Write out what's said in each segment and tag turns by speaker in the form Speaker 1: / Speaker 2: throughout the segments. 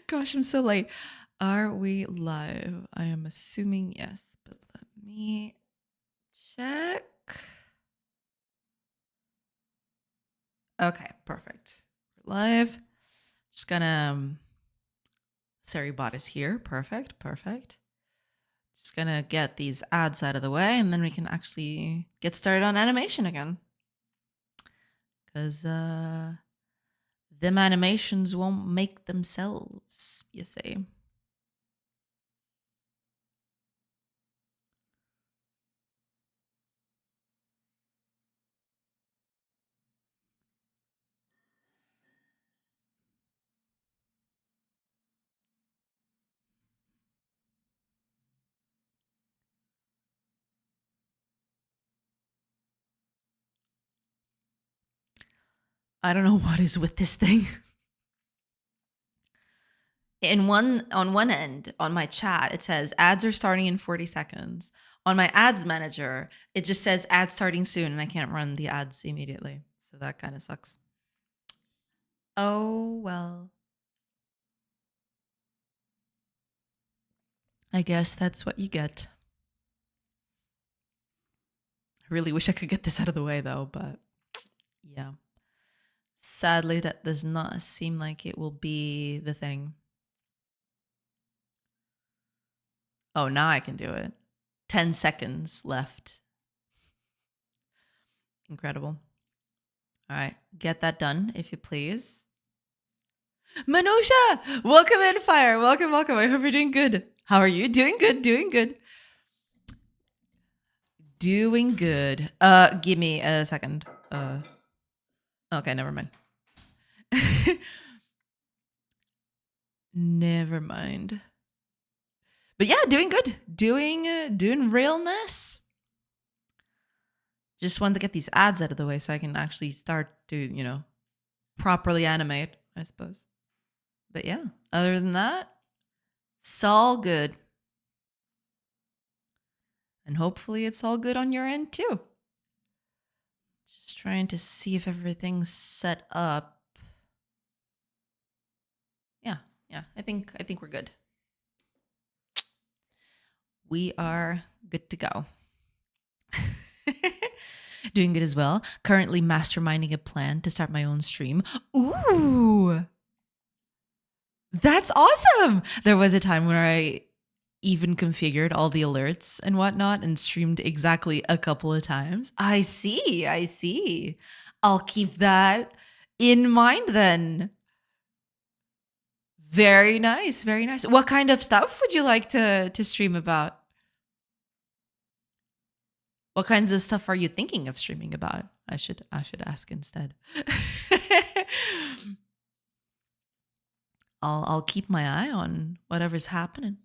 Speaker 1: Gosh, I'm so late. Are we live? I am assuming yes, but let me check. Okay, perfect. We're live. Just gonna Sari bot is here. Perfect, perfect. Just gonna get these ads out of the way and then we can actually get started on animation again. Cause them animations won't make themselves, you see. I don't know what is with this thing. On one end, on my chat, it says ads are starting in 40 seconds. On my ads manager, it just says ads starting soon and I can't run the ads immediately. So that kind of sucks. Oh, well. I guess that's what you get. I really wish I could get this out of the way though, but yeah. Sadly, that does not seem like it will be the thing. Oh, now I can do it. 10 seconds left. Incredible. All right, get that done if you please. Manusha, welcome in, Fire. Welcome, welcome. I hope you're doing good. How are you? Doing good, doing good. Doing good. Give me a second. Okay, never mind. Never mind. But yeah, doing good. Doing realness. Just wanted to get these ads out of the way so I can actually start to, properly animate, I suppose. But yeah, other than that, it's all good. And hopefully it's all good on your end too. Just trying to see if everything's set up. Yeah. I think we're good. We are good to go. Doing good as well. Currently masterminding a plan to start my own stream. Ooh. That's awesome. There was a time where I even configured all the alerts and whatnot and streamed exactly a couple of times. I see. I'll keep that in mind then. Very nice, very nice. What kind of stuff would you like to stream about? What kinds of stuff are you thinking of streaming about? I should ask instead. I'll keep my eye on whatever's happening.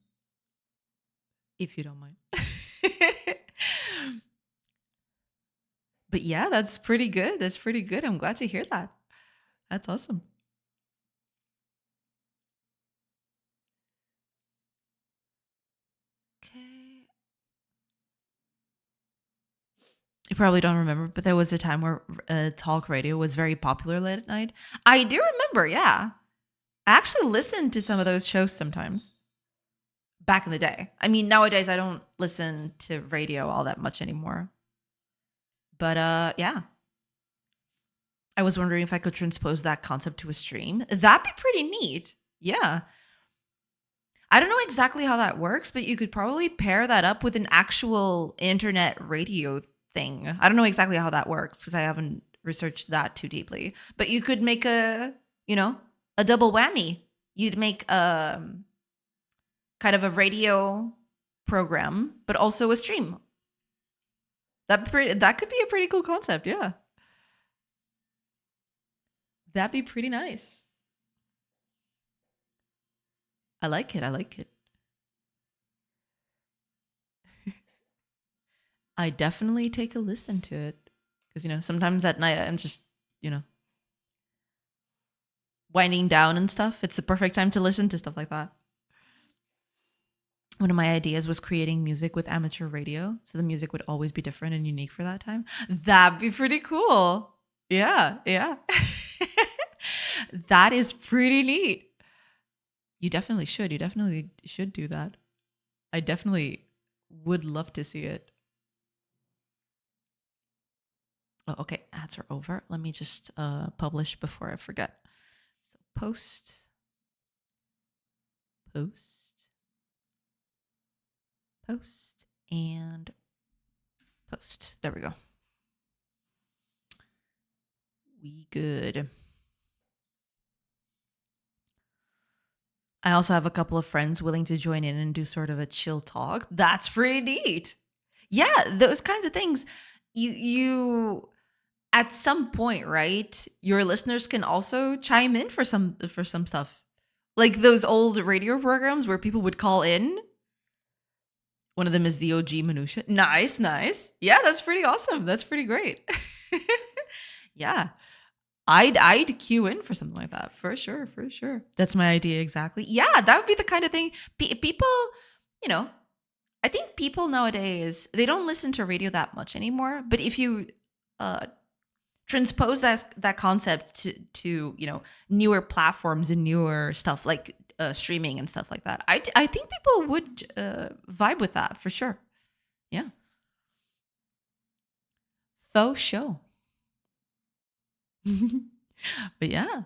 Speaker 1: If you don't mind. But yeah, that's pretty good. That's pretty good. I'm glad to hear that. That's awesome. Okay. You probably don't remember, but there was a time where talk radio was very popular late at night. I do remember, yeah. I actually listened to some of those shows sometimes back in the day. I mean, nowadays I don't listen to radio all that much anymore. But yeah. I was wondering if I could transpose that concept to a stream. That'd be pretty neat. Yeah. I don't know exactly how that works, but you could probably pair that up with an actual internet radio thing. I don't know exactly how that works because I haven't researched that too deeply. But you could make a double whammy. You'd make kind of a radio program, but also a stream. That could be a pretty cool concept, yeah. That'd be pretty nice. I like it. I definitely take a listen to it because sometimes at night I'm just winding down and stuff. It's the perfect time to listen to stuff like that. One of my ideas was creating music with amateur radio, so the music would always be different and unique for that time. That'd be pretty cool. Yeah. That is pretty neat. You definitely should. You definitely should do that. I definitely would love to see it. Oh, okay. Ads are over. Let me just publish before I forget. So post, post, post, and post. There we go. We good. I also have a couple of friends willing to join in and do sort of a chill talk. That's pretty neat. Yeah, those kinds of things. You at some point, right? Your listeners can also chime in for some stuff. Like those old radio programs where people would call in. One of them is the OG Minutia. Nice, nice. Yeah, that's pretty awesome. That's pretty great. Yeah. I'd queue in for something like that for sure, for sure. That's my idea exactly. Yeah, that would be the kind of thing people, you know, I think people nowadays they don't listen to radio that much anymore. But if you uh, transpose that concept to newer platforms and newer stuff like streaming and stuff like that, I think people would vibe with that for sure. Yeah, faux show. But yeah,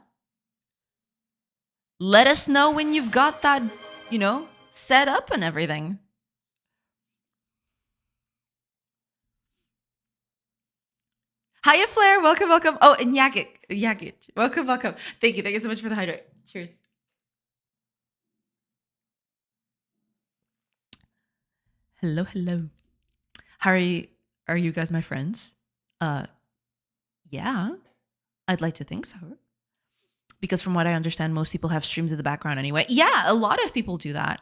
Speaker 1: let us know when you've got that, set up and everything. Hiya, Flair. Welcome, welcome. Oh, and Yagit. Welcome, welcome. Thank you so much for the hydrate. Cheers. Hello, hello. How are you guys my friends? Uh, yeah, I'd like to think so. Because from what I understand, most people have streams in the background anyway. Yeah, a lot of people do that,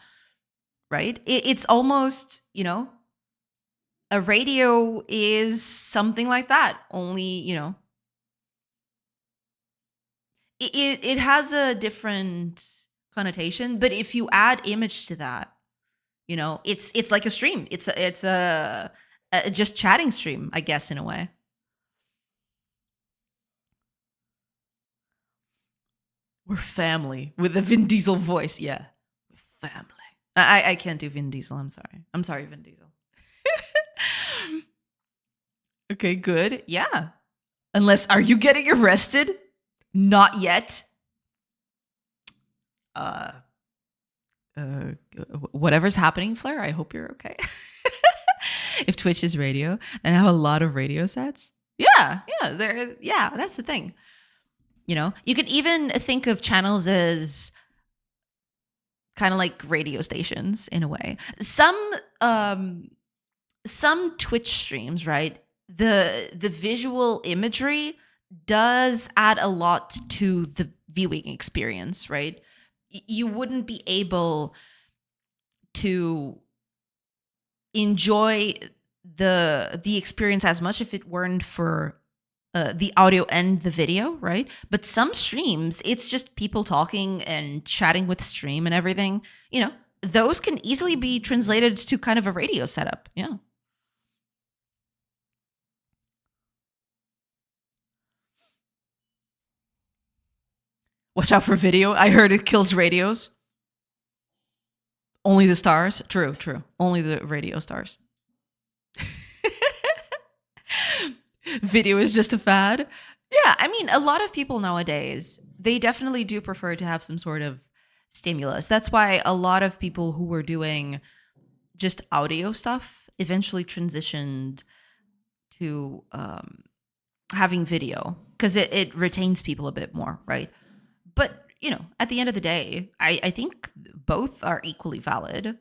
Speaker 1: right? It's almost, a radio is something like that. Only, it has a different connotation, but if you add image to that, it's like a stream. It's a just chatting stream, I guess, in a way. We're family with the Vin Diesel voice. Yeah, we're family. I can't do Vin Diesel. I'm sorry, Vin Diesel. Okay, good. Yeah. Unless, are you getting arrested? Not yet. Uh, uh, whatever's happening, Flair. I hope you're okay. If Twitch is radio, and I have a lot of radio sets. Yeah, that's the thing. You could even think of channels as kind of like radio stations in a way. Some Twitch streams, right? The visual imagery does add a lot to the viewing experience, right? You wouldn't be able to enjoy the experience as much if it weren't for the audio and the video, right? But some streams, it's just people talking and chatting with stream and everything. Those can easily be translated to kind of a radio setup. Yeah. Watch out for video. I heard it kills radios. Only the stars. True, true. Only the radio stars. Video is just a fad. Yeah, I mean, a lot of people nowadays, they definitely do prefer to have some sort of stimulus. That's why a lot of people who were doing just audio stuff eventually transitioned to having video because it retains people a bit more, right? But, at the end of the day, I think both are equally valid.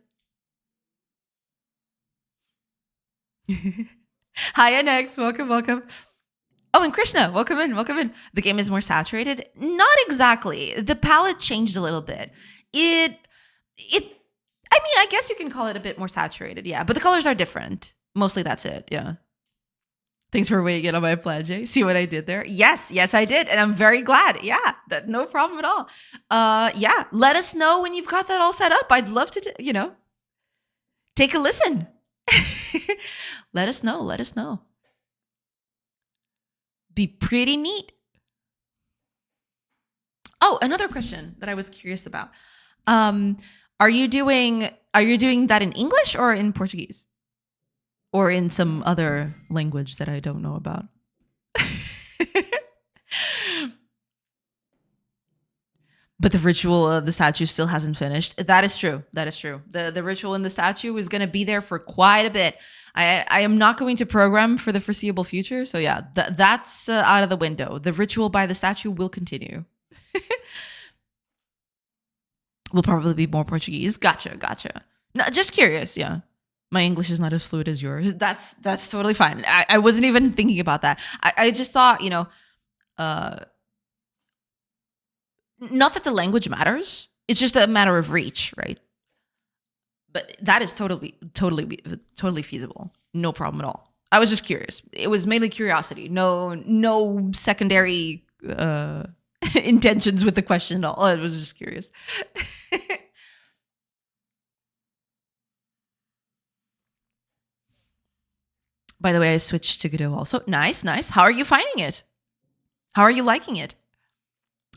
Speaker 1: Hi, NX. Welcome, welcome. Oh, and Krishna, welcome in, welcome in. The game is more saturated? Not exactly. The palette changed a little bit. I mean, I guess you can call it a bit more saturated, yeah, but the colors are different. Mostly that's it, yeah. Thanks for weighing in on my plan, Jay. See what I did there? Yes, I did. And I'm very glad. Yeah, no problem at all. Yeah, let us know when you've got that all set up. I'd love to, take a listen. Let us know. Let us know. Be pretty neat. Oh, another question that I was curious about. Um, are you doing that in English or in Portuguese or in some other language that I don't know about? But the ritual of the statue still hasn't finished. That is true. That is true. The ritual in the statue is going to be there for quite a bit. I am not going to program for the foreseeable future. So yeah, that's out of the window. The ritual by the statue will continue. Will probably be more Portuguese. Gotcha, gotcha. No, just curious. Yeah, my English is not as fluid as yours. That's totally fine. I wasn't even thinking about that. I just thought, uh, not that the language matters. It's just a matter of reach, right? But that is totally feasible. No problem at all. I was just curious. It was mainly curiosity. No secondary intentions with the question at all. I was just curious. By the way, I switched to Godot also. Nice, nice. How are you finding it? How are you liking it?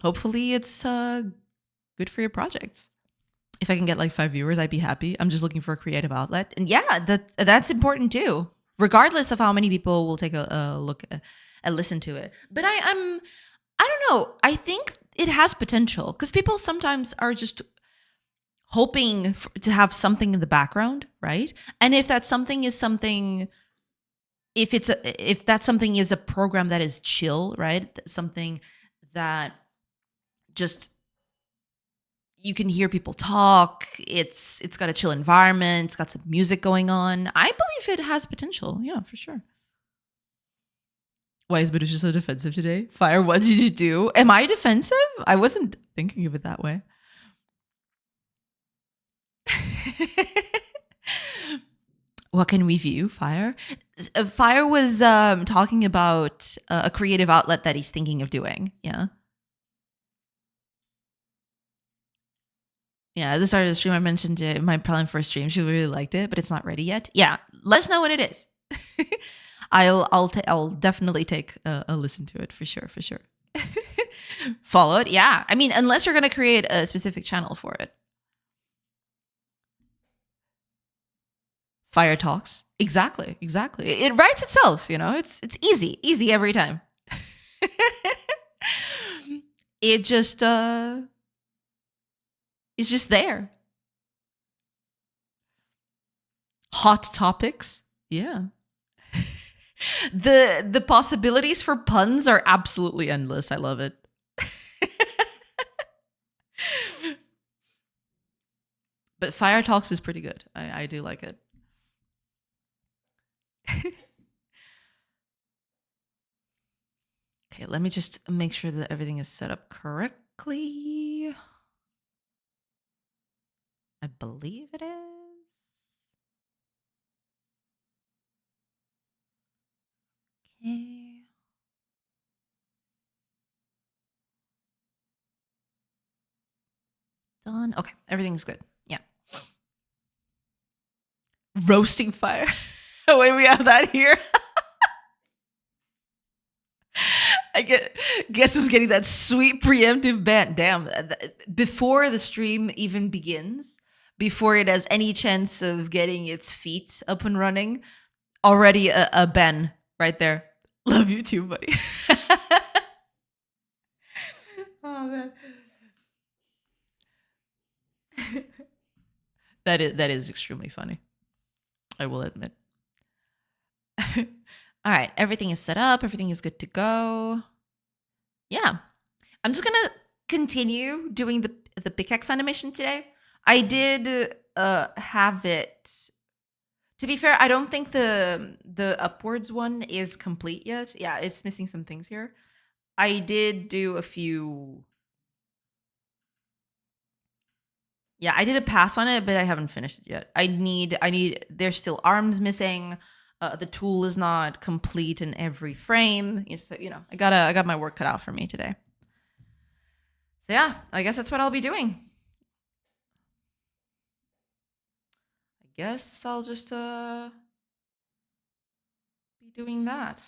Speaker 1: Hopefully it's good for your projects. If I can get like 5 viewers, I'd be happy. I'm just looking for a creative outlet. And yeah, that's important too. Regardless of how many people will take a look and listen to it. But I don't know. I think it has potential because people sometimes are just hoping to have something in the background, right? And if that something is something, if that something is a program that is chill, right? Something that just you can hear people talk. It's got a chill environment. It's got some music going on. I believe it has potential. Yeah, for sure. Why is Badusha so defensive today? Fire, what did you do? Am I defensive? I wasn't thinking of it that way. What can we view? Fire? Fire was talking about a creative outlet that he's thinking of doing. Yeah. Yeah, at the start of the stream, I mentioned my plan for a stream. She really liked it, but it's not ready yet. Yeah, let us know what it is. I'll definitely take a listen to it for sure, for sure. Follow it, yeah. I mean, unless you're gonna create a specific channel for it. Fire talks, exactly, exactly. It writes itself. It's easy every time. It just it's just there. Hot topics, yeah. The possibilities for puns are absolutely endless. I love it. But Fire Talks is pretty good. I do like it. Okay, let me just make sure that everything is set up correctly. I believe it is. Okay. Done. Okay, everything's good. Yeah. Roasting Fire. Wait, we have that here. Guess who's getting that sweet preemptive ban? Damn. Before the stream even begins, before it has any chance of getting its feet up and running, already a ban right there. Love you too, buddy. Oh man. That is extremely funny. I will admit. All right, everything is set up. Everything is good to go. Yeah, I'm just gonna continue doing the pickaxe animation today. I did have it. To be fair, I don't think the upwards one is complete yet. Yeah, it's missing some things here. I did do a few. Yeah, I did a pass on it, but I haven't finished it yet. I need there's still arms missing. The tool is not complete in every frame. I got my work cut out for me today. So yeah, I guess that's what I'll be doing. I guess I'll just be doing that.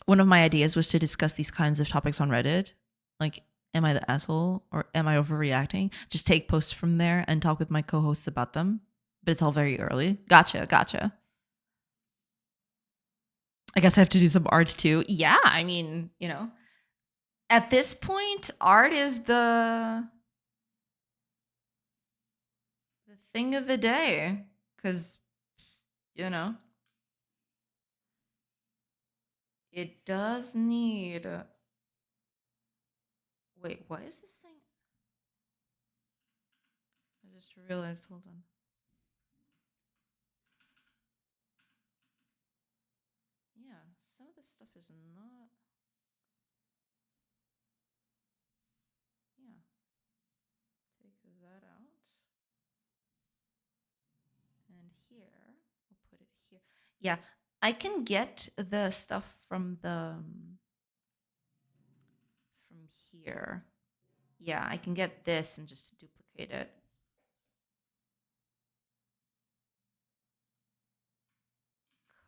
Speaker 1: one of my ideas was to discuss these kinds of topics on Reddit. Like, am I the asshole or am I overreacting? Just take posts from there and talk with my co-hosts about them. But it's all very early. Gotcha, gotcha. I guess I have to do some art too. Yeah, I mean, at this point, art is the thing of the day. Cause, you know, it does need. Wait, what is this thing? I just realized. Hold on. Yeah, some of this stuff is not. Yeah, take that out. And here, we'll put it here. Yeah, I can get the stuff from here. Yeah, I can get this and just duplicate it.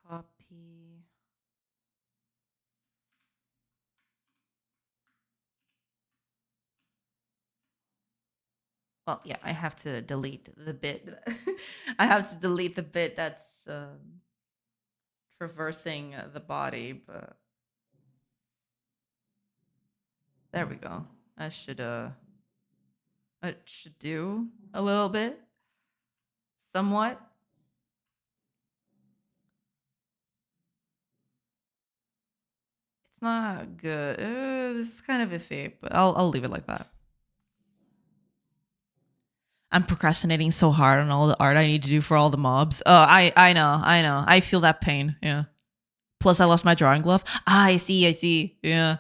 Speaker 1: Copy. Well, yeah, I have to delete the bit. I have to delete the bit that's traversing the body, but there we go. I should it should do a little bit, somewhat. It's not good. This is kind of iffy, but I'll leave it like that. I'm procrastinating so hard on all the art I need to do for all the mobs. Oh, I know, I know. I feel that pain. Yeah. Plus, I lost my drawing glove. Ah, I see, I see. Yeah.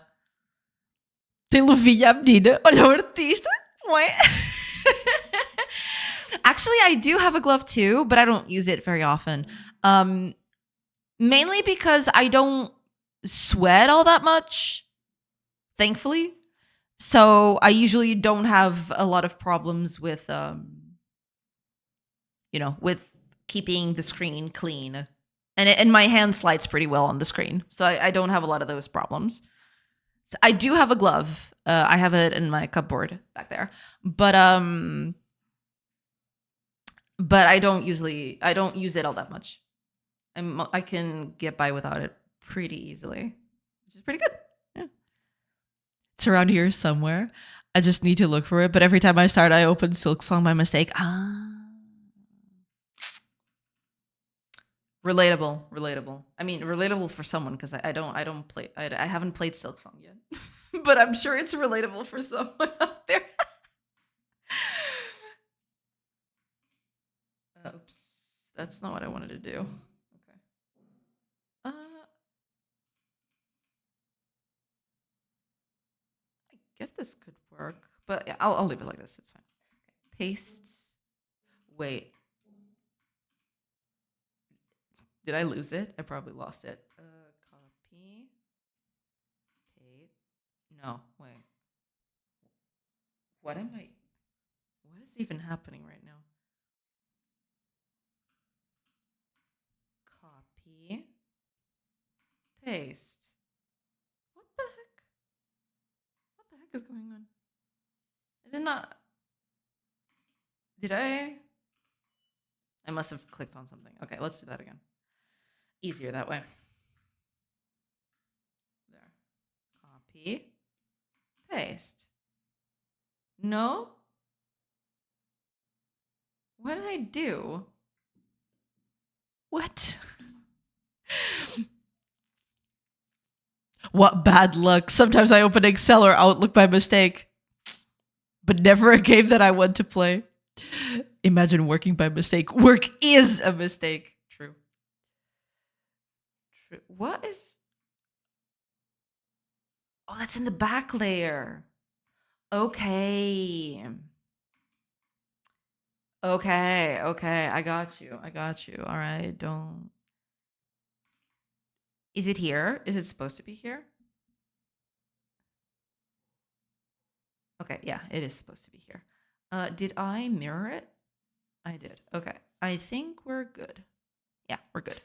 Speaker 1: Tem luvinha, menina. Olha o artista. Ué. Actually, I do have a glove too, but I don't use it very often. Mainly because I don't sweat all that much, thankfully. So I usually don't have a lot of problems with with keeping the screen clean. And my hand slides pretty well on the screen. So I don't have a lot of those problems. So I do have a glove. I have it in my cupboard back there. But I don't use it all that much. I can get by without it pretty easily, which is pretty good. Yeah. It's around here somewhere. I just need to look for it. But every time I start, I open Silksong by mistake. Relatable. I mean, relatable for someone because I don't play. I haven't played Silksong yet, but I'm sure it's relatable for someone out there. Oops, that's not what I wanted to do. Okay. I guess this could work, but yeah, I'll leave it like this. It's fine. Okay. Paste. Wait, did I lose it? I probably lost it. Copy. Paste. No, wait. What am I? What is even happening right now? Copy. Paste. What the heck? What the heck is going on? Is it not? Did I? I must have clicked on something. Okay, let's do that again. Easier that way. There. Copy. Paste. No? What did I do? What? What bad luck. Sometimes I open Excel or Outlook by mistake, but never a game that I want to play. Imagine working by mistake. Work is a mistake. True. What is. Oh, that's in the back layer. Okay. Okay. I got you. All right. Don't. Is it here? Is it supposed to be here? Okay. Yeah, it is supposed to be here. Did I mirror it? I did. Okay. I think we're good. Yeah, we're good.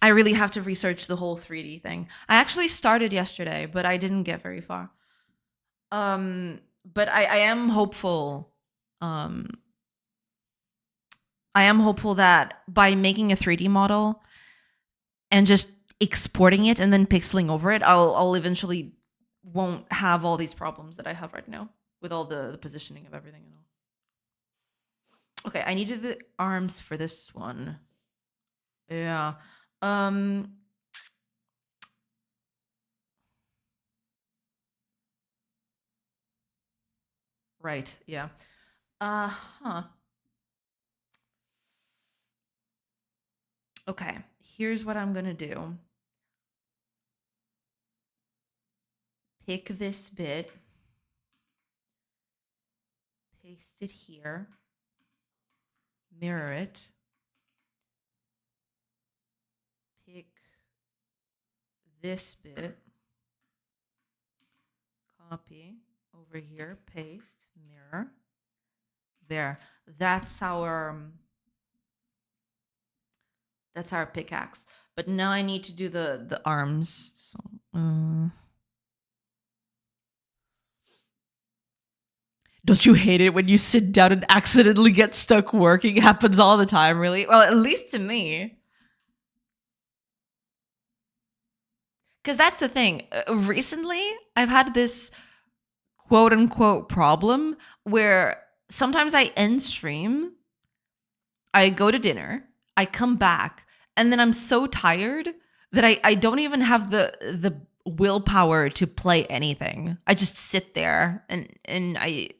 Speaker 1: I really have to research the whole 3D thing. I actually started yesterday, but I didn't get very far. But I am hopeful. Um, I am hopeful that by making a 3D model and just exporting it and then pixeling over it, I'll eventually won't have all these problems that I have right now with all the positioning of everything and all. Okay, I needed the arms for this one. Yeah. Um right, yeah. Huh. Okay, here's what I'm gonna do. Pick this bit, paste it here, mirror it, pick this bit, copy over here, paste, mirror. There. That's our pickaxe. But now I need to do the arms. So don't you hate it when you sit down and accidentally get stuck working? It happens all the time, really. Well, at least to me. Because that's the thing. Recently, I've had this quote unquote problem where sometimes I end stream, I go to dinner, I come back, and then I'm so tired that I don't even have the willpower to play anything. I just sit there and I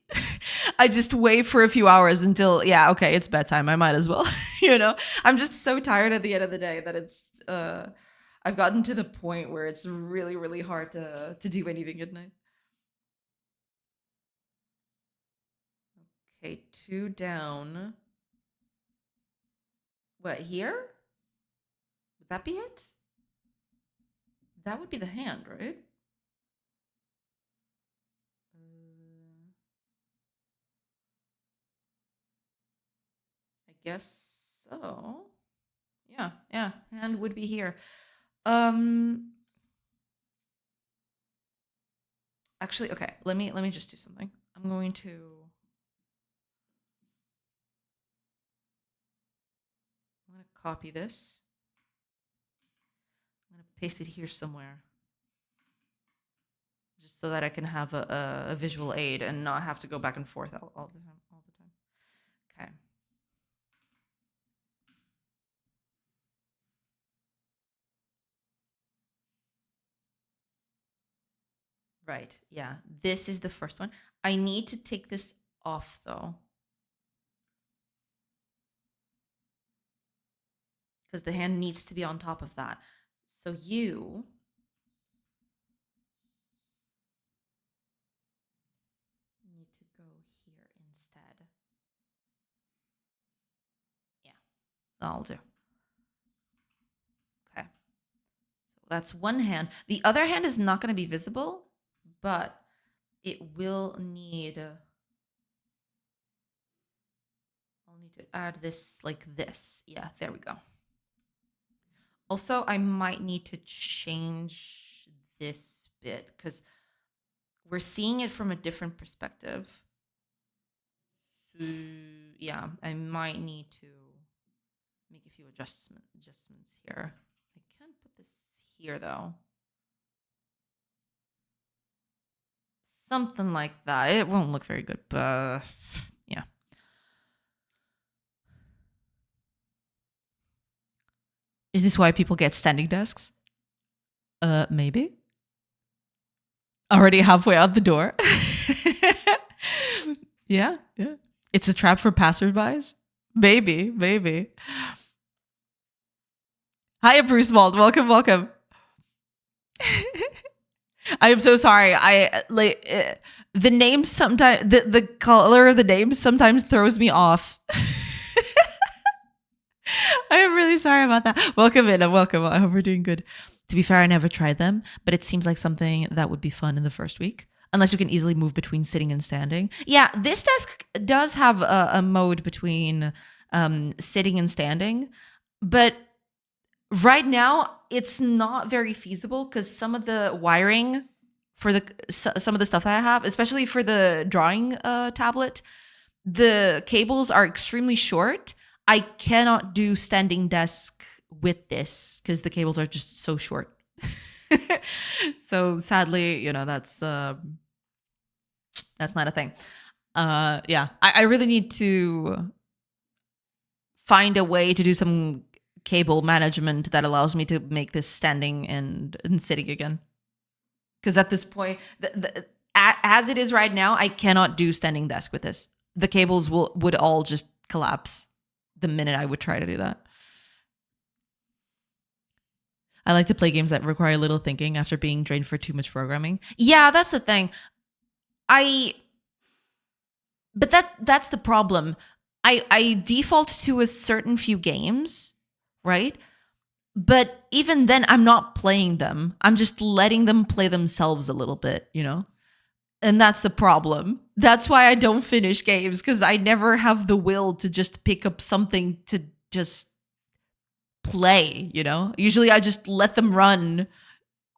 Speaker 1: I just wait for a few hours until yeah, okay, it's bedtime. I might as well. You know? I'm just so tired at the end of the day that it's I've gotten to the point where it's really, really hard to do anything at night. Okay, 2 down. What, here? Would that be it? That would be the hand, right? I guess so. Yeah, yeah, hand would be here. Um Actually, okay, let me just do something. I'm gonna copy this. I'm gonna paste it here somewhere. Just so that I can have a visual aid and not have to go back and forth all the time. All the time. Okay. Right. Yeah. This is the first one. I need to take this off though. Because the hand needs to be on top of that. So you need to go here instead. Yeah, that'll do. Okay. So that's one hand. The other hand is not going to be visible, but it will need. I'll need to add this like this. Yeah, there we go. Also, I might need to change this bit because we're seeing it from a different perspective. So, yeah, I might need to make a few adjustments here. I can't put this here though. Something like that. It won't look very good, but yeah. Is this why people get standing desks? Maybe. Already halfway out the door. Yeah, yeah. It's a trap for passerbys. Maybe, maybe. Hi, Bruce Wald. Welcome, welcome. I am so sorry. I like the name sometimes the color of the name sometimes throws me off. I am really sorry about that. Welcome in. Welcome. I hope we're doing good. To be fair, I never tried them, but it seems like something that would be fun in the first week. Unless you can easily move between sitting and standing. Yeah, this desk does have a mode between sitting and standing, but Right now, it's not very feasible because some of the wiring for some of the stuff that I have, especially for the drawing tablet, the cables are extremely short. I cannot do standing desk with this because the cables are just so short. So sadly, that's not a thing. Yeah, I really need to find a way to do some cable management that allows me to make this standing and sitting again. Because at this point, as it is right now, I cannot do standing desk with this. The cables would all just collapse the minute I would try to do that. I like to play games that require little thinking after being drained for too much programming. Yeah, that's the thing. I but that's the problem. I default to a certain few games, right? But even then I'm not playing them. I'm just letting them play themselves a little bit, you know? And that's the problem. That's why I don't finish games because I never have the will to just pick up something to just play, you know? Usually I just let them run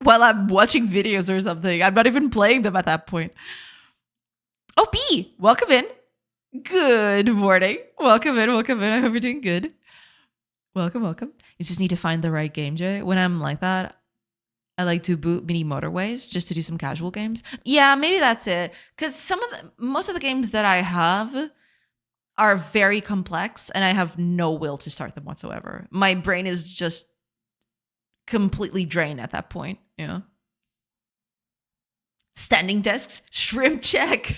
Speaker 1: while I'm watching videos or something. I'm not even playing them at that point. Oh, B, welcome in. Good morning. Welcome in. Welcome in. I hope you're doing good. Welcome, welcome. You just need to find the right game, Jay. When I'm like that, I like to boot mini motorways just to do some casual games. Yeah, maybe that's it. Because most of the games that I have are very complex, and I have no will to start them whatsoever. My brain is just completely drained at that point. You know, standing desks, shrimp check.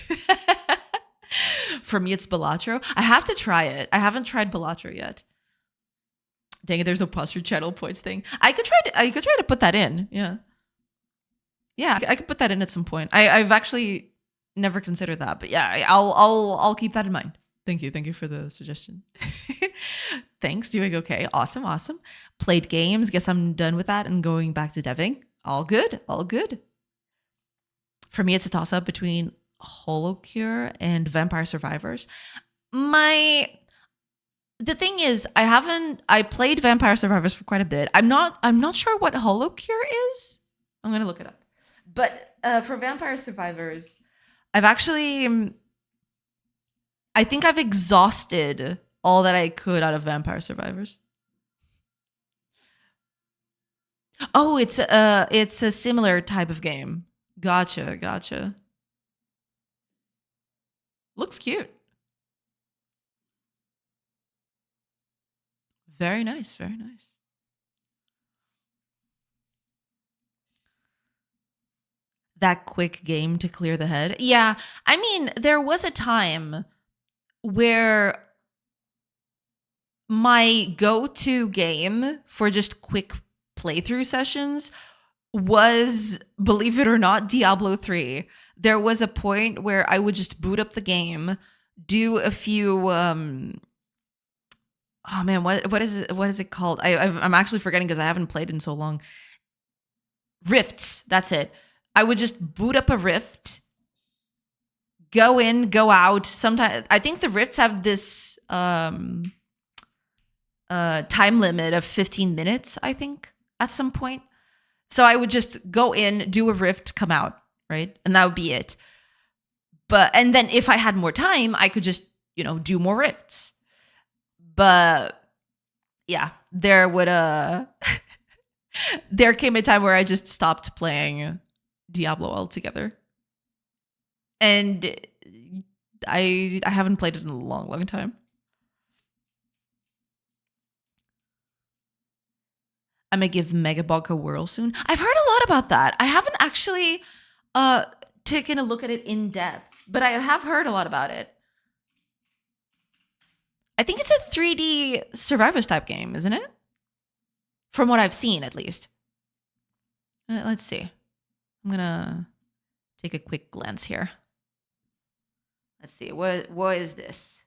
Speaker 1: For me, it's Balatro. I have to try it. I haven't tried Balatro yet. Dang it, there's no posture channel points thing. I could try to put that in. Yeah. Yeah, I could put that in at some point. I've actually never considered that, but yeah, I'll keep that in mind. Thank you for the suggestion. Thanks, doing okay. Awesome, awesome. Played games. Guess I'm done with that and going back to deving. All good, all good. For me, it's a toss up between Holocure and Vampire Survivors. My the thing is, I played Vampire Survivors for quite a bit. I'm not sure what Holocure is. I'm gonna look it up. But for Vampire Survivors, I've actually I think I've exhausted all that I could out of Vampire Survivors. Oh, it's a similar type of game. Gotcha, gotcha. Looks cute. Very nice, very nice. That quick game to clear the head. Yeah, I mean, there was a time where my go-to game for just quick playthrough sessions was, believe it or not, Diablo 3. There was a point where I would just boot up the game, do a few oh man, what is it called? I'm actually forgetting because I haven't played in so long. Rifts, that's it. I would just boot up a rift, go in, go out. Sometimes I think the rifts have this time limit of 15 minutes, I think, at some point. So I would just go in, do a rift, come out, right? And that would be it. And then if I had more time, I could just, do more rifts. But yeah, there came a time where I just stopped playing Diablo altogether. And I haven't played it in a long, long time. I'm gonna give Megabug a whirl soon. I've heard a lot about that. I haven't actually uh taken a look at it in depth, but I have heard a lot about it. I think it's a 3D survivors type game, isn't it? From what I've seen, at least. Let's see. I'm gonna take a quick glance here. Let's see. What is this?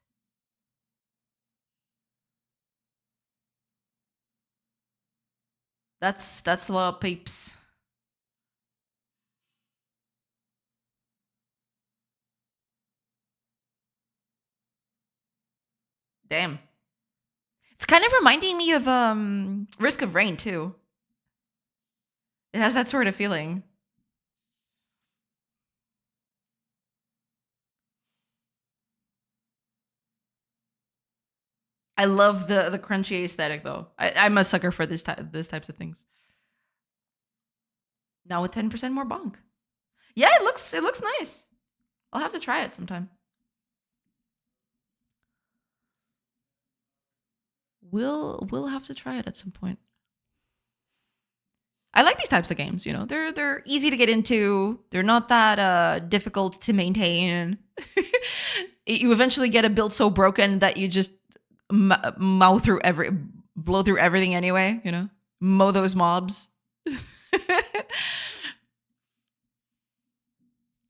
Speaker 1: That's a lot of peeps. Damn. It's kind of reminding me of Risk of Rain too. It has that sort of feeling. I love the crunchy aesthetic though. I'm a sucker for this types of things. Now with 10% more bonk. Yeah, it looks nice. I'll have to try it sometime. We'll have to try it at some point. I like these types of games, you know. They're easy to get into. They're not that difficult to maintain. You eventually get a build so broken that you just mow through blow through everything anyway, you know. Mow those mobs.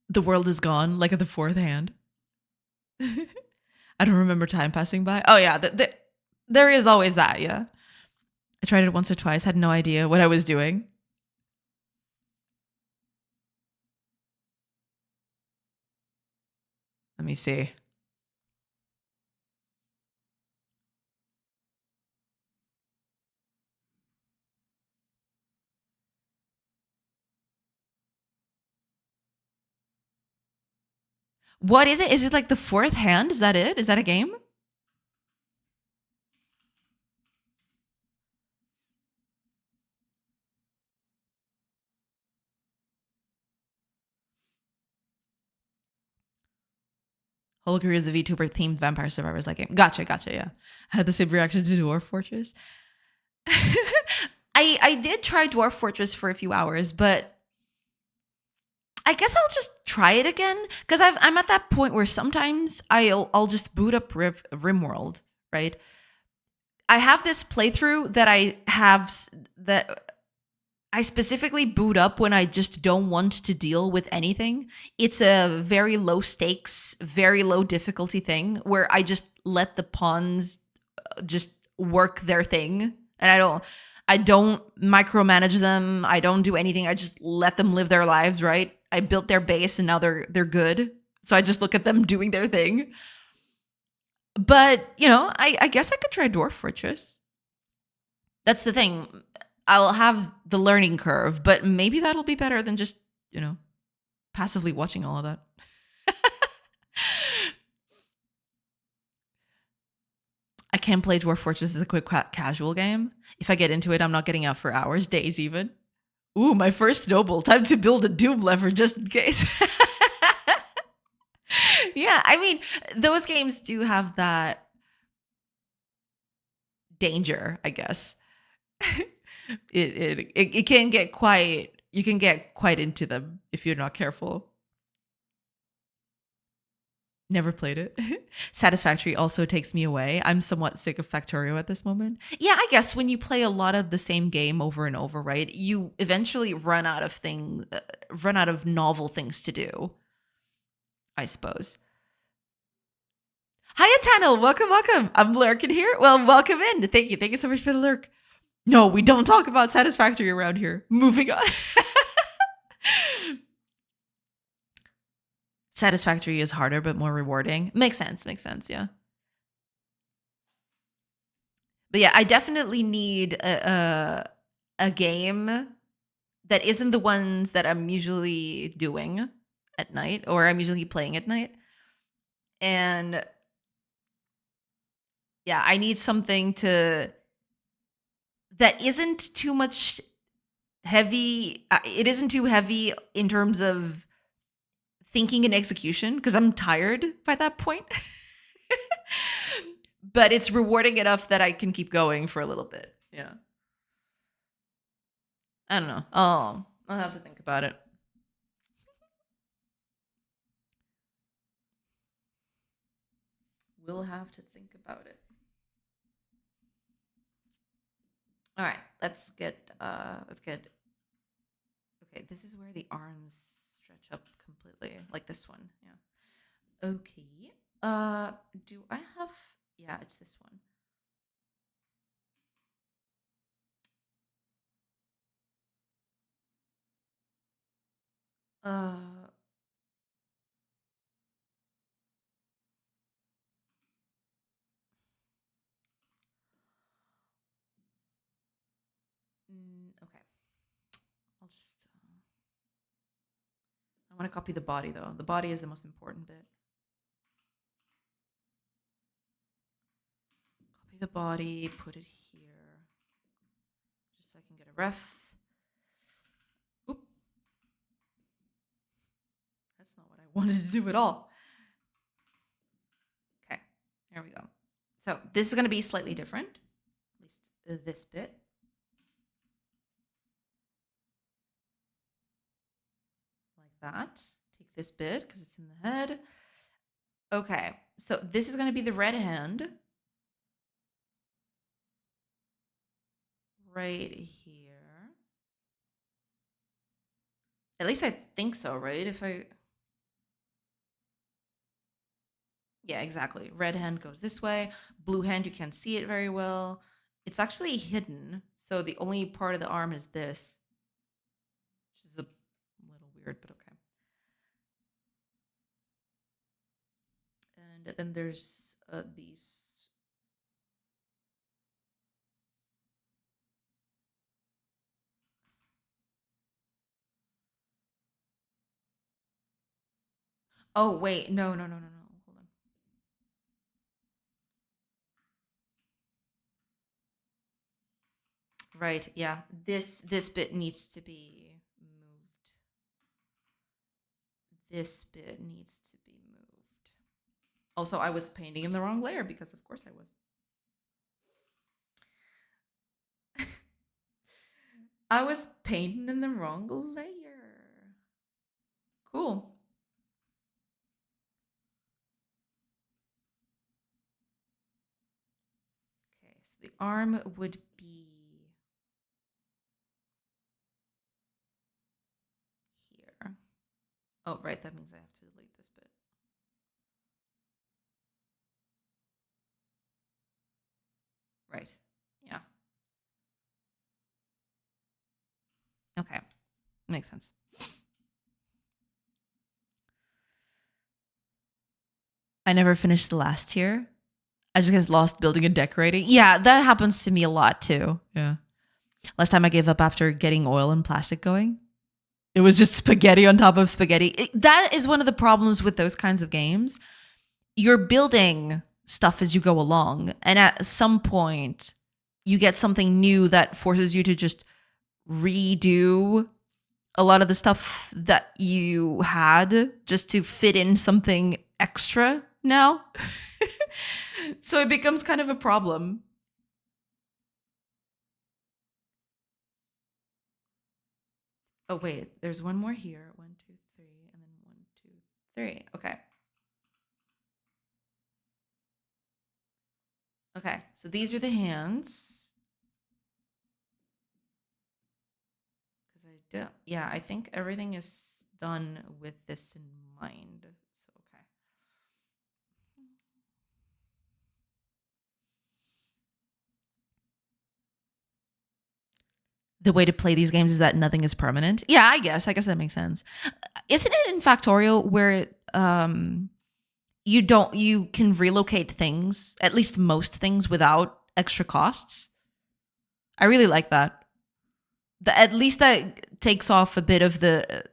Speaker 1: The world is gone like at the fourth hand. I don't remember time passing by. Oh yeah, there is always that, yeah. I tried it once or twice, had no idea what I was doing. Let me see. What is it? Is it like the fourth hand? Is that it? Is that a game? Whole career is a VTuber themed Vampire Survivors like game. Gotcha, yeah. I had the same reaction to Dwarf Fortress. I did try Dwarf Fortress for a few hours, but I guess I'll just try it again because I'm at that point where sometimes I'll just boot up RimWorld, right? I have this playthrough that that I specifically boot up when I just don't want to deal with anything. It's a very low stakes, very low difficulty thing where I just let the pawns just work their thing, and I don't micromanage them. I don't do anything. I just let them live their lives, right? I built their base and now they're good. So I just look at them doing their thing. But, you know, I guess I could try Dwarf Fortress. That's the thing. I'll have the learning curve, but maybe that'll be better than just, you know, passively watching all of that. I can play Dwarf Fortress as a quick casual game. If I get into it, I'm not getting out for hours, days even. Ooh, my first noble. Time to build a doom lever just in case. Yeah, I mean, those games do have that danger, I guess. It can get quite, you can get quite into them if you're not careful. Never played it. Satisfactory also takes me away. I'm somewhat sick of Factorio at this moment. Yeah, I guess when you play a lot of the same game over and over, right? You eventually run out of novel things to do, I suppose. Hiya, Tannel. Welcome, welcome. I'm lurking here. Well, welcome in. Thank you. Thank you so much for the lurk. No, we don't talk about Satisfactory around here. Moving on. Satisfactory is harder but more rewarding. Makes sense. Makes sense. Yeah. But yeah, I definitely need a game that isn't the ones that I'm usually doing at night or I'm usually playing at night. And yeah, I need something to that isn't too much heavy. It isn't too heavy in terms of thinking and execution because I'm tired by that point. But it's rewarding enough that I can keep going for a little bit. Yeah. I don't know. Oh, I'll have to think about it. We'll have to think about it. All right, let's get okay, this is where the arms stretch up completely, like this one. Yeah. Okay. Do I have yeah, it's this one. Uh Okay. I'll just. I want to copy the body though. The body is the most important bit. Copy the body, put it here, just so I can get a ref. Oop. That's not what I wanted to do at all. Okay, there we go. So this is going to be slightly different, at least this bit. Like that. Take this bit because it's in the head. Okay, so this is going to be the red hand. Right here. At least I think so, right? Yeah, exactly. Red hand goes this way. Blue hand, you can't see it very well. It's actually hidden. So the only part of the arm is this, which is a little weird, but okay. And then there's these. Oh, wait. No. Hold on. Right. Yeah. This bit needs to be moved. This bit needs to be moved. Also, I was painting in the wrong layer because of course I was. I was painting in the wrong layer. Cool. Okay, so the arm would be here. Oh, right, that means I have to delete this bit. Right, yeah. Okay, makes sense. I never finished the last tier. I just get lost building and decorating. Yeah, that happens to me a lot too. Yeah. Last time I gave up after getting oil and plastic going. It was just spaghetti on top of spaghetti. That is one of the problems with those kinds of games. You're building stuff as you go along. And at some point, you get something new that forces you to just redo a lot of the stuff that you had just to fit in something extra now. So it becomes kind of a problem. Oh, wait, there's one more here. 1, 2, 3, and then 1, 2, 3. Okay. Okay, so these are the hands. Because I do, yeah, I think everything is done with this in mind. So, okay. The way to play these games is that nothing is permanent. Yeah, I guess that makes sense. Isn't it in Factorial where you can relocate things, at least most things, without extra costs? I really like that. At least that takes off a bit of the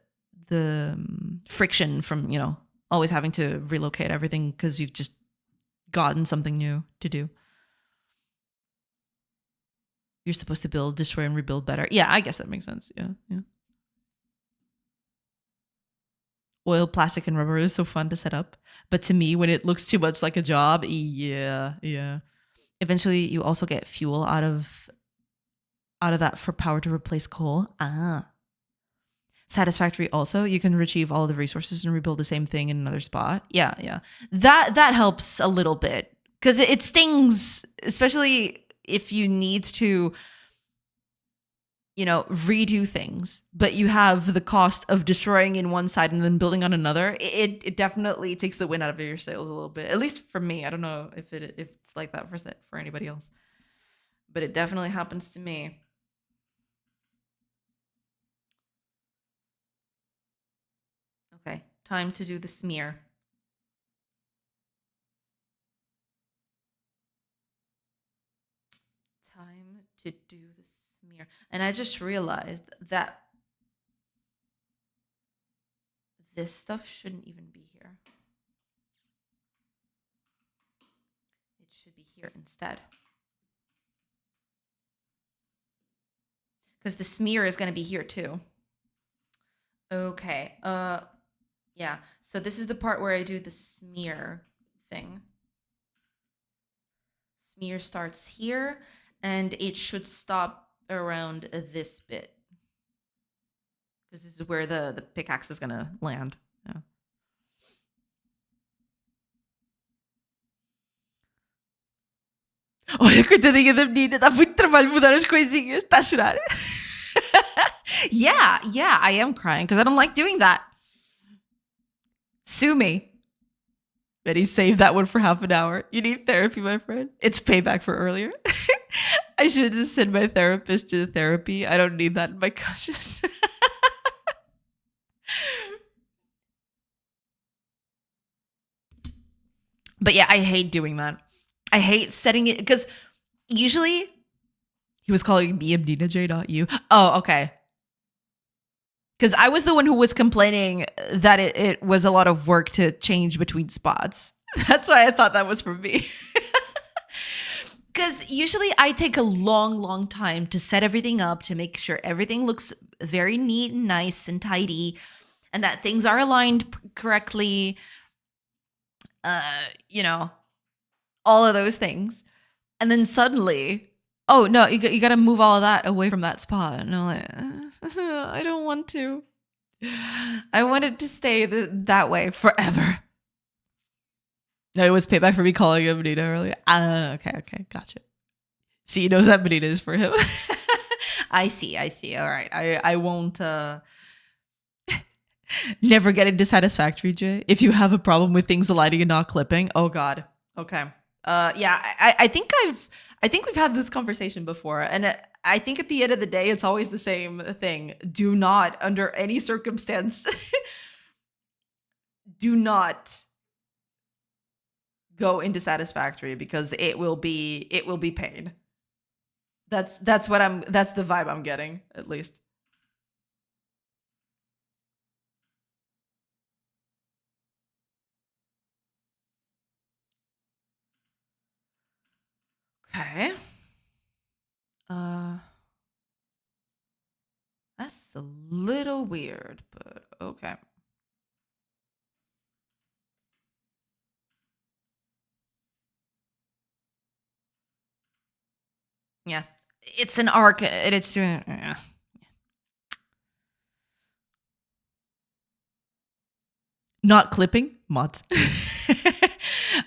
Speaker 1: friction from always having to relocate everything because you've just gotten something new to do. You're supposed to build, destroy, and rebuild better. Yeah, I guess that makes sense. Yeah. Oil, plastic, and rubber is so fun to set up, but to me, when it looks too much like a job, yeah. Eventually, you also get fuel out of that for power to replace coal. Satisfactory. Also, you can retrieve all the resources and rebuild the same thing in another spot. Yeah. That helps a little bit because it stings, especially if you need to redo things, but you have the cost of destroying in one side and then building on another. It definitely takes the wind out of your sails a little bit. At least for me. I don't know if it's like that for anybody else, but it definitely happens to me. Okay, time to do the smear. Time to do the smear. here. And I just realized that this stuff shouldn't even be here. It should be here instead. Because the smear is going to be here too. Okay. Yeah. So this is the part where I do the smear thing. Smear starts here, and it should stop around this bit. Because this is where the pickaxe is going to land. Yeah. Olha, coitadinha da menina, dá muito trabalho mudar as coisinhas. Está a chorar? Yeah, I am crying because I don't like doing that. Sue me. Betty, save that one for half an hour. You need therapy, my friend. It's payback for earlier. I should just send my therapist to therapy. I don't need that in my conscience. But yeah, I hate doing that. I hate setting it because usually he was calling me Amnina J, not you. Oh, okay. Because I was the one who was complaining that it was a lot of work to change between spots. That's why I thought that was for me. Because usually I take a long time to set everything up, to make sure everything looks very neat and nice and tidy, and that things are aligned correctly. You know, all of those things. And then suddenly, oh no, you got to move all of that away from that spot. And I'm like, I don't want to. I wanted to stay that way forever. No, it was payback for me calling him Benita earlier. Okay, gotcha. So he knows that Benita is for him. I see. All right, I won't. Never get into satisfactory, Jay. If you have a problem with things aligning and not clipping, oh god. Okay. Yeah, I think we've had this conversation before, and I think at the end of the day, it's always the same thing. Do not, under any circumstance, do not go into satisfactory because it will be pain. That's the vibe I'm getting, at least. Okay. That's a little weird, but okay. Yeah. It's an arc and it's doing not clipping mods.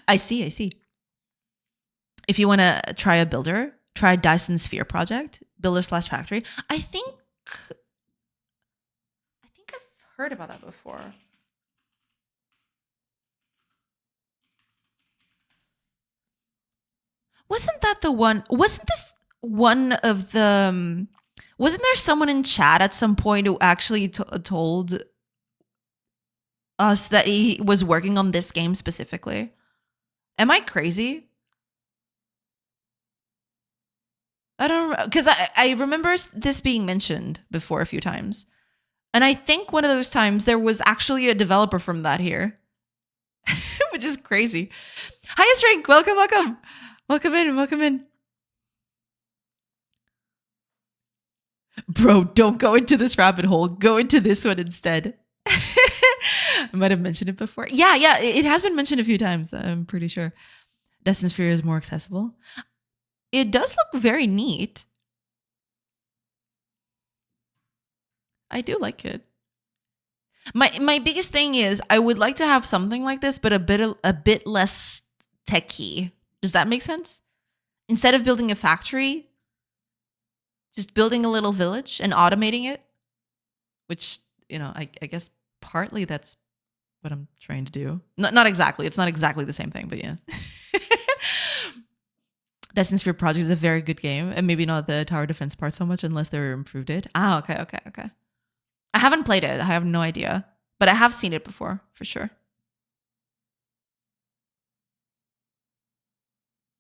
Speaker 1: I see. If you want to try a builder, try Dyson Sphere project, builder/factory. I think I've heard about that before. Wasn't that the one? Wasn't this one of the? Wasn't there someone in chat at some point who actually told us that he was working on this game specifically? Am I crazy? I don't, because I remember this being mentioned before a few times. And I think one of those times there was actually a developer from that here, which is crazy. Highest rank, welcome. Welcome in. Bro, don't go into this rabbit hole. Go into this one instead. I might have mentioned it before. Yeah, it has been mentioned a few times, I'm pretty sure. Destined Sphere is more accessible. It does look very neat. I do like it. My biggest thing is I would like to have something like this, but a bit less techy. Does that make sense? Instead of building a factory, just building a little village and automating it, which, I guess partly that's what I'm trying to do. Not exactly. It's not exactly the same thing, but yeah. Destined Sphere Project is a very good game, and maybe not the tower defense part so much unless they improved it. Okay. I haven't played it. I have no idea, but I have seen it before, for sure.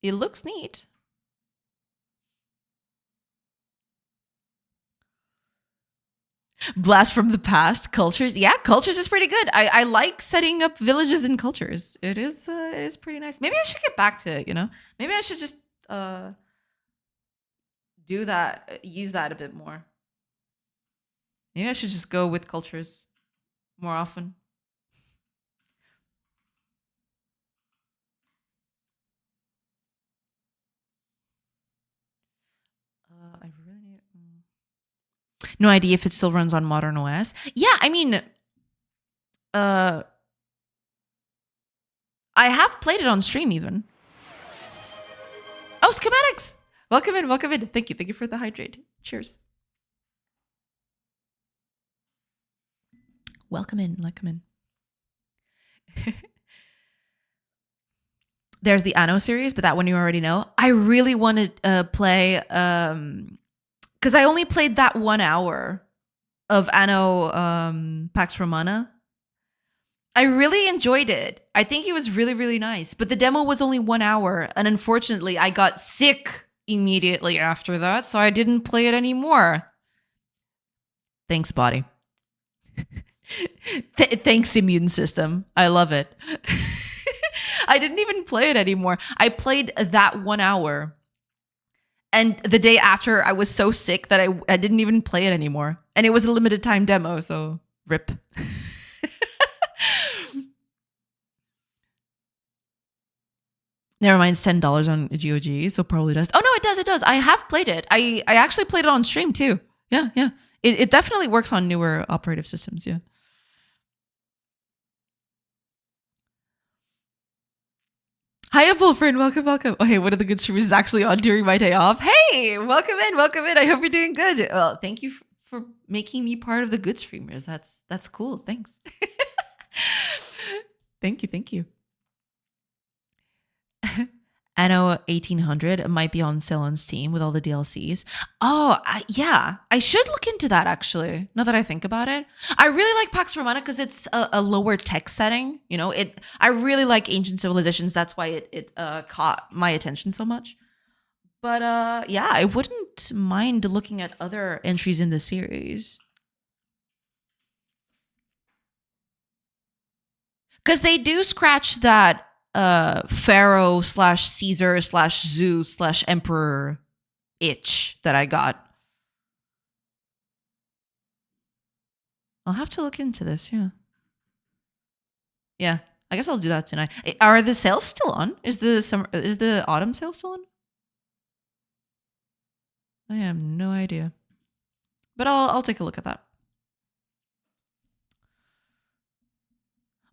Speaker 1: It looks neat. Blast from the past, cultures. Yeah, cultures is pretty good. I like setting up villages and cultures. It is pretty nice. Maybe I should get back to it. Maybe I should just uh do that, use that a bit more. Maybe I should just go with cultures more often. I really need. No idea if it still runs on modern OS. Yeah, I mean, uh, I have played it on stream even. Oh, schematics! Welcome in, welcome in. Thank you for the hydrate. Cheers. Welcome in, welcome in. There's the Anno series, but that one you already know. I really want to play because I only played that 1 hour of Anno Pax Romana. I really enjoyed it. I think it was really, really nice. But the demo was only 1 hour, and unfortunately, I got sick immediately after that, so I didn't play it anymore. Thanks, body. Thanks, immune system. I love it. I didn't even play it anymore. I played that 1 hour. And the day after, I was so sick that I didn't even play it anymore. And it was a limited time demo, so rip. Never mind, it's $10 on GOG, so probably does. Oh no, it does. I have played it. I actually played it on stream too. Yeah. It definitely works on newer operative systems, yeah. Hiya, Wolfriend. Welcome. Oh, hey, one of the good streamers is actually on during my day off. Hey, welcome in. I hope you're doing good. Well, thank you for making me part of the good streamers. That's cool. Thanks. Thank you. Anno 1800 might be on sale on Steam with all the DLCs. Oh, yeah. I should look into that, actually, now that I think about it. I really like Pax Romana because it's a lower tech setting. I really like ancient civilizations. That's why it caught my attention so much. But yeah, I wouldn't mind looking at other entries in the series. Because they do scratch that Pharaoh / Caesar / Zeus / Emperor itch that I got. I'll have to look into this, yeah. Yeah, I guess I'll do that tonight. Are the sales still on? Is the autumn sale still on? I have no idea. But I'll take a look at that.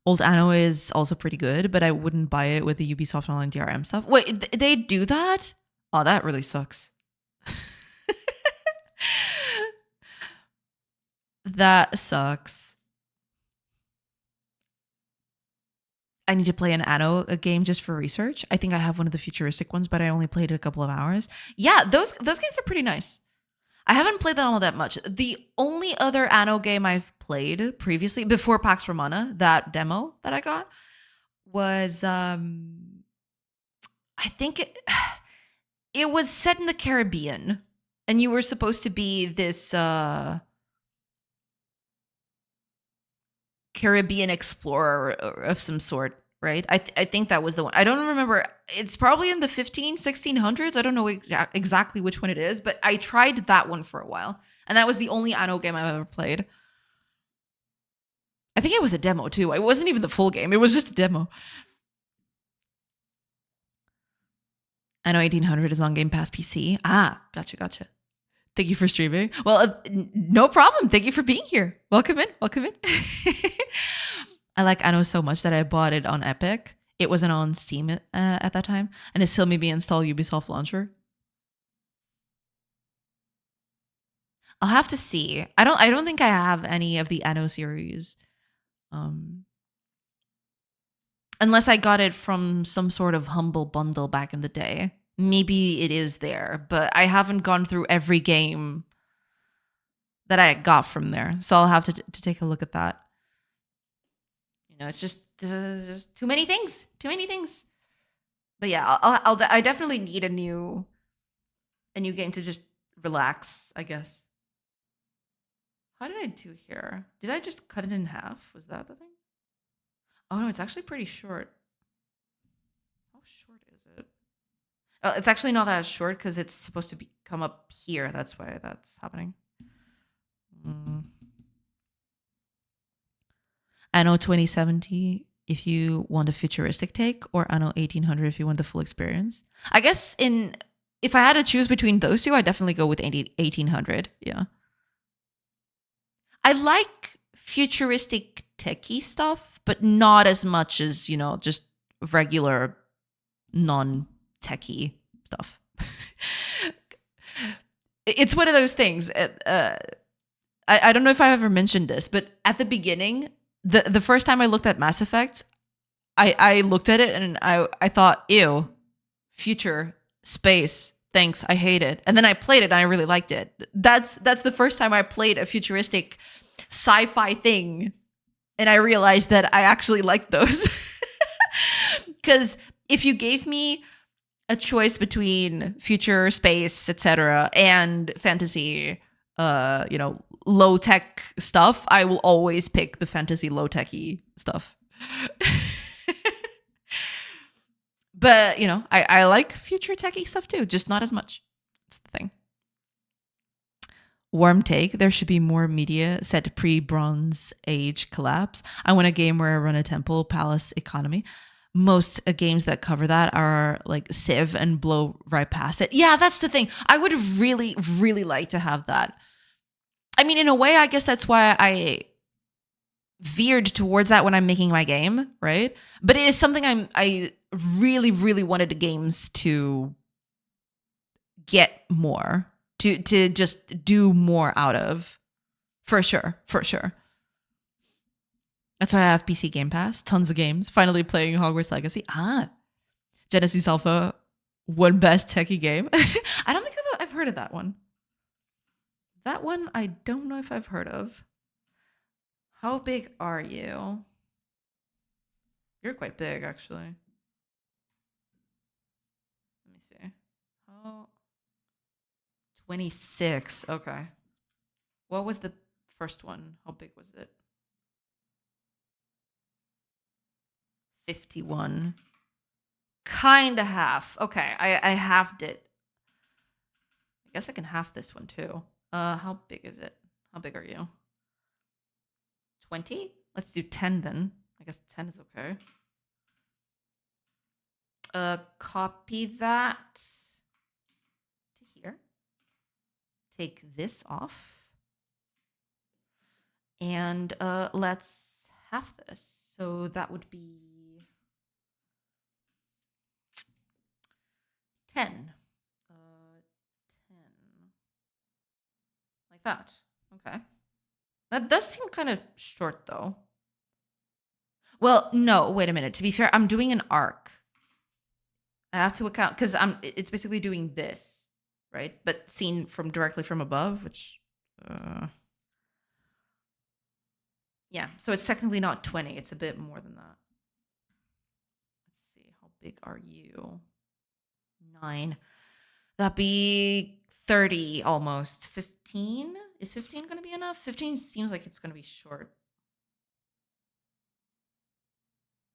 Speaker 1: Old Anno is also pretty good, but I wouldn't buy it with the Ubisoft Online DRM stuff. Wait, they do that? Oh, that really sucks. That sucks. I need to play an Anno game just for research. I think I have one of the futuristic ones, but I only played it a couple of hours. Yeah, those games are pretty nice. I haven't played that all that much. The only other Anno game I've played previously, before Pax Romana, that demo that I got, was I think it was set in the Caribbean, and you were supposed to be this Caribbean explorer of some sort, right? I think that was the one. I don't remember. It's probably in the 1600s. I don't know exactly which one it is, but I tried that one for a while. And that was the only Anno game I've ever played. I think it was a demo too. It wasn't even the full game. It was just a demo. Anno 1800 is on Game Pass PC. Ah, gotcha. Thank you for streaming. Well, no problem. Thank you for being here. Welcome in. I like Anno so much that I bought it on Epic. It wasn't on Steam at that time, and it still made me install Ubisoft Launcher. I'll have to see. I don't think I have any of the Anno series, unless I got it from some sort of humble bundle back in the day. Maybe it is there, but I haven't gone through every game that I got from there, so I'll have to take a look at that. It's just too many things. But yeah, I definitely need a new game to just relax, I guess. How did I do here? Did I just cut it in half? Was that the thing? Oh no, it's actually pretty short. How short is it? Oh, it's actually not that short because it's supposed to come up here. That's why that's happening. Mm. Anno 2070 if you want a futuristic take, or Anno 1800 if you want the full experience. I guess if I had to choose between those two, I'd definitely go with 1800. Yeah. I like futuristic techie stuff, but not as much as, just regular non techie stuff. It's one of those things. I don't know if I've ever mentioned this, but at the beginning, the first time I looked at Mass Effect, I looked at it and I thought, ew, future, space, thanks, I hate it. And then I played it and I really liked it. That's the first time I played a futuristic sci-fi thing, and I realized that I actually liked those. Because if you gave me a choice between future, space, etc., and fantasy, low tech stuff, I will always pick the fantasy low techy stuff. But I like future techy stuff too, just not as much. That's the thing. Warm take. There should be more media set pre-Bronze Age collapse. I want a game where I run a temple palace economy. Most games that cover that are like Civ and blow right past it. Yeah, that's the thing. I would really, really like to have that. I mean, in a way, I guess that's why I veered towards that when I'm making my game, right? But it is something I really, really wanted the games to get more, to just do more out of. For sure, for sure. That's why I have PC Game Pass, tons of games. Finally playing Hogwarts Legacy. Genesis Alpha, one best techie game. I don't think I've heard of that one. That one I don't know if I've heard of. How big are you? You're quite big, actually. Let me see. Oh, 26. Okay. What was the first one? How big was it? 51. Kind of half. Okay, I halved it. I guess I can half this one too. How big is it? How big are you? 20? Let's do 10 then. I guess 10 is okay. Copy that to here. Take this off. And let's half this. So that would be 10. 10. Like that. Okay. That does seem kind of short though. Well, no, wait a minute. To be fair, I'm doing an arc. I have to account because it's basically doing this, right? But seen from directly from above, which yeah. So it's technically not 20, it's a bit more than that. Let's see, how big are you? 9. That'd be 30 almost. 15? Is 15 gonna be enough? 15 seems like it's gonna be short.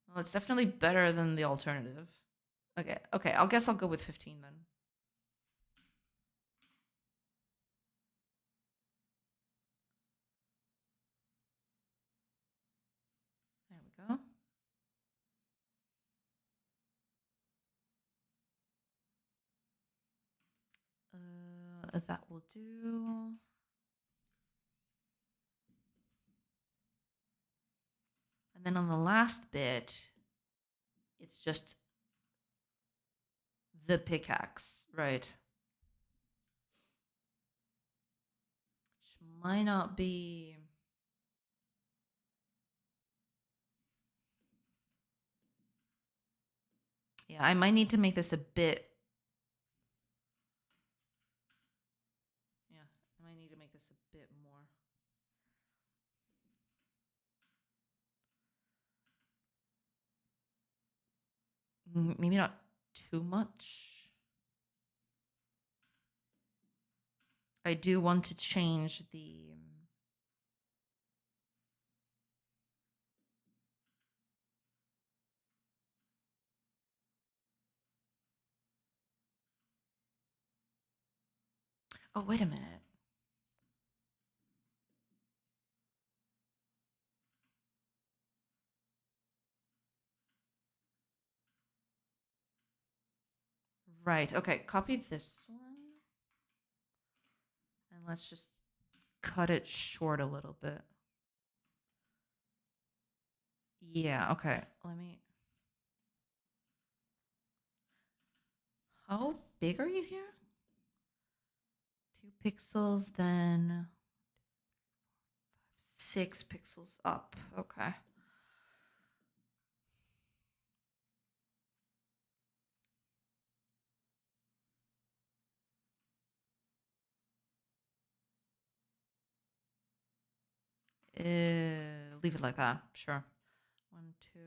Speaker 1: Well, it's definitely better than the alternative. Okay, I guess I'll go with 15 then. There we go. That will do. And then on the last bit, it's just the pickaxe, right? Which might not be. Yeah, I might need to make this a bit. Yeah, I might need to make this a bit more. Maybe not too much. I do want to change the Oh, wait a minute. Right. Okay. Copy this one. And let's just cut it short a little bit. Yeah. Okay. Let me. How big are you here? 2 pixels, then 6 pixels up. Okay. Leave it like that. Sure. 1, 2,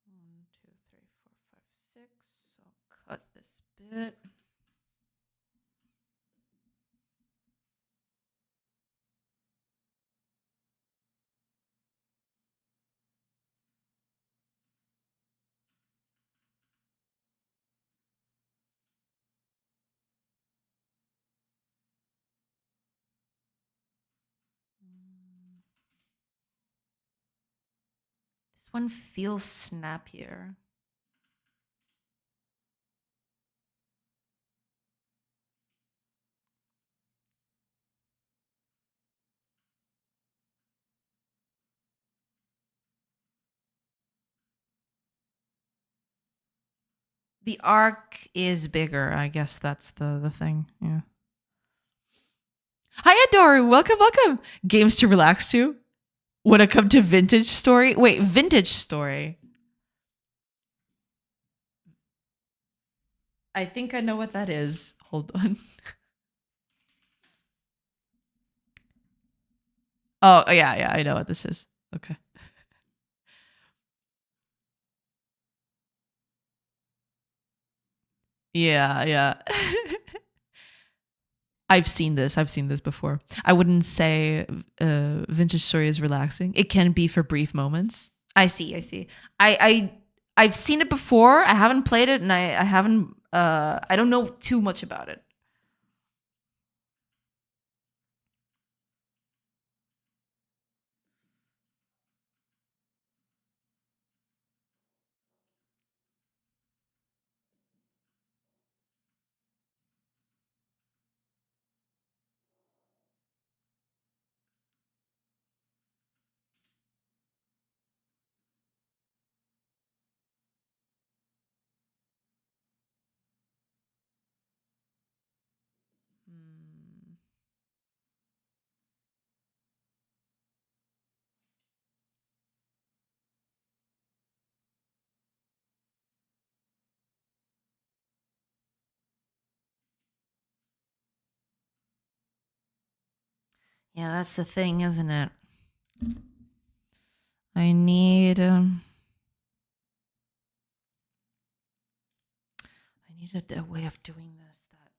Speaker 1: 1, 2, 3, 4, 5, 6. I'll cut this bit. This one feels snappier. The arc is bigger. I guess that's the thing. Yeah. Hi, Adoru. Welcome, welcome. Games to relax to. Want to come to Vintage Story? Wait, Vintage Story. I think I know what that is. Hold on. Oh, yeah, I know what this is. Okay. Yeah. I've seen this. I've seen this before. I wouldn't say Vintage Story is relaxing. It can be for brief moments. I see. I've seen it before. I haven't played it, and I haven't. I don't know too much about it. Hmm. Yeah, that's the thing, isn't it? I need. I need a way of doing this that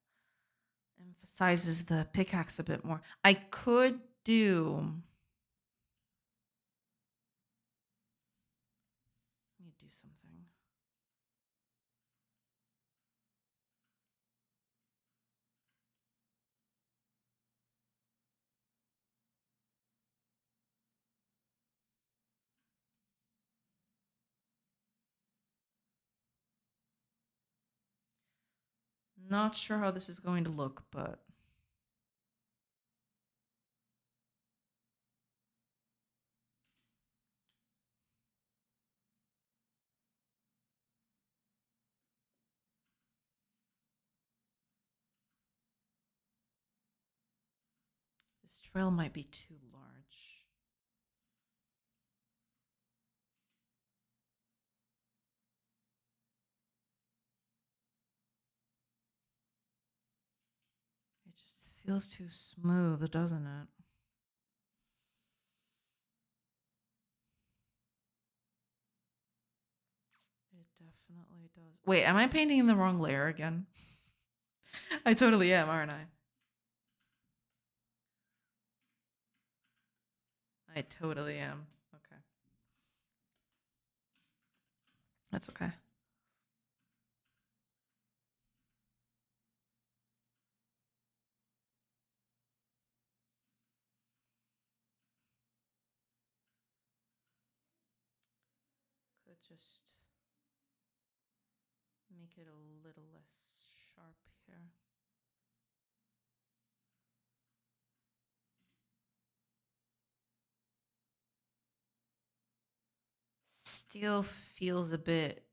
Speaker 1: emphasizes the pickaxe a bit more. I could do. Let me do something. Not sure how this is going to look, but this trail might be too large. It just feels too smooth, doesn't it? It definitely does. Wait, am I painting in the wrong layer again? I totally am, aren't I? I totally am. Okay. That's okay. just make it a little less sharp here. Still feels a bit.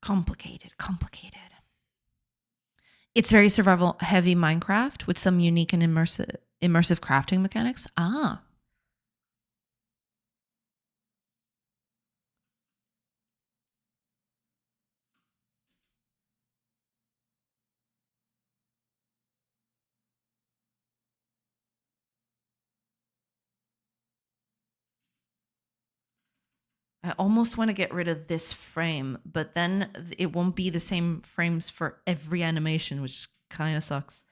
Speaker 1: Complicated. It's very survival heavy Minecraft with some unique and immersive crafting mechanics. Ah. I almost want to get rid of this frame, but then it won't be the same frames for every animation, which kind of sucks.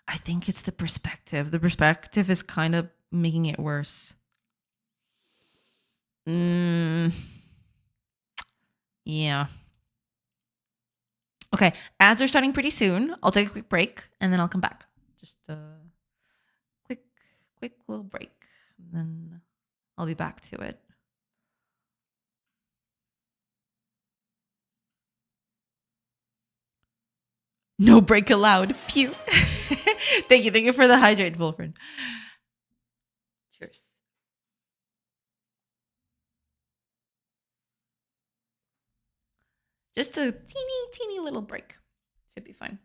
Speaker 1: I think it's the perspective. The perspective is kind of making it worse. Yeah. Okay, ads are starting pretty soon. I'll take a quick break and then I'll come back. Just a quick little break, and then I'll be back to it. No break allowed. Phew. Thank you for the hydrate, Wolfred. Cheers. Just a teeny little break. Should be fine.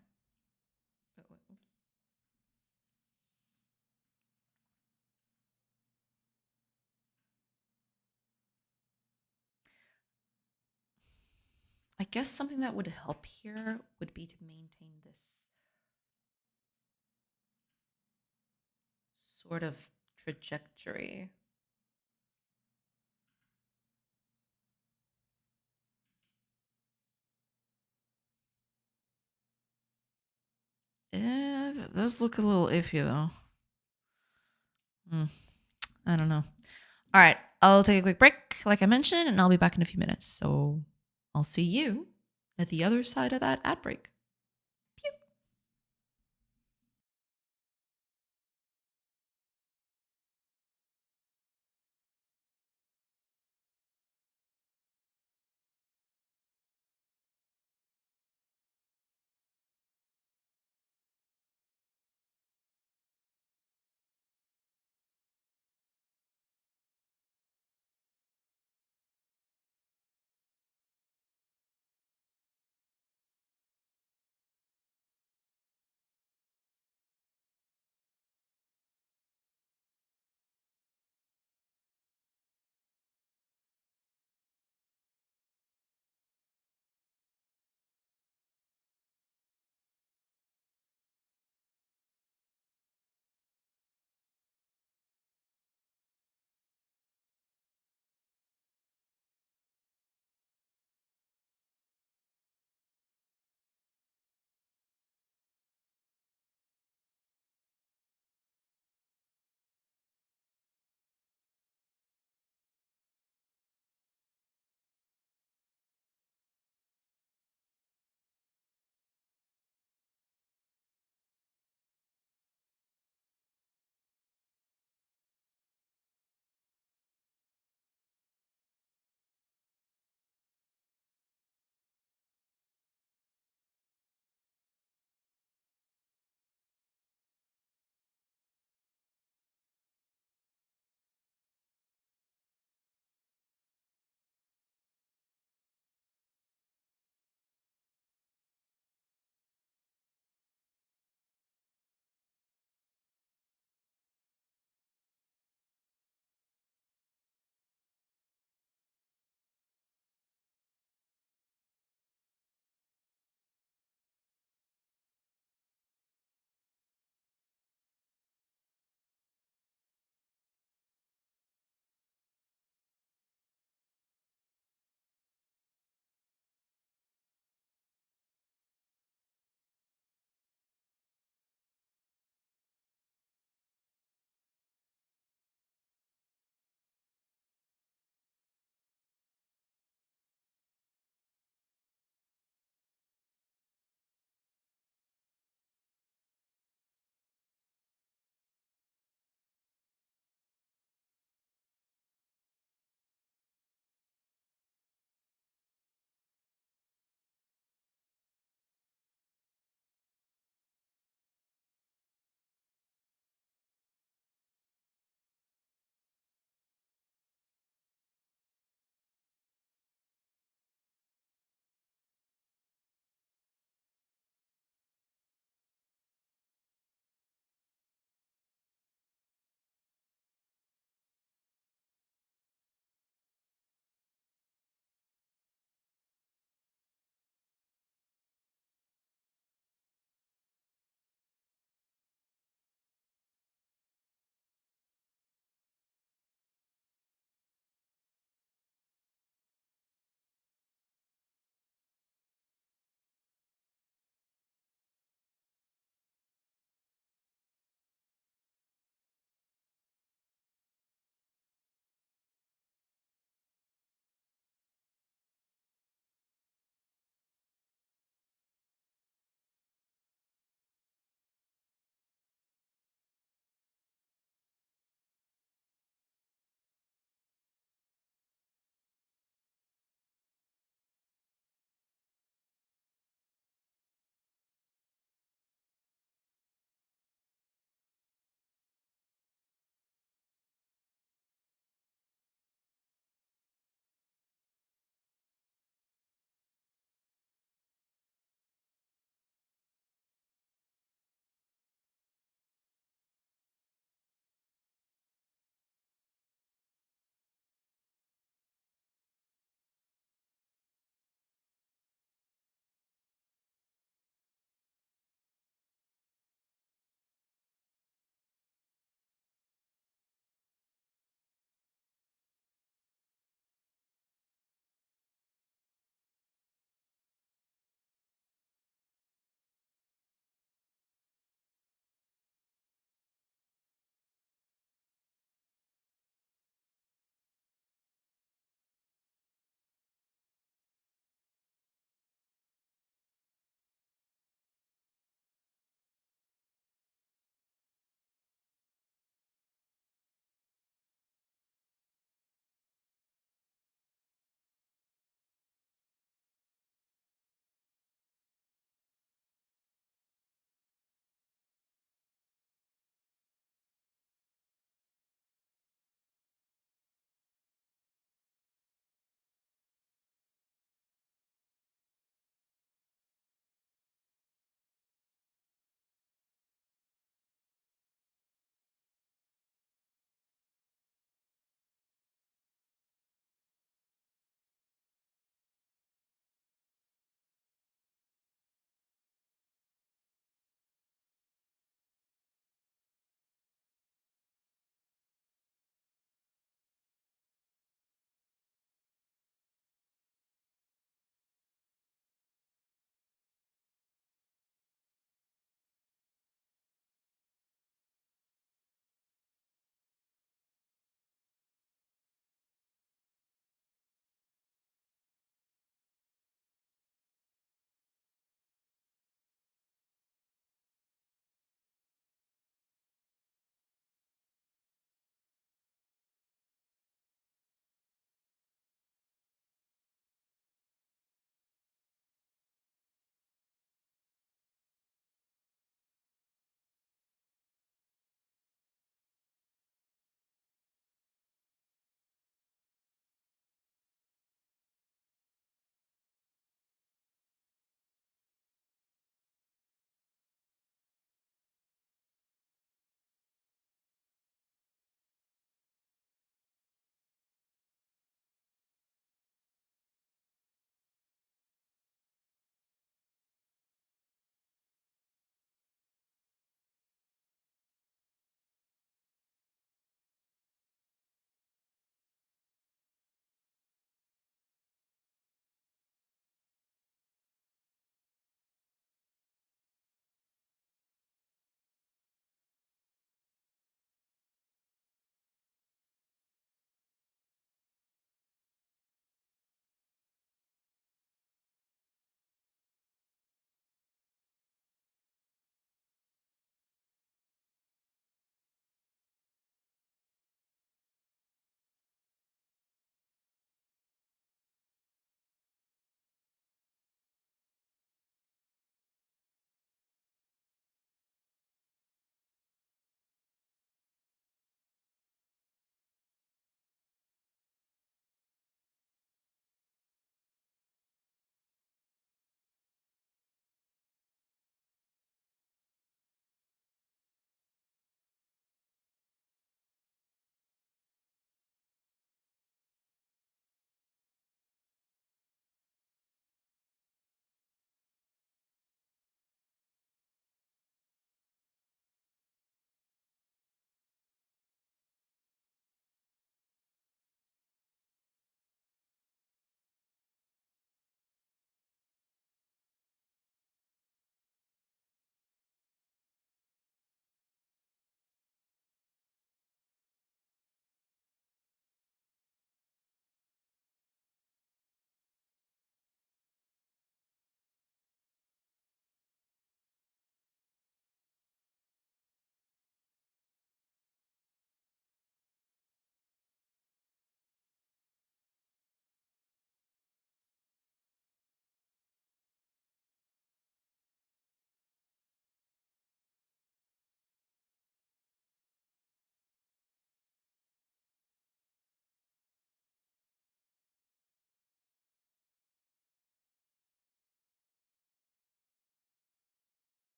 Speaker 1: I guess something that would help here would be to maintain this sort of trajectory. Those look a little iffy though. I don't know. All right, I'll take a quick break, like I mentioned, and I'll be back in a few minutes. So I'll see you at the other side of that ad break. Pew.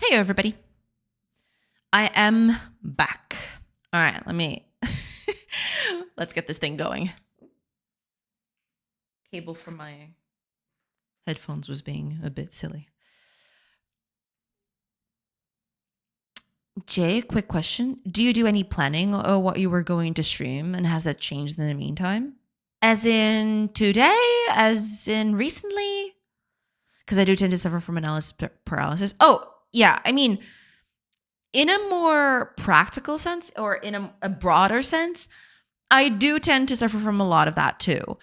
Speaker 1: Hey, everybody. I am back. All right, let's get this thing going. Cable from my headphones was being a bit silly. Jay, quick question. Do you do any planning of what you were going to stream, and has that changed in the meantime? As in today? As in recently? Because I do tend to suffer from analysis paralysis. Oh, yeah. I mean, in a more practical sense or in a broader sense, I do tend to suffer from a lot of that too.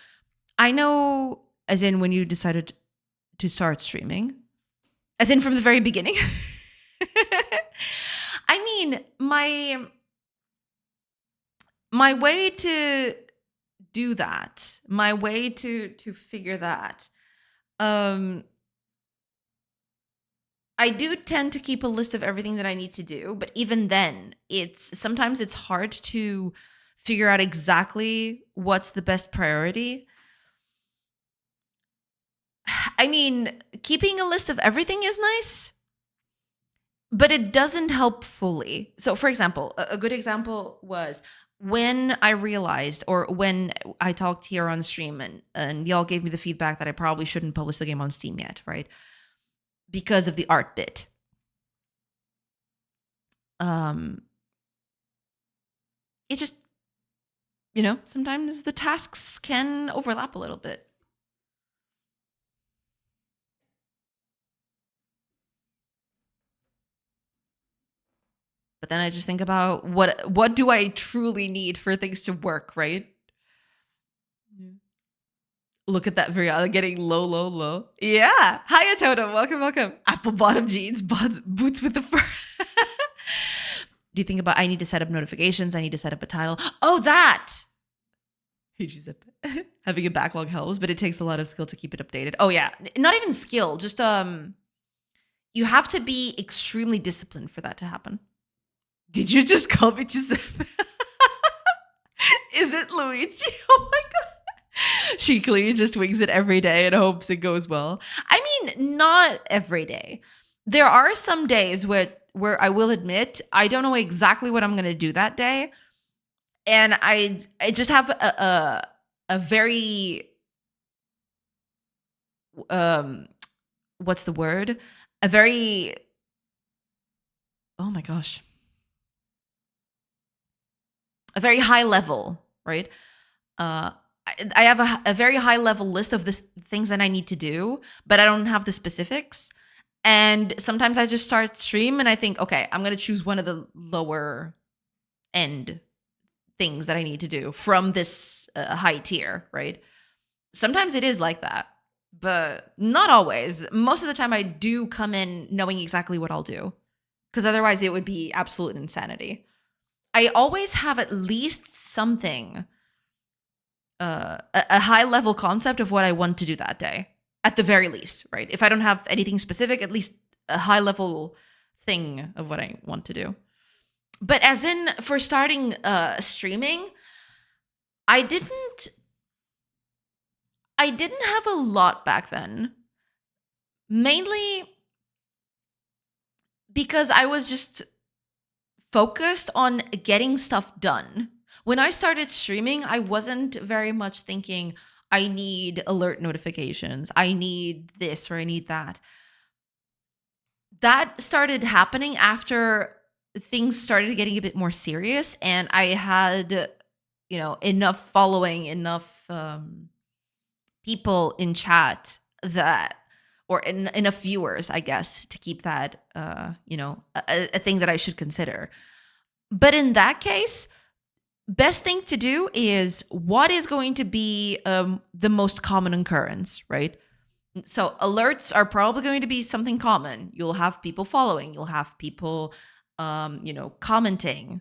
Speaker 1: I know, as in when you decided to start streaming, as in from the very beginning. I mean, my way to do that, my way to figure that, I do tend to keep a list of everything that I need to do, but even then, sometimes it's hard to figure out exactly what's the best priority. I mean, keeping a list of everything is nice, but it doesn't help fully. So, for example, a good example was when I realized, or when I talked here on stream, and y'all gave me the feedback that I probably shouldn't publish the game on Steam yet, right? Because of the art bit. It just, sometimes the tasks can overlap a little bit. But then I just think about what do I truly need for things to work, right? Yeah. Look at that video, getting low, low, low. Yeah. Hiya, Toto. Welcome, welcome. Apple bottom jeans, boots with the fur. Do you think about, I need to set up notifications, I need to set up a title. Oh, that. Hey, Giuseppe. Having a backlog helps, but it takes a lot of skill to keep it updated. Oh, yeah. Not even skill, just you have to be extremely disciplined for that to happen. Did you just call me Giuseppe? Is it Luigi? Oh my god. She clearly just wings it every day and hopes it goes well. I mean, not every day. There are some days where I will admit I don't know exactly what I'm going to do that day, and I just have a very what's the word? A very, oh my gosh, a very high level, right? I have a very high level list of this things that I need to do, but I don't have the specifics. And sometimes I just start stream and I think, okay, I'm going to choose one of the lower end things that I need to do from this high tier, right? Sometimes it is like that, but not always. Most of the time I do come in knowing exactly what I'll do, because otherwise it would be absolute insanity. I always have at least something, a high level concept of what I want to do that day, at the very least, right? If I don't have anything specific, at least a high level thing of what I want to do. But as in for starting streaming, I didn't have a lot back then. Mainly because I was just focused on getting stuff done. When I started streaming, I wasn't very much thinking, I need alert notifications, I need this or I need that. That started happening after things started getting a bit more serious and I had, enough following, enough people in chat that, or enough viewers, I guess, to keep that, a thing that I should consider. But in that case, best thing to do is what is going to be the most common occurrence, right? So alerts are probably going to be something common. You'll have people following, you'll have people, commenting,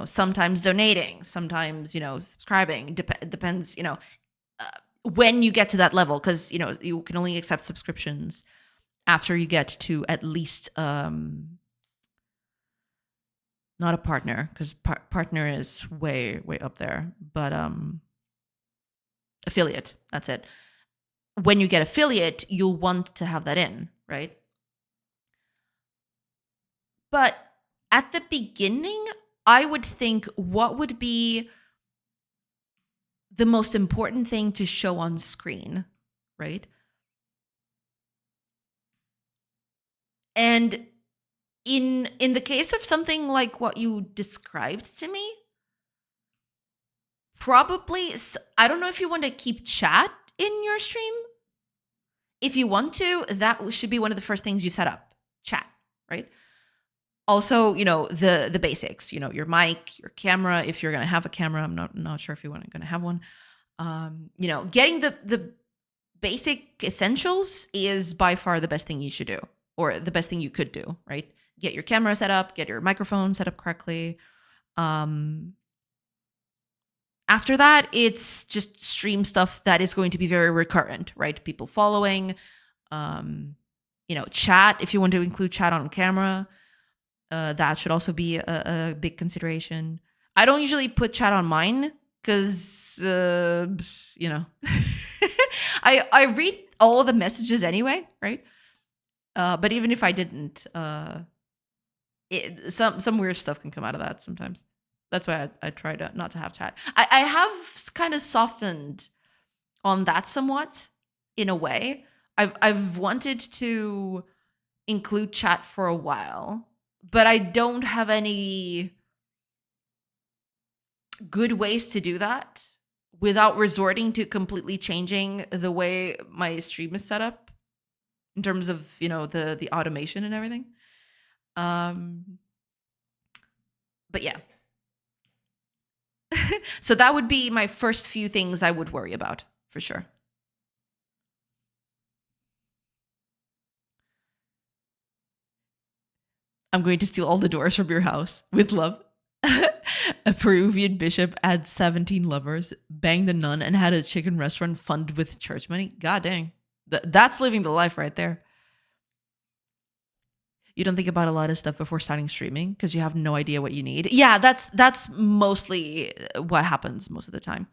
Speaker 1: sometimes donating, sometimes, subscribing. Depends, when you get to that level, because, you can only accept subscriptions after you get to at least, not a partner, because partner is way, way up there, but affiliate, that's it. When you get affiliate, you'll want to have that in, right? But at the beginning, I would think what would be the most important thing to show on screen, right? And in the case of something like what you described to me, probably I don't know if you want to keep chat in your stream. If you want to, that should be one of the first things you set up. Chat, right? Also, the basics, your mic, your camera, if you're going to have a camera. I'm not sure if you want going to have one. Getting the basic essentials is by far the best thing you should do, or the best thing you could do, right? Get your camera set up, get your microphone set up correctly. After that, it's just stream stuff that is going to be very recurrent, right? People following, chat, if you want to include chat on camera, that should also be a big consideration. I don't usually put chat on mine because, I read all the messages anyway, right? But even if I didn't, some weird stuff can come out of that sometimes. That's why I try to not to have chat. I have kind of softened on that somewhat, in a way. I've wanted to include chat for a while, but I don't have any good ways to do that without resorting to completely changing the way my stream is set up in terms of, the automation and everything. But yeah. So that would be my first few things I would worry about, for sure. I'm going to steal all the doors from your house with love. A Peruvian bishop had 17 lovers, banged a nun, and had a chicken restaurant funded with church money. God dang. That's living the life right there. You don't think about a lot of stuff before starting streaming because you have no idea what you need. Yeah, that's mostly what happens most of the time.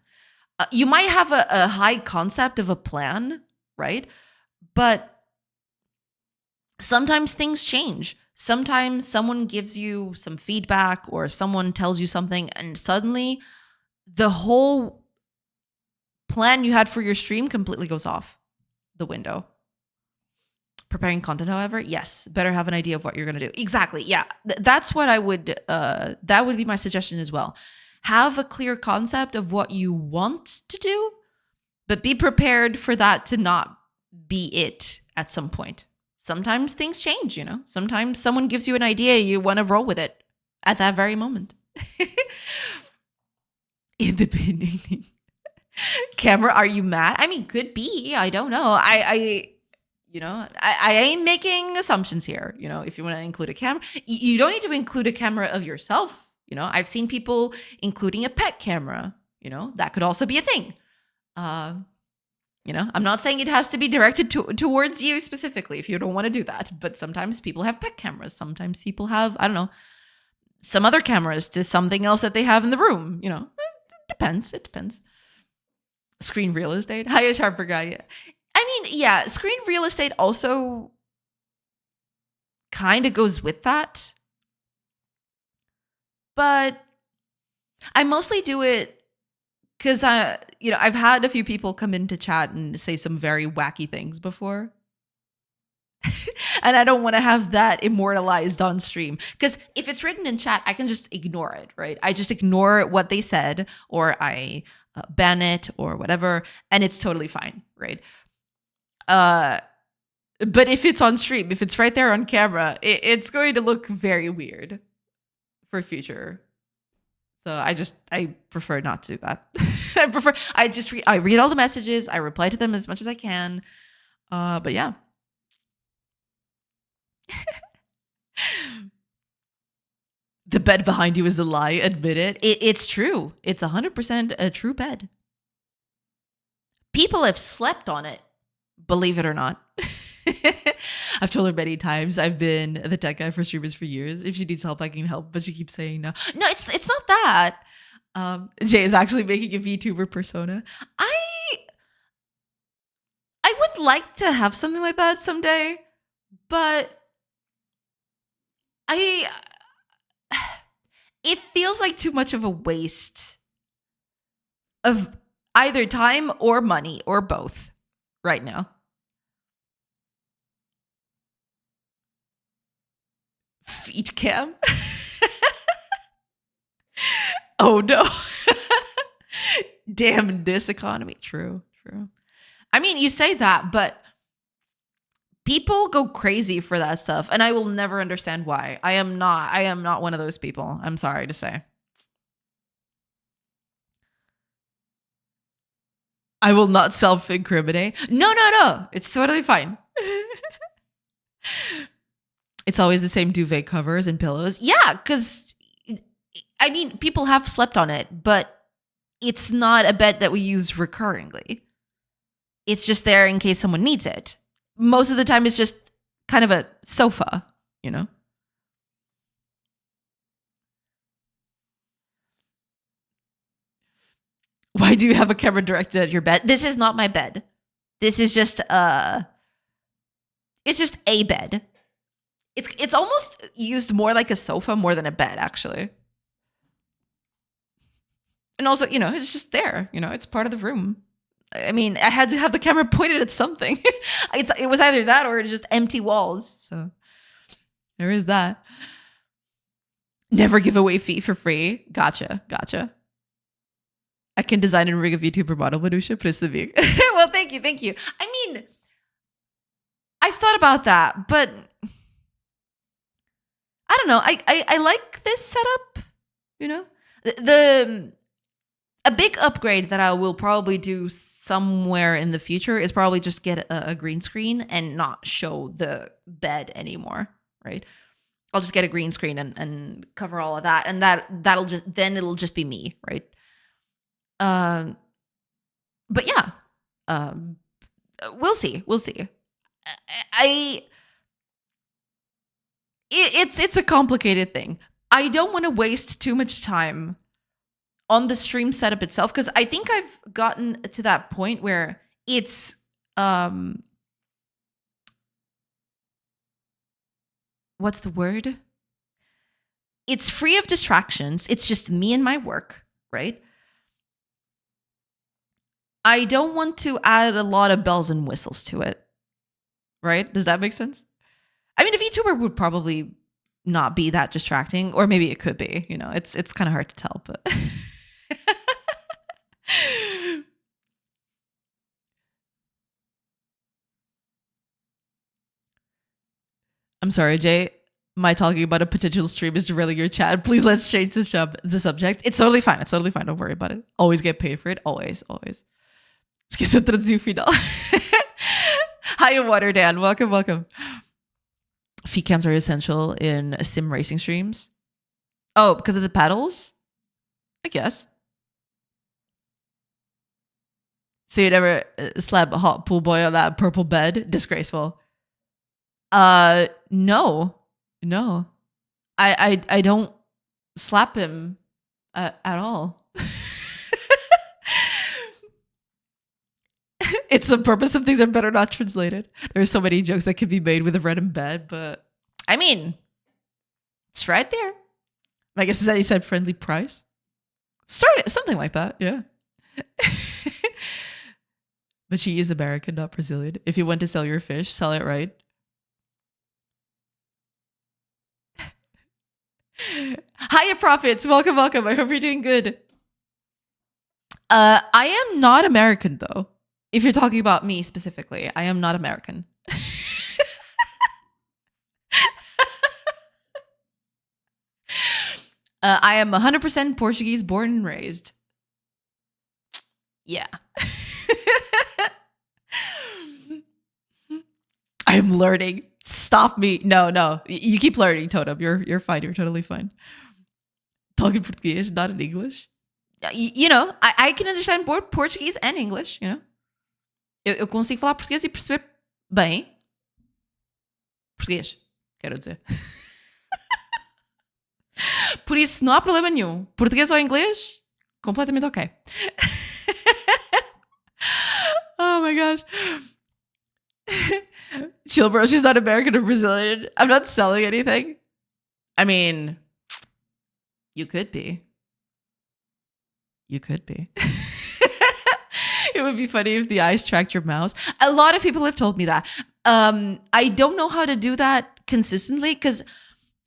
Speaker 1: You might have a high concept of a plan, right? But sometimes things change. Sometimes someone gives you some feedback or someone tells you something, and suddenly the whole plan you had for your stream completely goes off the window. Preparing content, however, yes, better have an idea of what you're going to do. Exactly. Yeah. That's what I would, that would be my suggestion as well. Have a clear concept of what you want to do, but be prepared for that to not be it at some point. Sometimes things change, Sometimes someone gives you an idea, you want to roll with it at that very moment. In the beginning. Camera, are you mad? I mean, could be. I don't know. I ain't making assumptions here. If you want to include a camera, you don't need to include a camera of yourself. I've seen people including a pet camera. That could also be a thing. I'm not saying it has to be directed towards you specifically if you don't want to do that. But sometimes people have pet cameras. Sometimes people have, I don't know, some other cameras to something else that they have in the room. It depends. It depends. Screen real estate. Hi, Sharper guy. Yeah. I mean, yeah, screen real estate also kind of goes with that. But I mostly do it because I've had a few people come into chat and say some very wacky things before. And I don't want to have that immortalized on stream. Because if it's written in chat, I can just ignore it, right? I just ignore what they said, or I ban it or whatever, and it's totally fine, right? But if it's on stream, if it's right there on camera, it's going to look very weird for future. So I prefer not to do that. I read all the messages, I reply to them as much as I can. But yeah. The bed behind you is a lie, admit it. It's true. It's 100% a true bed. People have slept on it, believe it or not. I've told her many times I've been the tech guy for streamers for years. If she needs help, I can help, but she keeps saying no. No, it's not that. Jay is actually making a VTuber persona. I would like to have something like that someday, but I it feels like too much of a waste of either time or money or both right now. Feet cam? Oh no. Damn this economy. True, true. I mean, you say that, but people go crazy for that stuff, and I will never understand why. I am not one of those people. I'm sorry to say. I will not self-incriminate. No, no, no. It's totally fine. It's always the same duvet covers and pillows. Yeah, because I mean, people have slept on it, but it's not a bed that we use recurringly. It's just there in case someone needs it. Most of the time, it's just kind of a sofa, you know? Why do you have a camera directed at your bed? This is not my bed. This is just it's just a bed. It's almost used more like a sofa more than a bed, actually. And also, it's just there. It's part of the room. I mean, I had to have the camera pointed at something. It was either that or just empty walls. So there is that. Never give away feet for free. Gotcha. I can design and rig a VTuber model, Manusha Prislavik. Well, thank you. I mean, I've thought about that, but I don't know. I like this setup, the a big upgrade that I will probably do somewhere in the future is probably just get a green screen and not show the bed anymore, right? I'll just get a green screen and cover all of that, and it'll just be me, right? But yeah, we'll see. It's a complicated thing. I don't want to waste too much time on the stream setup itself, because I think I've gotten to that point where it's what's the word? It's free of distractions. It's just me and my work, right? I don't want to add a lot of bells and whistles to it, right? Does that make sense? I mean, a VTuber would probably not be that distracting, or maybe it could be. It's kind of hard to tell, but I'm sorry, Jay. My talking about a potential stream is derailing your chat. Please let's change the subject. It's totally fine. Don't worry about it. Always get paid for it. Always. Esqueci de traduzir o final. Hi, Water Dan. Welcome. Feet cams are essential in sim racing streams. Oh, because of the pedals? I guess. So you never slap a hot pool boy on that purple bed? Disgraceful. No. I don't slap him at all. It's the purpose of things are better not translated. There's so many jokes that can be made with a random bed, but I mean, it's right there. I guess is that you said friendly price? Something like that, yeah. But she is American, not Brazilian. If you want to sell your fish, sell it right. Hiya, Profits. Welcome. I hope you're doing good. I am not American, though. If you're talking about me specifically, I am not American. I am 100% Portuguese, born and raised. Yeah. I'm learning. Stop me. No. You keep learning, Totem. You're fine. You're totally fine. Talking Portuguese, not in English. I can understand both Portuguese and English, Eu consigo falar português e perceber bem. Português, quero dizer. Por isso, não há problema nenhum. Português ou inglês, completamente ok. Oh my gosh. Chill, bro. She's not American or Brazilian. I'm not selling anything. I mean, you could be. You could be. It would be funny if the eyes tracked your mouse. A lot of people have told me that. I don't know how to do that consistently because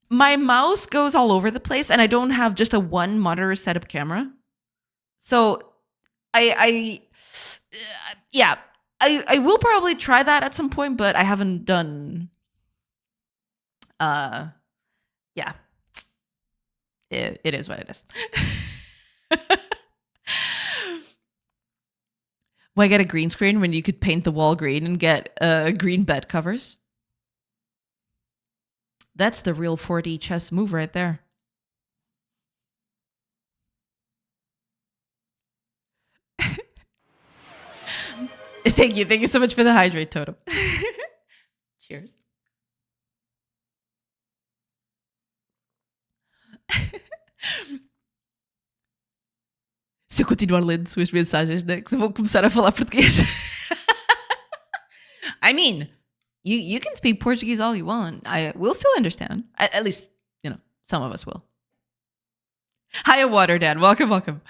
Speaker 1: my mouse goes all over the place and I don't have just a one monitor setup camera. So yeah, I will probably try that at some point, but I haven't done, yeah, it is what it is. Why get a green screen when you could paint the wall green and get green bed covers? That's the real 4D chess move right there. Thank you. Thank you so much for the hydrate totem. Cheers. Se eu continuar lendo suas mensagens, né, que vou começar a falar português. I mean, you can speak Portuguese all you want. I will still understand. At least, some of us will. Hiya, Water Dan. Welcome, welcome.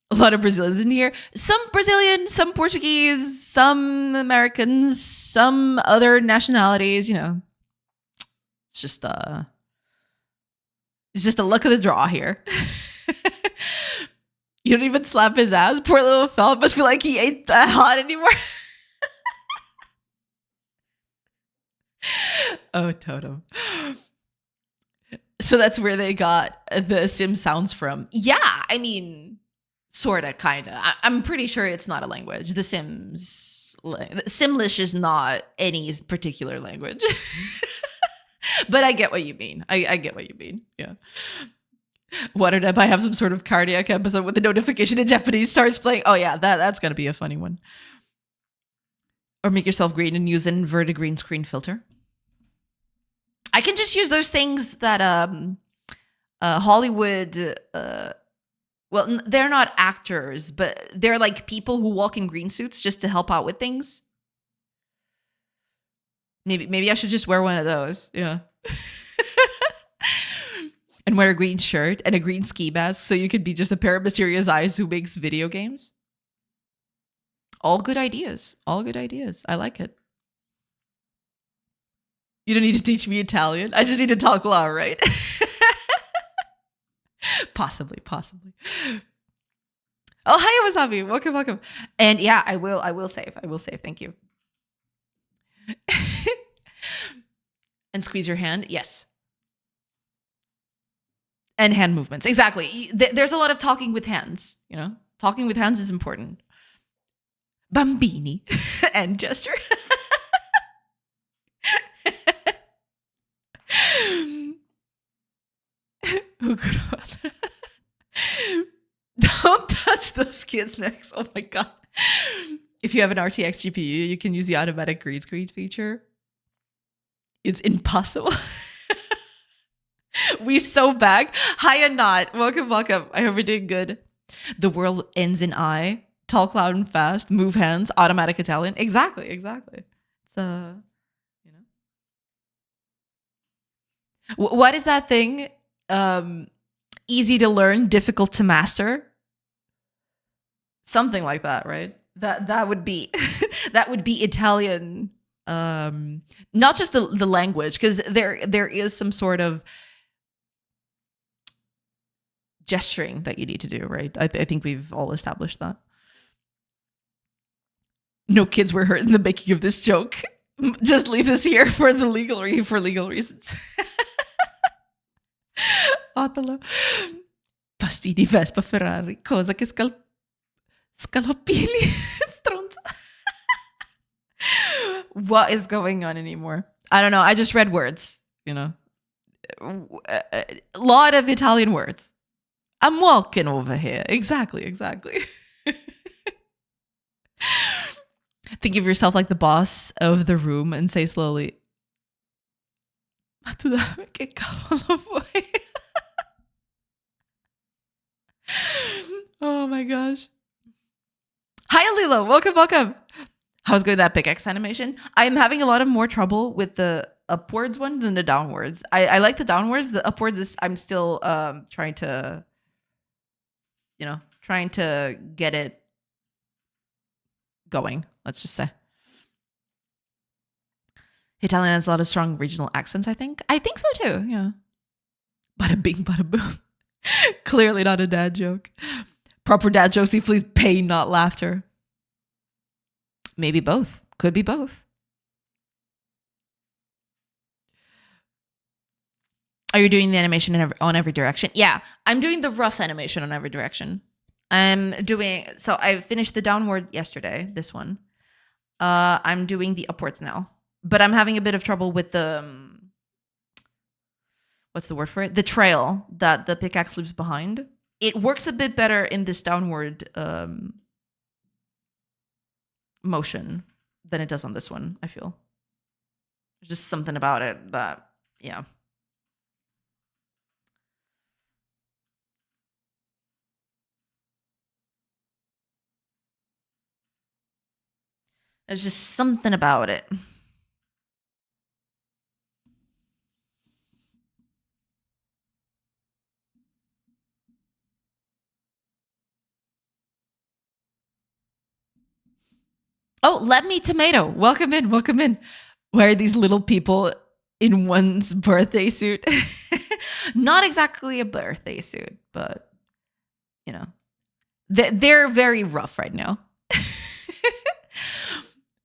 Speaker 1: A lot of Brazilians in here. Some Brazilian, some Portuguese, some Americans, some other nationalities. It's just a luck of the draw here. You don't even slap his ass. Poor little fella must feel like he ain't that hot anymore. Oh, Totem. So that's where they got the sim sounds from. Yeah, I mean, sorta, kinda. I'm pretty sure it's not a language. The Simlish is not any particular language. But I get what you mean. I get what you mean. Yeah. Waterdeb, I have some sort of cardiac episode with the notification in Japanese starts playing. Oh yeah, that's gonna be a funny one. Or make yourself green and use an inverted green screen filter. I can just use those things that Hollywood. Well, they're not actors, but they're like people who walk in green suits just to help out with things. Maybe I should just wear one of those. Yeah. And wear a green shirt and a green ski mask so you could be just a pair of mysterious eyes who makes video games. All good ideas. All good ideas. I like it. You don't need to teach me Italian. I just need to talk law, right? Possibly. Oh, hi, Wasabi. Welcome. And yeah, I will save. Thank you. And squeeze your hand. Yes. And hand movements. Exactly. There's a lot of talking with hands, Talking with hands is important. Bambini. And gesture. Don't touch those kids' necks. Oh my god. If you have an RTX GPU, you can use the automatic green screen feature. It's impossible. We so back. Hiya, not. Welcome. I hope you're doing good. The world ends in I. Talk loud and fast. Move hands. Automatic Italian. Exactly. It's what is that thing? Easy to learn, difficult to master. Something like that, right? That would be that would be Italian. Not just the language, because there is some sort of gesturing that you need to do, right? I think we've all established that. No kids were hurt in the making of this joke. Just leave this here for legal reasons. Otalo. Pastini, Vespa, Ferrari, cosa che scalopini, stronza. What is going on anymore? I don't know. I just read words, a lot of Italian words. I'm walking over here. Exactly. Think of yourself like the boss of the room and say slowly, che cavolo vuoi? Oh my gosh. Hi, Alila. Welcome. How's going that pickaxe animation? I'm having a lot of more trouble with the upwards one than the downwards. I like the downwards. The upwards is I'm still trying to, trying to get it going. Let's just say Italian has a lot of strong regional accents. I think so too. Yeah. Bada bing, bada boom. Clearly not a dad joke. Proper dad jokes inflict pain, not laughter. Maybe both. Could be both. Are you doing the animation on every direction? Yeah, I'm doing the rough animation on every direction. So I finished the downward yesterday, this one. I'm doing the upwards now. But I'm having a bit of trouble with the what's the word for it? The trail that the pickaxe leaves behind. It works a bit better in this downward motion than it does on this one, I feel. There's just something about it that, yeah. There's just something about it. Oh, let me tomato. Welcome in. Welcome in. Why are these little people in one's birthday suit? Not exactly a birthday suit, but they're very rough right now.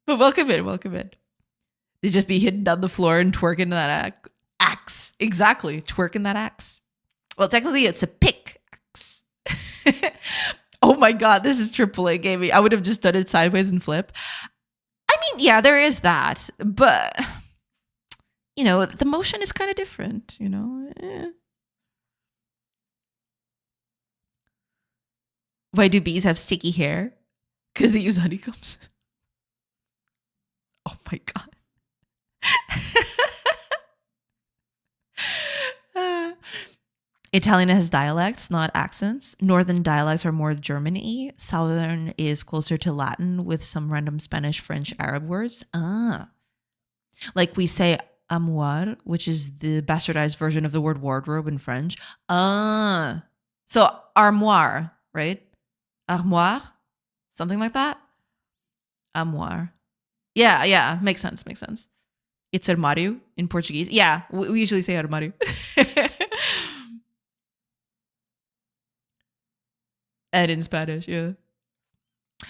Speaker 1: But welcome in. Welcome in. They just be hitting down the floor and twerking that axe. Exactly. Twerking that axe. Well, technically, it's a pickaxe. Oh my God, this is AAA gaming. I would have just done it sideways and flip. I mean, yeah, there is that. But, the motion is kind of different, Why do bees have sticky hair? Because they use honeycombs. Oh my God. Italian has dialects, not accents. Northern dialects are more German-y. Southern is closer to Latin with some random Spanish, French, Arab words. Like we say armoire, which is the bastardized version of the word wardrobe in French. So armoire, right? Armoire? Something like that? Armoire. Yeah. Makes sense. It's armário in Portuguese. Yeah, we usually say armário. And in Spanish, yeah.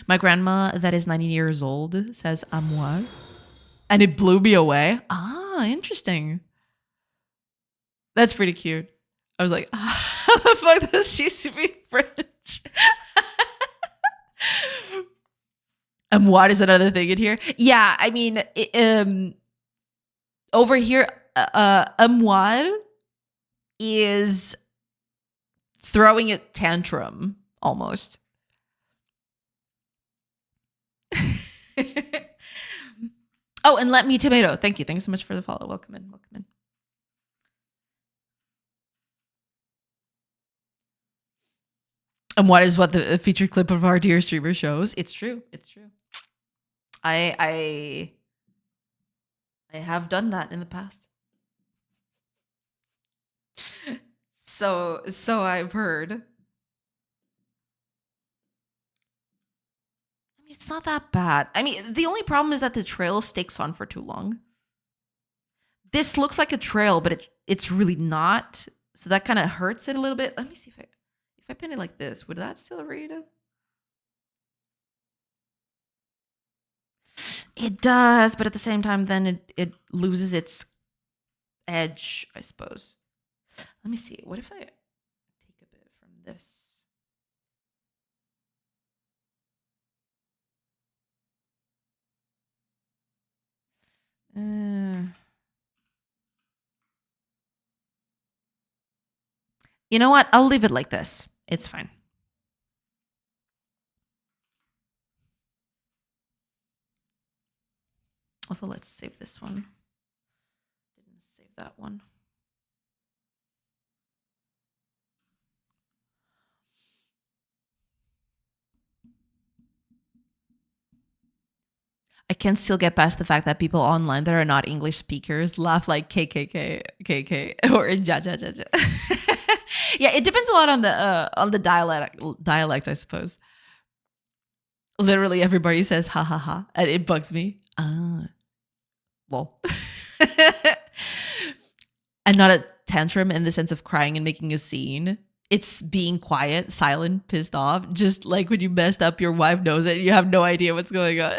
Speaker 1: My grandma, that is 90 years old, says armoire. And it blew me away. Interesting. That's pretty cute. I was like, how the fuck does she speak French? What is another thing in here? Yeah, I mean, over here, what is throwing a tantrum almost. Oh, and let me tomato. Thank you. Thanks so much for the follow. Welcome in. And what is what the featured clip of our dear streamer shows? It's true. I have done that in the past. So I've heard. I mean, it's not that bad. I mean, the only problem is that the trail sticks on for too long. This looks like a trail, but it's really not. So that kind of hurts it a little bit. Let me see if I pin it like this, would that still read? It does, but at the same time, then it loses its edge, I suppose. Let me see. What if I take a bit from this? You know what? I'll leave it like this. It's fine. Also, let's save this one. Didn't save that one. I can still get past the fact that people online that are not English speakers laugh like KKK, KK, or ja ja ja ja. Yeah, it depends a lot on the dialect, I suppose. Literally everybody says ha ha ha, and it bugs me. Lol. And not a tantrum in the sense of crying and making a scene. It's being quiet, silent, pissed off. Just like when you messed up, your wife knows it. You have no idea what's going on.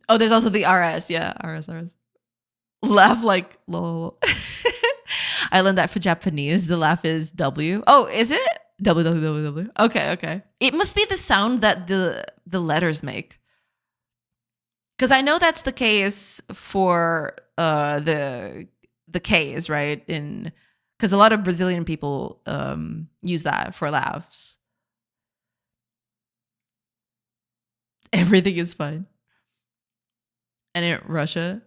Speaker 1: Oh, there's also the RS. Yeah, RS. Laugh like lol. I learned that for Japanese. The laugh is W. Oh, is it? W W W W. Okay. It must be the sound that the letters make. Because I know that's the case for the K's, right? Because a lot of Brazilian people use that for laughs. Everything is fine. And in Russia,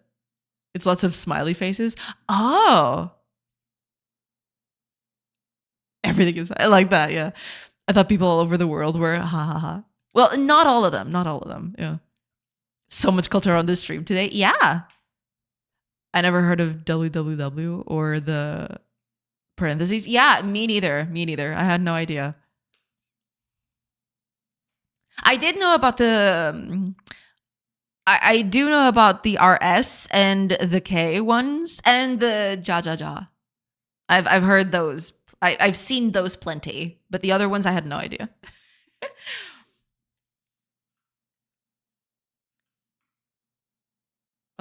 Speaker 1: it's lots of smiley faces. Oh, everything is fine. I like that. Yeah, I thought people all over the world were ha ha ha. Well, not all of them. Not all of them. Yeah. So much culture on this stream today. Yeah. I never heard of www or the parentheses. Yeah, me neither. I had no idea. I did know about the. I do know about the RS and the K ones and the ja ja ja. I've heard those. I've seen those plenty, but the other ones I had no idea.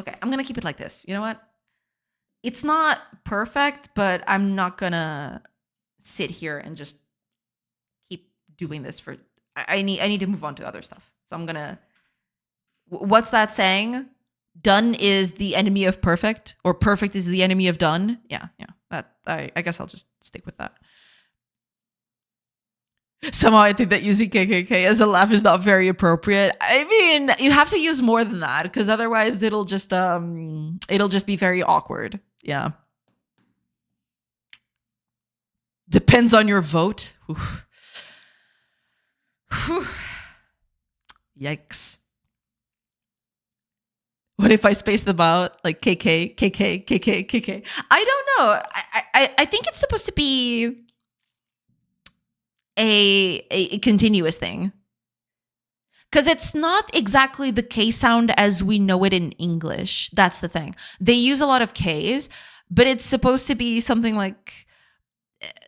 Speaker 1: Okay, I'm gonna keep it like this. You know what? It's not perfect, but I'm not gonna sit here and just keep doing this for. I need to move on to other stuff. So I'm gonna. What's that saying? Done is the enemy of perfect, or perfect is the enemy of done. Yeah. That I guess I'll just stick with that. Somehow I think that using KKK as a laugh is not very appropriate. I mean, you have to use more than that because otherwise it'll just be very awkward. Yeah. Depends on your vote. Yikes. What if I space them out like KK, KK, KK, KK? I don't know. I think it's supposed to be a continuous thing. Because it's not exactly the K sound as we know it in English. That's the thing. They use a lot of Ks, but it's supposed to be something like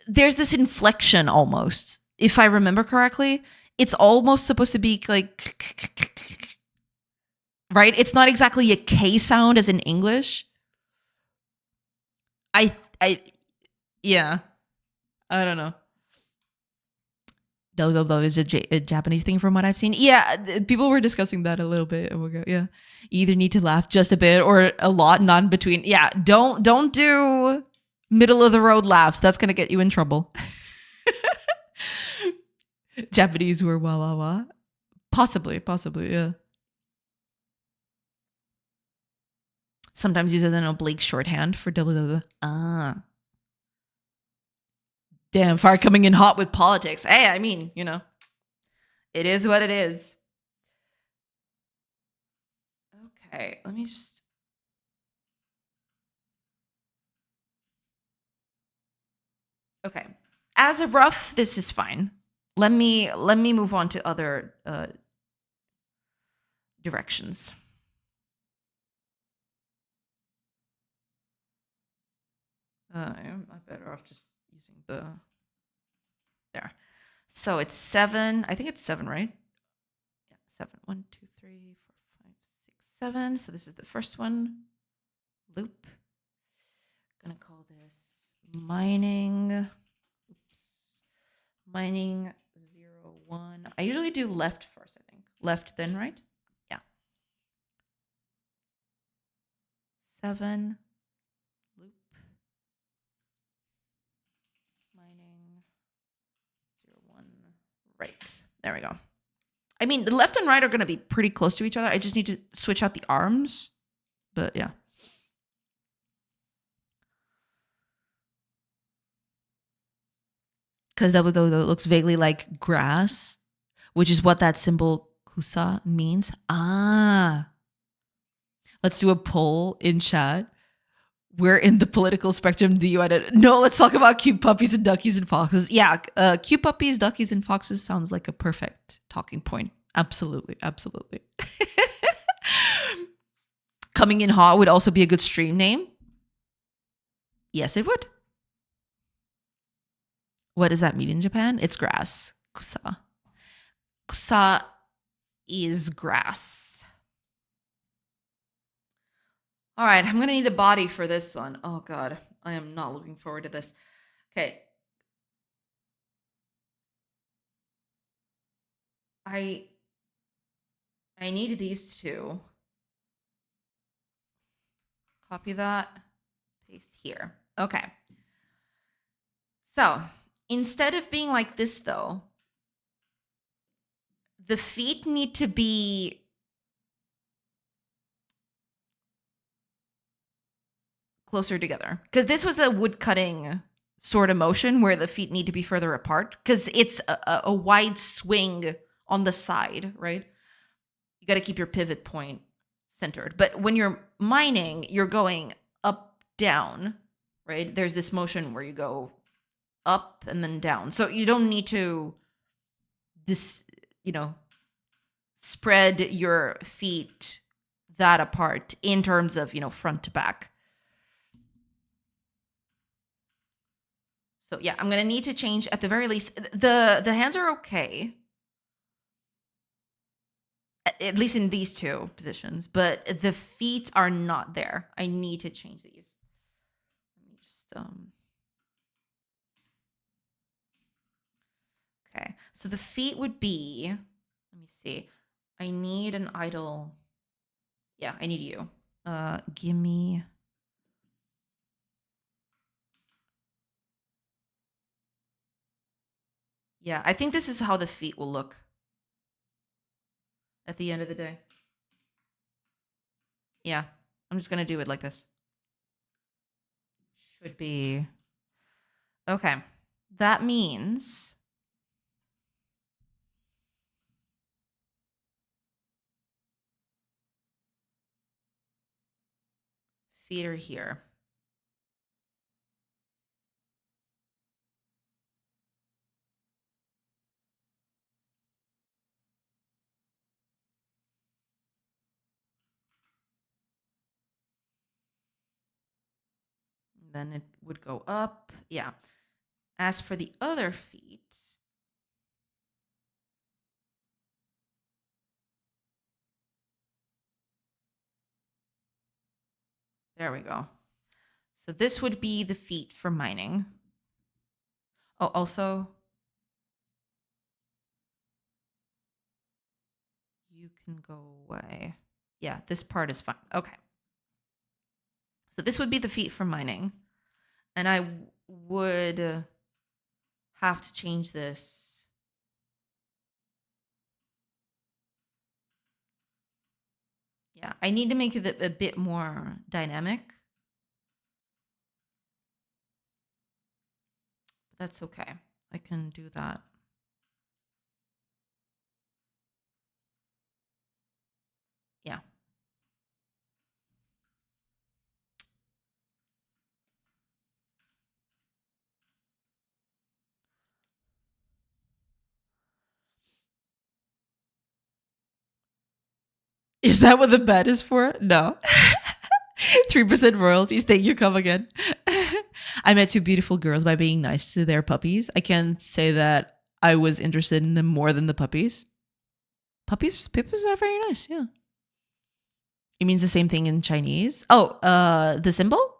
Speaker 1: there's this inflection almost. If I remember correctly, it's almost supposed to be like right? It's not exactly a K sound as in English. Yeah. I don't know. Dodo is a Japanese thing from what I've seen. Yeah, people were discussing that a little bit ago. Yeah, you either need to laugh just a bit or a lot, not in between. Yeah, don't do middle of the road laughs. That's gonna get you in trouble. Japanese were wah wah wah. Possibly, yeah. Sometimes uses an oblique shorthand for double. Damn, far coming in hot with politics. Hey, I mean, it is what it is. Okay, let me just. Okay, as a rough, this is fine. Let me move on to other directions. I'm better off just using there. So it's 7. I think it's 7, right? Yeah, 7. 1, 2, 3, 4, 5, 6, 7. So this is the first one. Loop. Gonna call this mining. Oops. Mining 0, 1. I usually do left first, I think. Left, then right? Yeah. 7. Loop. Mining 0, 1. Right. There we go. I mean, the left and right are going to be pretty close to each other. I just need to switch out the arms. But yeah. Because that looks vaguely like grass, which is what that symbol Kusa means? Ah. Let's do a poll in chat. Where in the political spectrum do you edit? No, let's talk about cute puppies and duckies and foxes. Yeah, cute puppies, duckies, and foxes sounds like a perfect talking point. Absolutely, absolutely. Coming in hot would also be a good stream name. Yes, it would. What does that mean in Japan? It's grass. Kusa. Kusa is grass. All right, I'm going to need a body for this one. Oh, God. I am not looking forward to this. Okay. I need these two. Copy that. Paste here. Okay. So instead of being like this, though, the feet need to be closer together. Because this was a wood cutting sort of motion where the feet need to be further apart. Because it's a wide swing on the side, right? You got to keep your pivot point centered. But when you're mining, you're going up, down, right? There's this motion where you go up and then down. So you don't need to spread your feet that apart in terms of, front to back. So yeah, I'm going to need to change at the very least. The hands are okay. At least in these two positions, but the feet are not there. I need to change these. Let me just okay. So the feet would be, let me see. I need an idle. Yeah, I need you. Give me. Yeah, I think this is how the feet will look at the end of the day. Yeah, I'm just going to do it like this. Should be. Okay. That means feet are here. Then it would go up. Yeah. As for the other feet, there we go. So this would be the feet for mining. Oh, also, you can go away. Yeah, this part is fine. Okay. So this would be the feet for mining. And I would have to change this. Yeah, I need to make it a bit more dynamic. That's okay. I can do that. Yeah. Is that what the bet is for? No. 3% royalties. Thank you. Come again. I met two beautiful girls by being nice to their puppies. I can say that I was interested in them more than the puppies. Puppies are very nice. Yeah. It means the same thing in Chinese. Oh, the symbol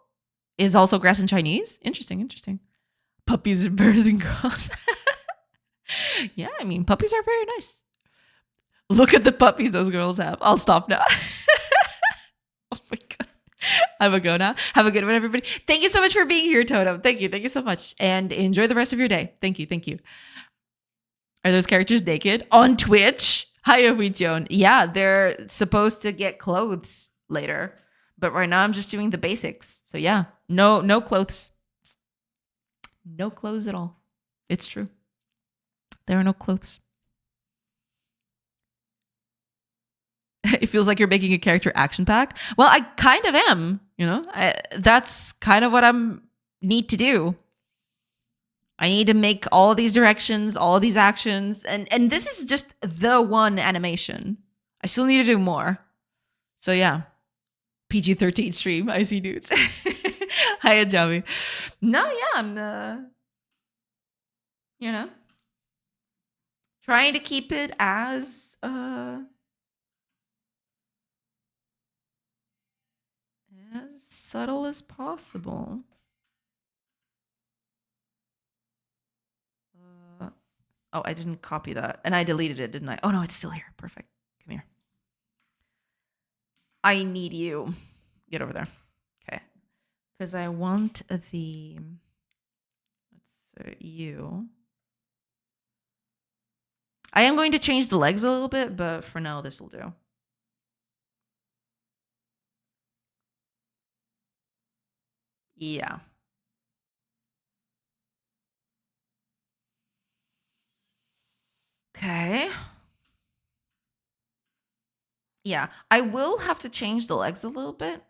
Speaker 1: is also grass in Chinese. Interesting. Puppies are better than girls. Yeah, I mean, puppies are very nice. Look at the puppies those girls have. I'll stop now. Oh my God. I'm a go now. Have a good one, everybody. Thank you so much for being here, Totem. Thank you. Thank you so much. And enjoy the rest of your day. Thank you. Thank you. Are those characters naked on Twitch? Hi, Wheat Joan. Yeah, they're supposed to get clothes later. But right now I'm just doing the basics. So yeah, no clothes. No clothes at all. It's true. There are no clothes. It feels like you're making a character action pack. Well, I kind of am, that's kind of what I'm need to do. I need to make all these directions, all these actions, and this is just the one animation. I still need to do more. So yeah, PG-13 stream. I see dudes. Hi, Ajami. No, yeah, I'm you know, trying to keep it as subtle as possible. Oh, I didn't copy that. And I deleted it, didn't I? Oh, no, it's still here. Perfect. Come here. I need you. Get over there. Okay. Because I want the... Let's say you. I am going to change the legs a little bit, but for now, this will do. Yeah. Okay. Yeah. I will have to change the legs a little bit.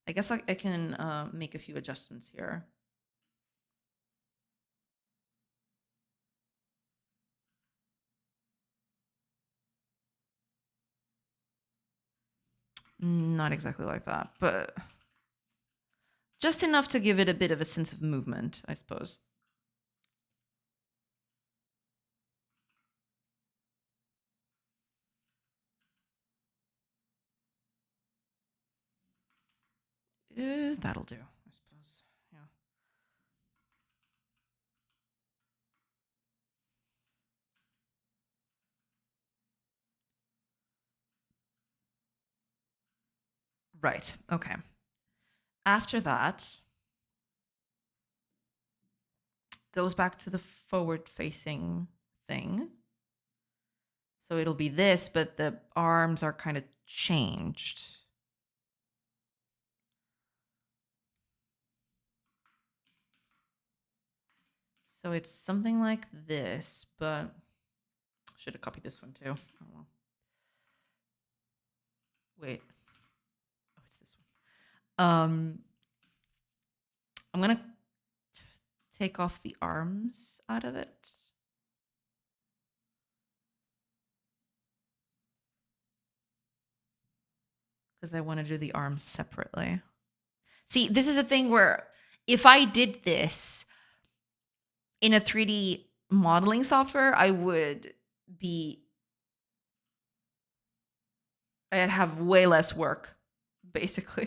Speaker 1: I guess I can make a few adjustments here. Not exactly like that, but just enough to give it a bit of a sense of movement, I suppose. That'll do, I suppose. Yeah. Right. Okay. After that, goes back to the forward facing thing. So it'll be this, but the arms are kind of changed. So it's something like this, but should have copied this one too. Oh well. Wait. Oh, it's this one. I'm gonna take off the arms out of it. Because I want to do the arms separately. See, this is a thing where if I did this in a 3D modeling software, I'd have way less work, basically.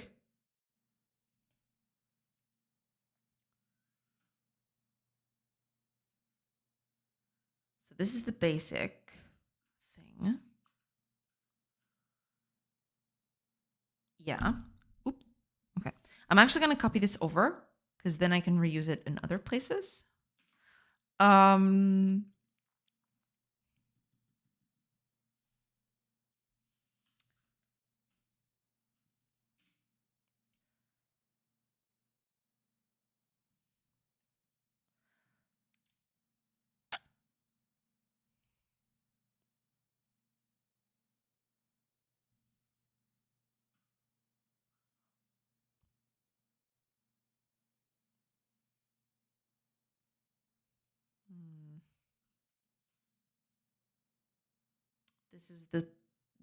Speaker 1: So this is the basic thing. Yeah. Oop. Okay. I'm actually going to copy this over because then I can reuse it in other places.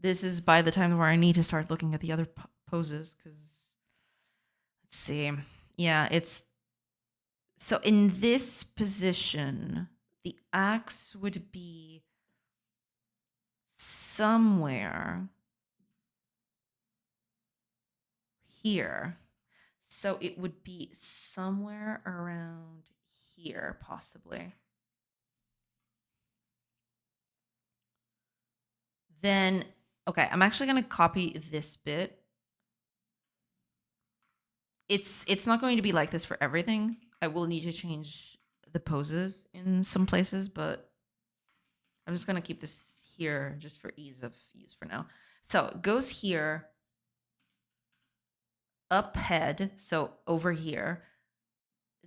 Speaker 1: This is by the time where I need to start looking at the other poses because let's see. Yeah, it's so in this position, the axe would be somewhere here. So it would be somewhere around here, possibly. Then, okay, I'm actually going to copy this bit. It's not going to be like this for everything. I will need to change the poses in some places, but I'm just going to keep this here just for ease of use for now. So it goes here, up head, so over here.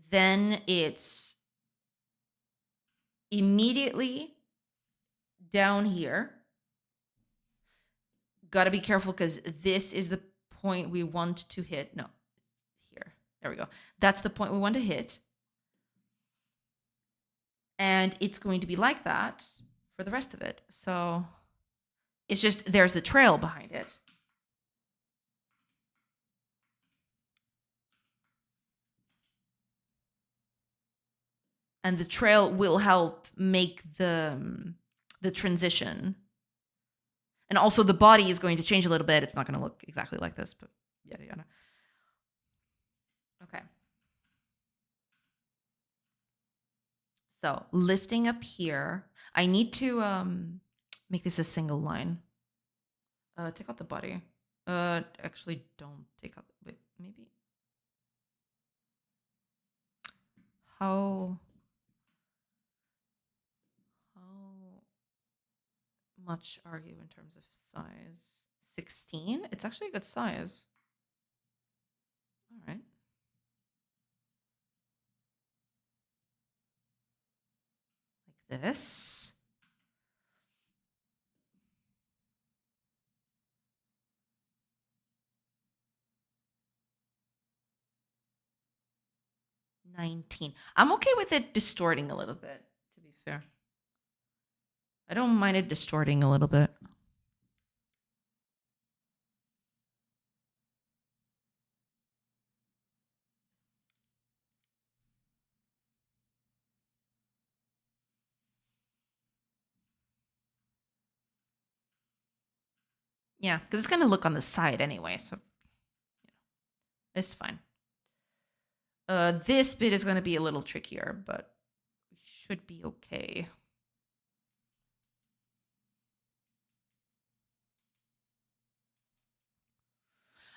Speaker 1: Then it's immediately down here. Gotta be careful because this is the point we want to hit. No, here. There we go. That's the point we want to hit. And it's going to be like that for the rest of it. So it's just there's the trail behind it. And the trail will help make the transition. And also the body is going to change a little bit. It's not going to look exactly like this, but yada yada. Okay. So lifting up here, I need to make this a single line. Take out the body. Actually, don't take out. Wait, maybe. How much are you in terms of size? 16? It's actually a good size. All right. Like this. $19. I'm okay with it distorting a little bit, to be fair. I don't mind it distorting a little bit. Yeah, because it's going to look on the side anyway, so it's fine. This bit is going to be a little trickier, but we should be okay.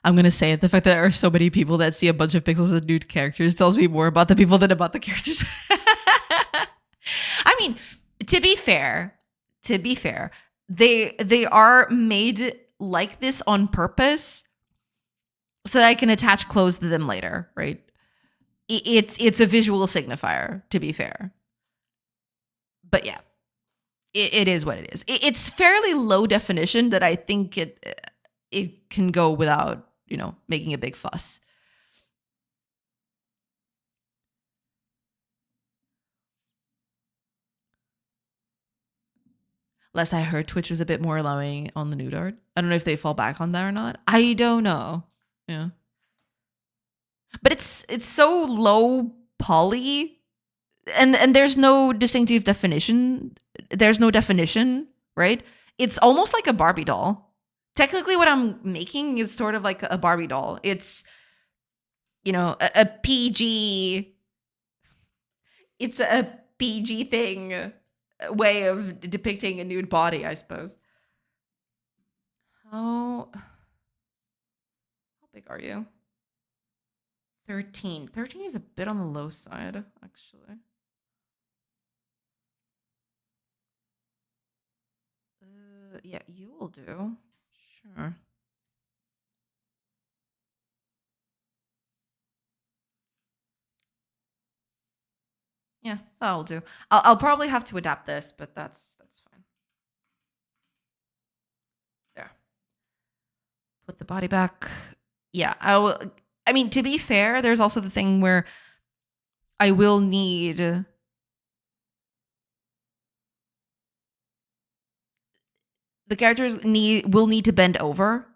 Speaker 1: I'm going to say it. The fact that there are so many people that see a bunch of pixels and nude characters tells me more about the people than about the characters. I mean, to be fair, they are made like this on purpose so that I can attach clothes to them later, right? It's a visual signifier, to be fair. But yeah, it is what it is. It's fairly low definition that I think it can go without, making a big fuss. Last I heard, Twitch was a bit more allowing on the nude art. I don't know if they fall back on that or not. I don't know. Yeah. But it's so low poly and there's no distinctive definition. There's no definition, right? It's almost like a Barbie doll. Technically what I'm making is sort of like a Barbie doll. It's a PG. It's a PG thing, way of depicting a nude body, I suppose. How big are you? 13. 13 is a bit on the low side, actually. Yeah, you will do. Sure. Yeah, that'll do. I'll probably have to adapt this, but that's fine. There. Put the body back. Yeah, I will. I mean, to be fair, there's also the thing where I will need the characters will need to bend over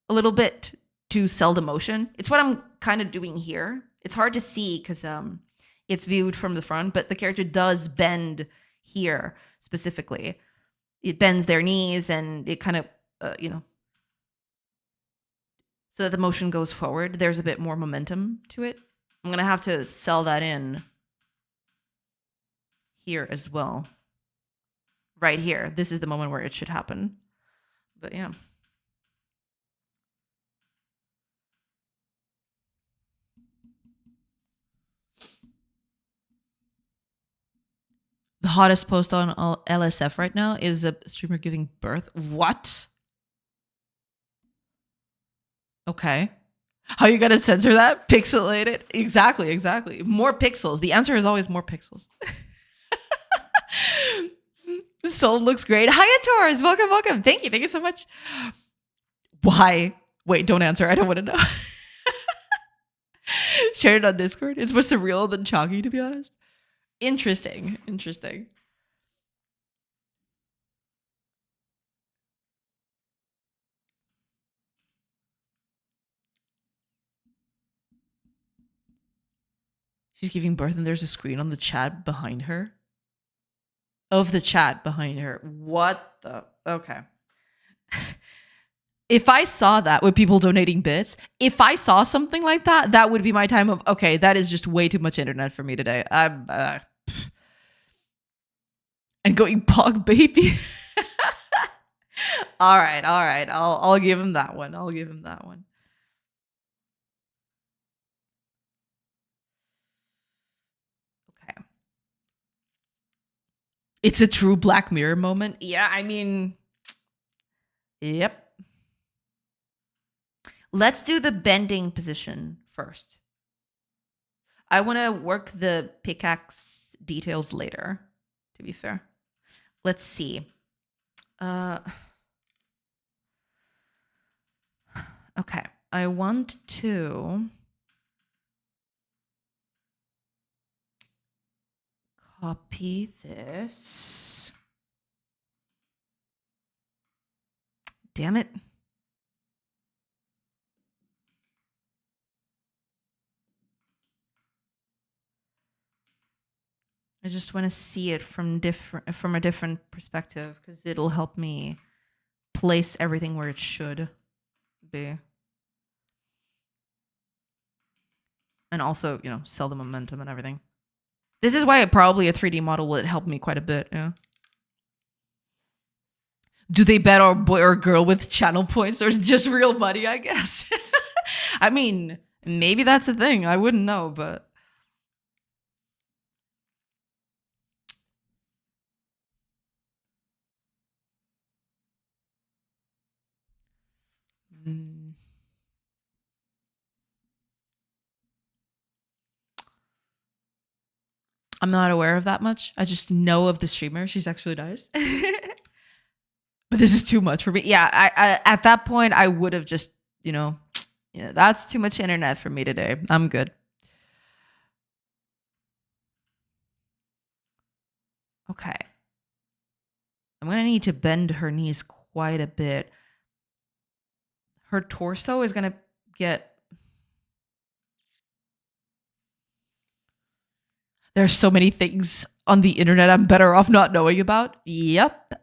Speaker 1: a little bit to sell the motion. It's what I'm kind of doing here. It's hard to see because it's viewed from the front, but the character does bend here specifically. It bends their knees and it kind of, so that the motion goes forward. There's a bit more momentum to it. I'm going to have to sell that in here as well. Right here. This is the moment where it should happen. But yeah. The hottest post on LSF right now is a streamer giving birth. What? Okay. How you gonna censor that? Pixelate it? Exactly. More pixels. The answer is always more pixels. Soul looks great. Hi, Taurus. Welcome. Thank you so much. Why? Wait, don't answer. I don't want to know. Share it on Discord. It's more surreal than shocking, to be honest. Interesting. Interesting. She's giving birth and there's a screen on the chat behind her. Of the chat behind her. What the? Okay. If I saw that with people donating bits, if I saw something like that, that would be my time of, okay, that is just way too much internet for me today. I'm and going pog baby. All right. I'll give him that one. I'll give him that one. Okay. It's a true Black Mirror moment. Yeah, I mean, yep. Let's do the bending position first. I want to work the pickaxe details later, to be fair. Let's see. Okay. I want to copy this. Damn it. I just want to see it from a different perspective because it'll help me place everything where it should be. And also, sell the momentum and everything. This is why probably a 3D model would help me quite a bit, yeah. Do they bet our boy or girl with channel points or just real money, I guess? I mean, maybe that's a thing. I wouldn't know, but... I'm not aware of that much. I just know of the streamer. She's actually nice. But this is too much for me. Yeah, I at that point, I would have just, yeah, that's too much internet for me today. I'm good. Okay. I'm going to need to bend her knees quite a bit. Her torso is going to get... There's so many things on the internet I'm better off not knowing about. Yep.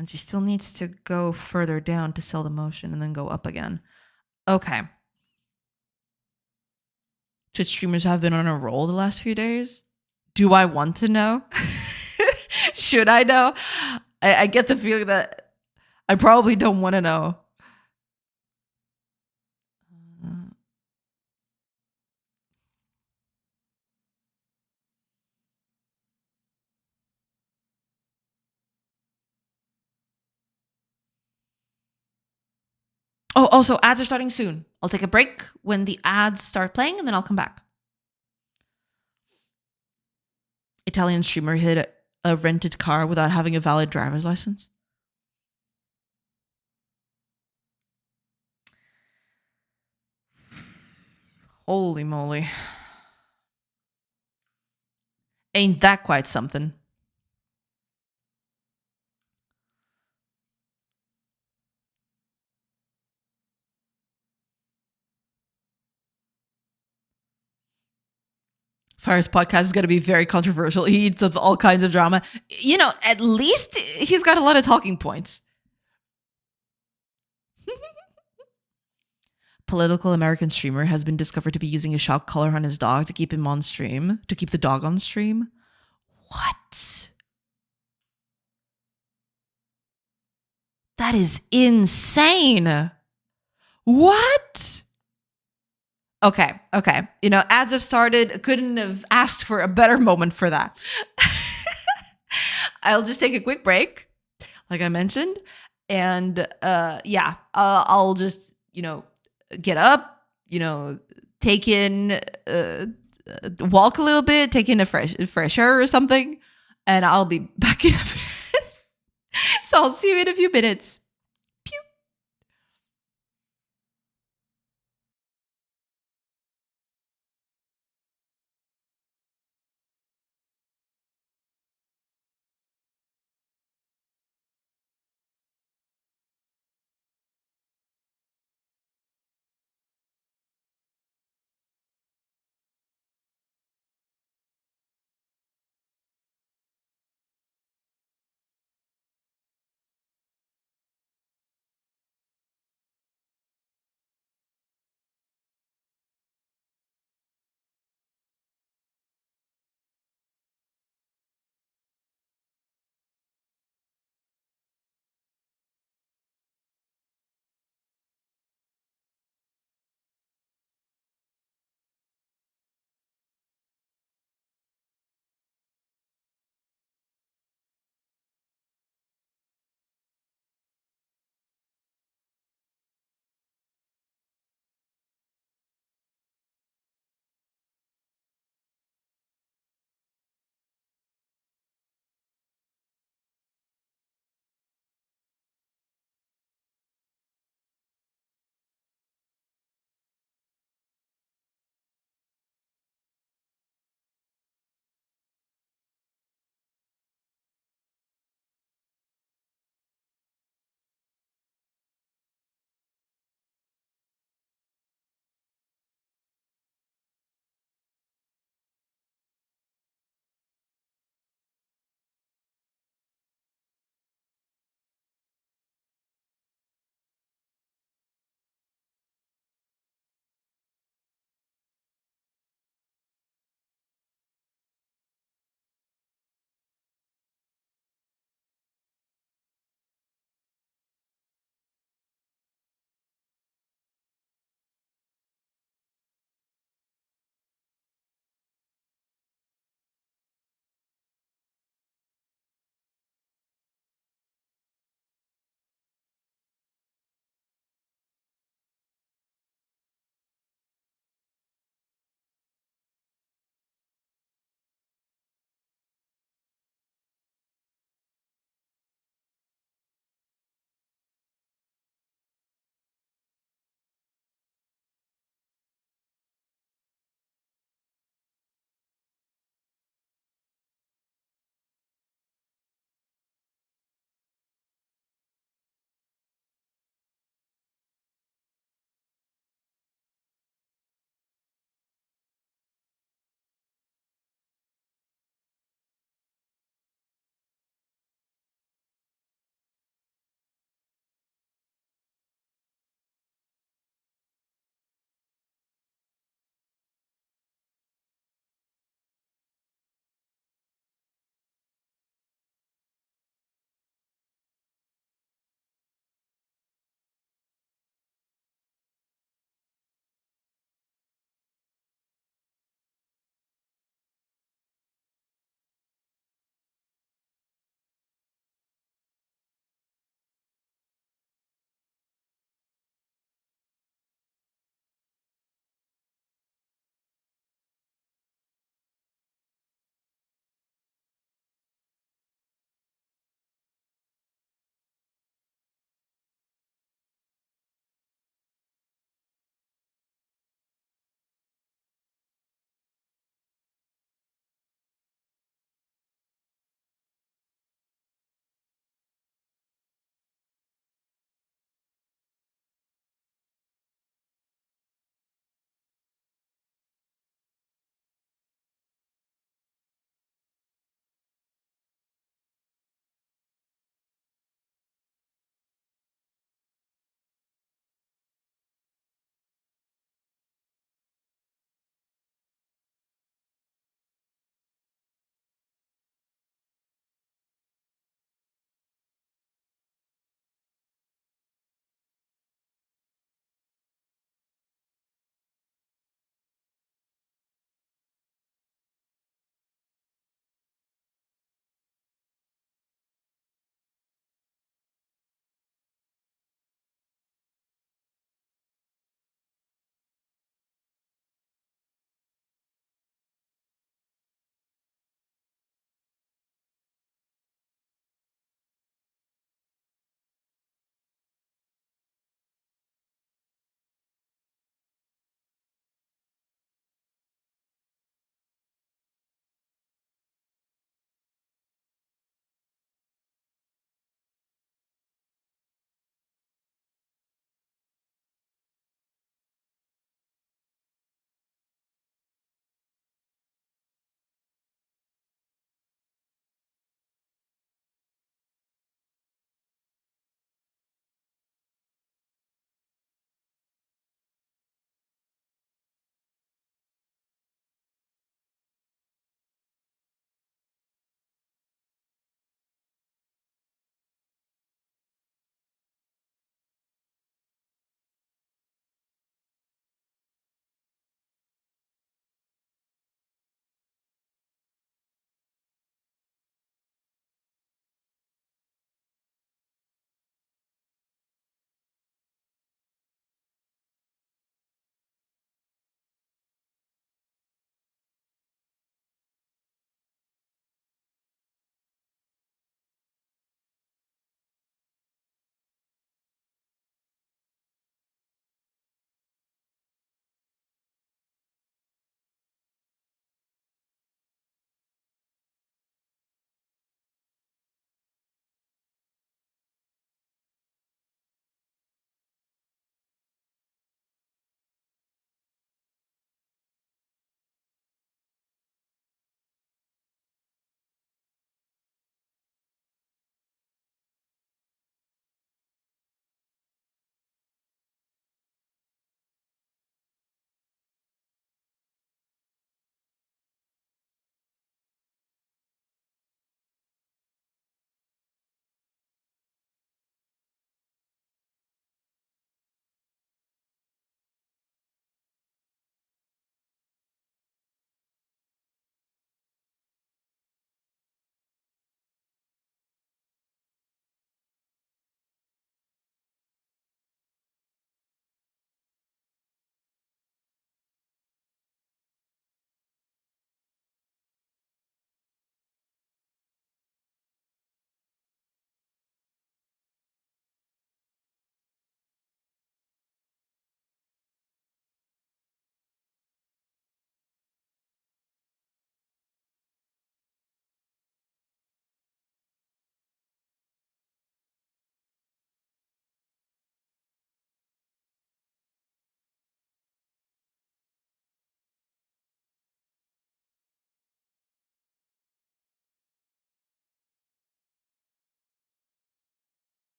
Speaker 1: And she still needs to go further down to sell the motion and then go up again. Okay. Twitch streamers have been on a roll the last few days. Do I want to know? Should I know? I get the feeling that I probably don't want to know. Oh, also, ads are starting soon. I'll take a break when the ads start playing, and then I'll come back. Italian streamer hit a rented car without having a valid driver's license. Holy moly. Ain't that quite something? Fire's podcast is going to be very controversial. He eats of all kinds of drama. At least he's got a lot of talking points. Political American streamer has been discovered to be using a shock collar on his dog to keep him on stream, to keep the dog on stream. What? That is insane. What? Okay. Ads have started. Couldn't have asked for a better moment for that. I'll just take a quick break, like I mentioned. And I'll just, get up, take in, walk a little bit, take in a fresh air or something. And I'll be back in a bit. So I'll see you in a few minutes. Pew.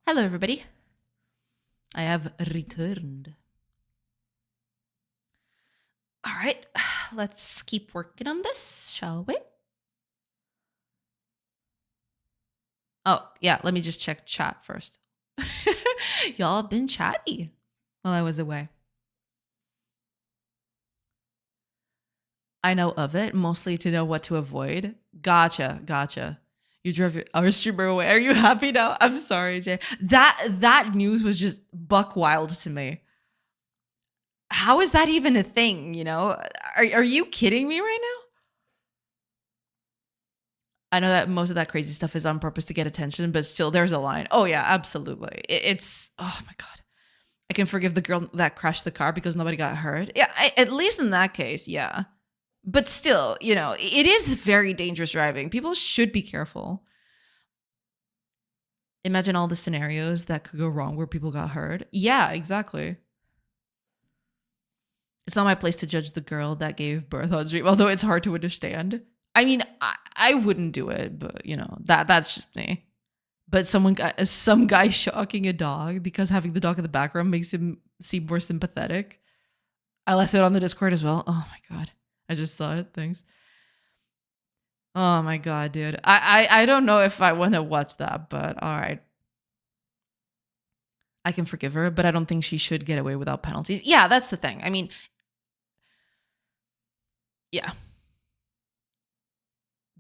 Speaker 1: Hello, everybody. I have returned. All right, let's keep working on this, shall we? Oh, yeah, let me just check chat first. Y'all have been chatty while I was away. I know of it, mostly to know what to avoid. Gotcha. You drove our streamer away. Are you happy now? I'm sorry, Jay. That news was just buck wild to me. How is that even a thing, you know? Are you kidding me right now? I know that most of that crazy stuff is on purpose to get attention, but still there's a line. Oh yeah, absolutely. It's, oh my God. I can forgive the girl that crashed the car because nobody got hurt. Yeah, at least in that case, yeah. But still, you know, it is very dangerous driving. People should be careful. Imagine all the scenarios that could go wrong where people got hurt. Yeah, exactly. It's not my place to judge the girl that gave birth on stream, although it's hard to understand. I mean, I wouldn't do it, but you know, that's just me. But some guy shocking a dog because having the dog in the background makes him seem more sympathetic. I left it on the Discord as well. Oh my God. I just saw it. Thanks. Oh my God, dude. I don't know if I want to watch that, but all right. I can forgive her, but I don't think she should get away without penalties. Yeah, that's the thing. I mean, yeah.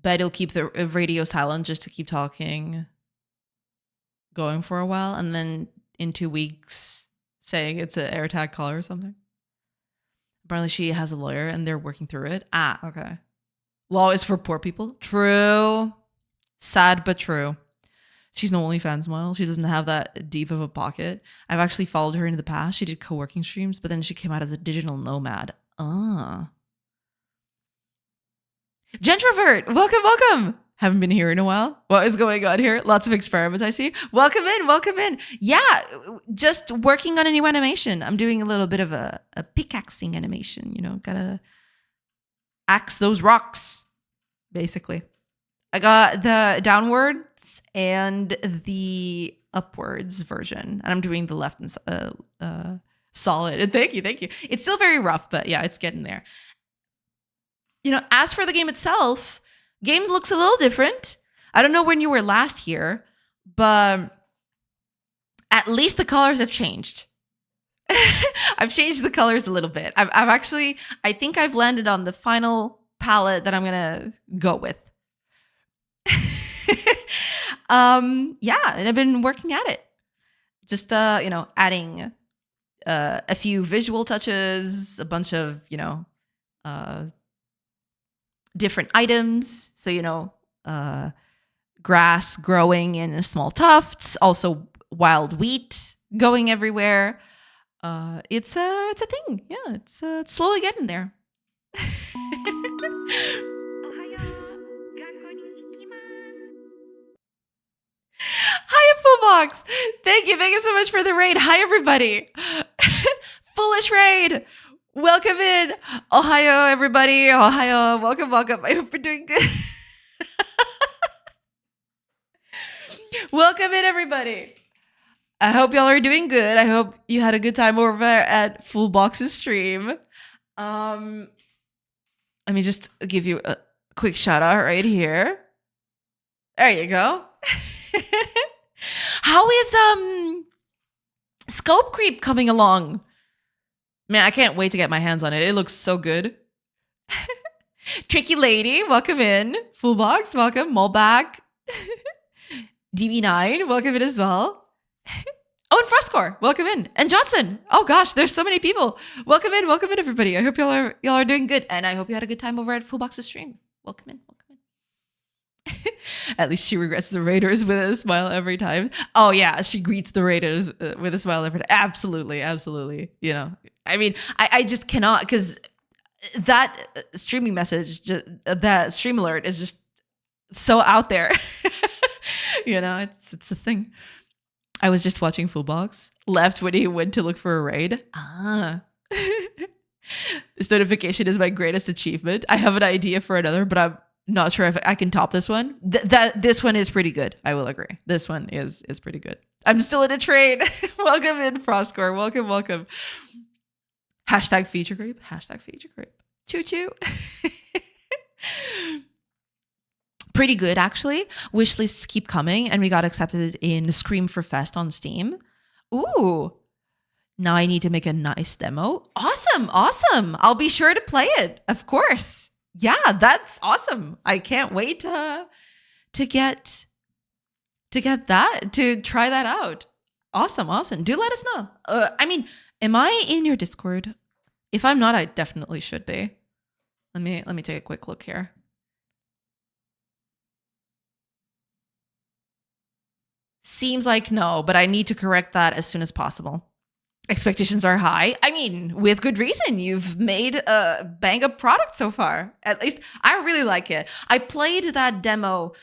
Speaker 1: But he'll keep the radio silent just to keep talking going for a while. And then in 2 weeks saying it's an AirTag call or something. Apparently she has a lawyer and they're working through it. Ah, okay. Law is for poor people. True. Sad, but true. She's no OnlyFans model. She doesn't have that deep of a pocket. I've actually followed her in the past. She did co-working streams, but then she came out as a digital nomad. Gentrovert, welcome. Haven't been here in a while. What is going on here? Lots of experiments, I see. Welcome in. Yeah, just working on a new animation. I'm doing a little bit of a pickaxing animation, you know, gotta axe those rocks, basically. I got the downwards and the upwards version, and I'm doing the left and solid. Thank you. It's still very rough, but yeah, it's getting there. You know, as for the game itself, game looks a little different. I don't know when you were last here, but at least the colors have changed. I've changed the colors a little bit. I've actually, I think I've landed on the final palette that I'm gonna go with. Yeah, and I've been working at it. Just you know, adding a few visual touches, a bunch of, you know, different items. So, you know, grass growing in small tufts, also wild wheat going everywhere. It's a thing. Yeah, it's slowly getting there. Hi, Fullbox. Thank you so much for the raid. Hi, everybody. Foolish raid. Welcome in. Ohio, everybody. Ohio. Welcome. I hope you're doing good. Welcome in, everybody. I hope y'all are doing good. I hope you had a good time over at Fullbox's stream. Let me just give you a quick shout out right here. There you go. How is Scope Creep coming along? Man, I can't wait to get my hands on it. It looks so good. Tricky Lady, welcome in. Fullbox, welcome. Molback. DB9, welcome in as well. Oh, and Frostcore, welcome in. And Johnson. Oh gosh, there's so many people. Welcome in, everybody. I hope y'all are doing good, and I hope you had a good time over at Fullbox's stream. Welcome in. At least she regrets the Raiders with a smile every time. Oh yeah, she greets the Raiders with a smile every time. Absolutely. You know, I mean, I just cannot, because that streaming message, that stream alert is just so out there. You know, it's a thing. I was just watching Fullbox, left when he went to look for a raid. This notification is my greatest achievement. I have an idea for another, but I'm not sure if I can top this one. This one is pretty good. I will agree. This one is pretty good. I'm still in a train. Welcome in, Frostcore. Welcome, welcome. Hashtag feature creep. Hashtag feature creep. Choo choo. Pretty good, actually. Wish lists keep coming, and we got accepted in Scream for Fest on Steam. Ooh. Now I need to make a nice demo. Awesome, awesome. I'll be sure to play it, of course. Yeah, that's awesome. I can't wait to get that, to try that out. Awesome, awesome. Do let us know. I mean, am I in your Discord? If I'm not, I definitely should be. Let me take a quick look here. Seems like no, but I need to correct that as soon as possible. Expectations are high. I mean, with good reason. You've made a bang up product so far. At least I really like it. I played that demo.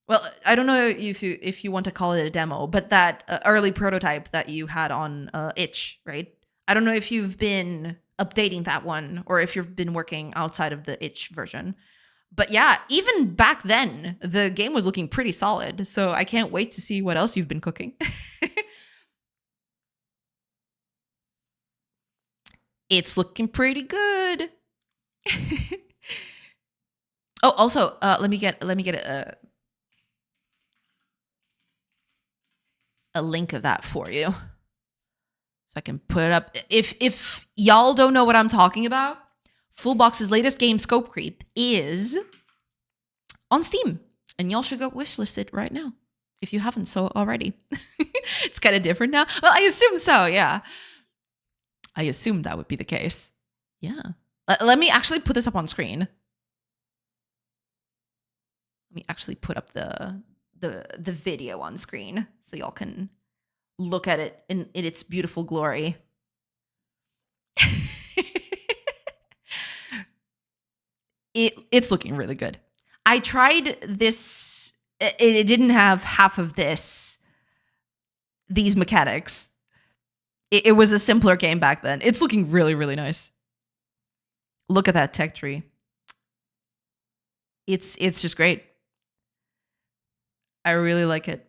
Speaker 1: Well, I don't know if you want to call it a demo, but that early prototype that you had on itch, right? I don't know if you've been updating that one or if you've been working outside of the itch version. But yeah, even back then, the game was looking pretty solid. So I can't wait to see what else you've been cooking. It's looking pretty good. Oh, also, let me get a link of that for you, so I can put it up. If y'all don't know what I'm talking about, Fullbox's latest game, Scope Creep, is on Steam, and y'all should go wishlist it right now if you haven't so already. It's kind of different now. Well, I assume so. Yeah. I assumed that would be the case. Yeah. Let me actually put this up on screen. Let me actually put up the video on screen so y'all can look at it in its beautiful glory. It's looking really good. I tried this. It didn't have half of these mechanics. It was a simpler game back then. It's looking really, really nice. Look at that tech tree. It's just great. I really like it.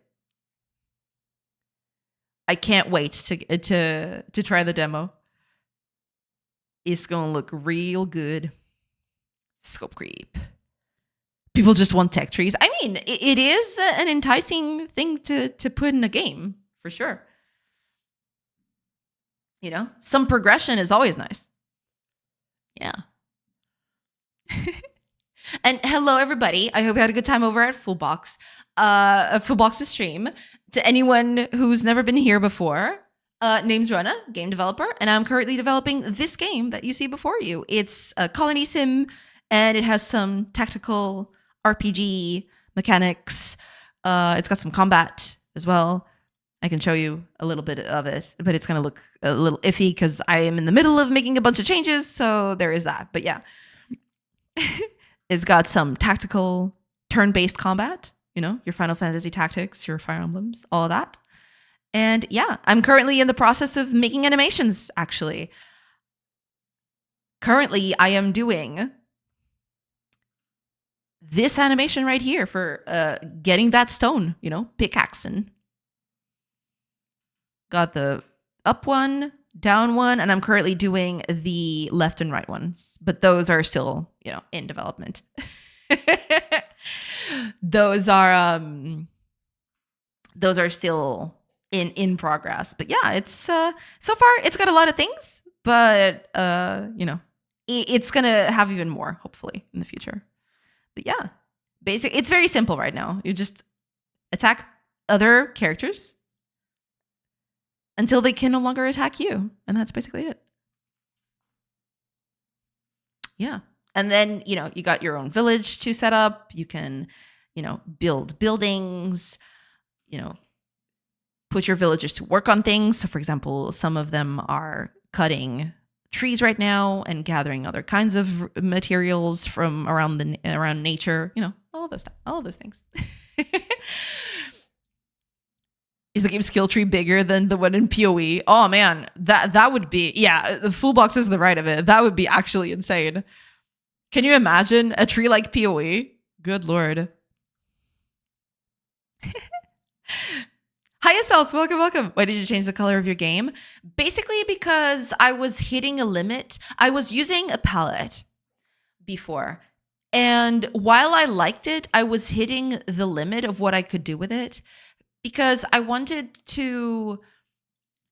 Speaker 1: I can't wait to try the demo. It's gonna look real good. Scope creep. People just want tech trees. I mean, it is an enticing thing to put in a game, for sure. You know, some progression is always nice. Yeah. And hello, everybody. I hope you had a good time over at Fullbox. Fullbox's stream. To anyone who's never been here before, name's Rona, game developer, and I'm currently developing this game that you see before you. It's a colony sim, and it has some tactical RPG mechanics. It's got some combat as well. I can show you a little bit of it, but it's going to look a little iffy because I am in the middle of making a bunch of changes, so there is that. But yeah, it's got some tactical turn-based combat, you know, your Final Fantasy Tactics, your Fire Emblems, all of that. And yeah, I'm currently in the process of making animations, actually. Currently, I am doing this animation right here for getting that stone, you know, pickaxing. Got the up one, down one, and I'm currently doing the left and right ones. But those are still, you know, in development. Those are still in progress. But yeah, it's so far it's got a lot of things, but you know, it's gonna have even more, hopefully, in the future. But yeah, it's very simple right now. You just attack other characters until they can no longer attack you. And that's basically it. Yeah. And then, you know, you got your own village to set up. You can, you know, build buildings, you know, put your villagers to work on things. So, for example, some of them are cutting trees right now and gathering other kinds of materials from around nature, you know, all of those things. Is the game skill tree bigger than the one in PoE? Oh man, that would be, yeah, the Fullbox is the right of it. That would be actually insane. Can you imagine a tree like PoE? Good lord. Hi, Estelle. Welcome, welcome. Why did you change the color of your game? Basically, because I was hitting a limit. I was using a palette before. And while I liked it, I was hitting the limit of what I could do with it because I wanted to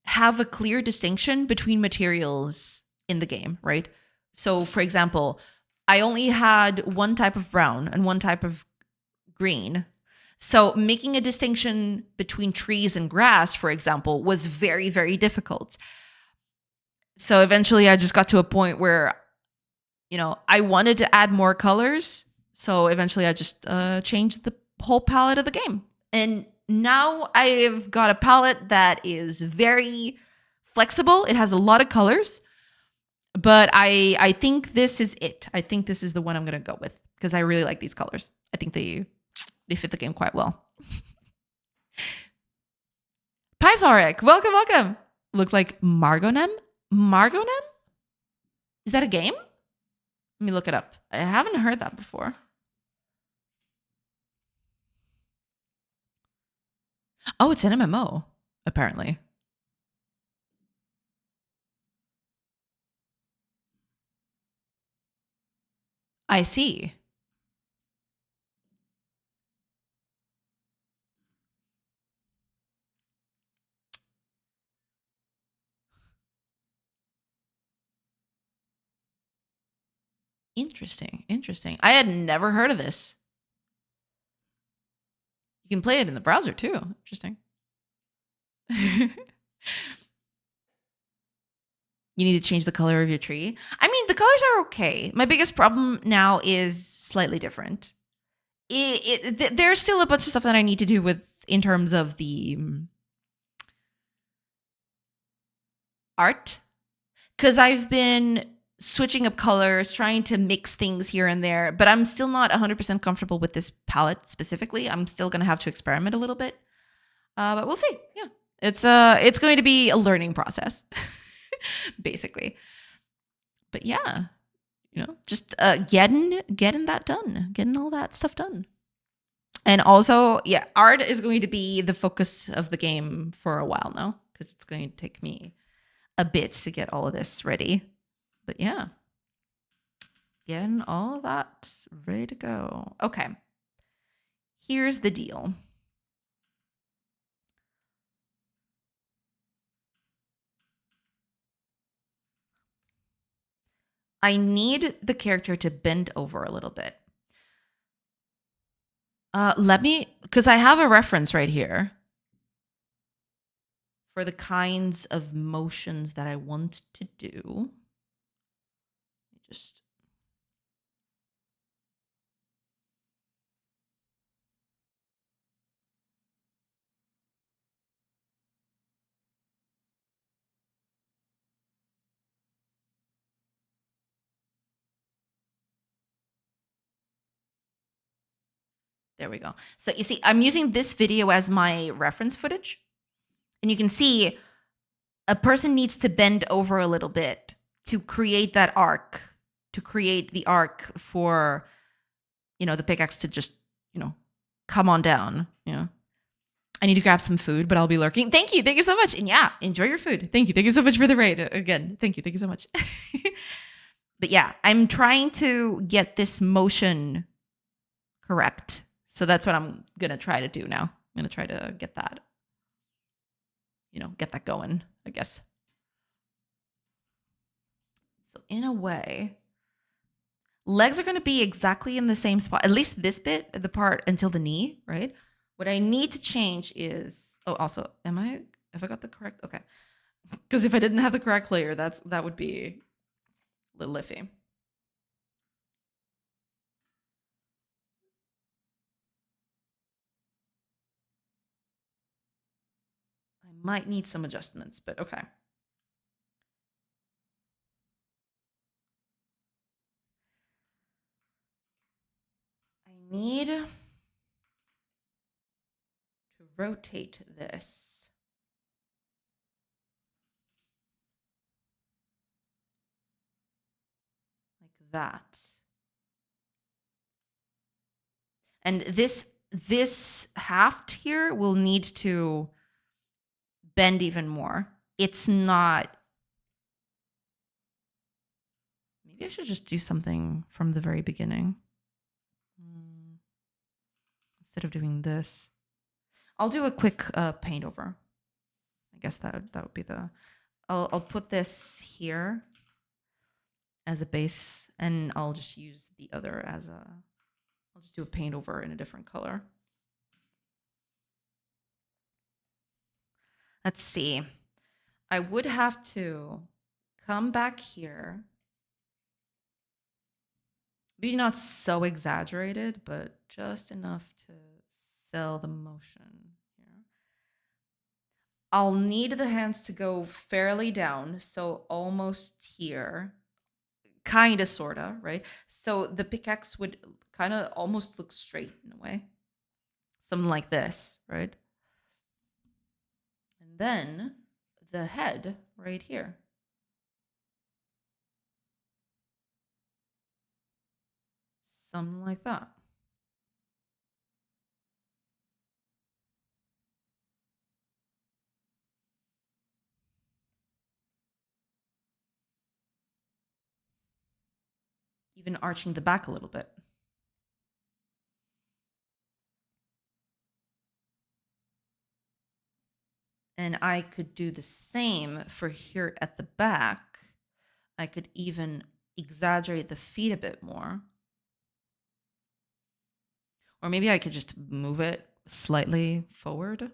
Speaker 1: have a clear distinction between materials in the game, right? So, for example, I only had one type of brown and one type of green. So, making a distinction between trees and grass, for example, was very, very difficult. So, eventually, I just got to a point where, I wanted to add more colors. So, eventually, I just changed the whole palette of the game. And now I've got a palette that is very flexible. It has a lot of colors, but I think this is it. I think this is the one I'm going to go with because I really like these colors. I think they fit the game quite well. Pizarek, welcome, welcome. Looks like Margonem. Margonem? Is that a game? Let me look it up. I haven't heard that before. Oh, it's an MMO, apparently. I see. Interesting. Interesting. I had never heard of this. You can play it in the browser too. Interesting. You need to change the color of your tree. I mean, the colors are okay. My biggest problem now is slightly different. There's still a bunch of stuff that I need to do with in terms of the art, because I've been switching up colors, trying to mix things here and there, but I'm still not 100% comfortable with this palette specifically. I'm still going to have to experiment a little bit, but we'll see. Yeah, it's going to be a learning process, basically. But yeah, just getting that done, getting all that stuff done. And also, yeah, art is going to be the focus of the game for a while now because it's going to take me a bit to get all of this ready. But yeah, getting all of that ready to go. Okay. Here's the deal. I need the character to bend over a little bit. Let me, because I have a reference right here for the kinds of motions that I want to do. Just there we go. So you see, I'm using this video as my reference footage. And you can see a person needs to bend over a little bit to create that arc, to create the arc for, the pickaxe to just, come on down. I need to grab some food, but I'll be lurking. Thank you. Thank you so much. And yeah, enjoy your food. Thank you. Thank you so much for the raid. Again, thank you. Thank you so much. But yeah, I'm trying to get this motion correct. So that's what I'm going to try to do now. I'm going to try to get that, get that going, I guess. So in a way, legs are going to be exactly in the same spot, at least this bit, the part until the knee, right? What I need to change is, also, have I got the correct? Okay. Because if I didn't have the correct layer, that would be a little iffy. I might need some adjustments, but okay. I need to rotate this. Like that. And this haft here will need to bend even more. It's not. Maybe I should just do something from the very beginning. Instead of doing this. I'll do a quick paint over. I guess that would be the. I'll put this here as a base, and I'll just use the other as a. I'll just do a paint over in a different color. Let's see. I would have to come back here. Maybe not so exaggerated, but just enough to sell the motion here. I'll need the hands to go fairly down, so almost here. Kind of, sort of, right? So the pickaxe would kind of almost look straight in a way. Something like this, right? And then the head right here. Something like that. Even arching the back a little bit. And I could do the same for here at the back. I could even exaggerate the feet a bit more. Or maybe I could just move it slightly forward.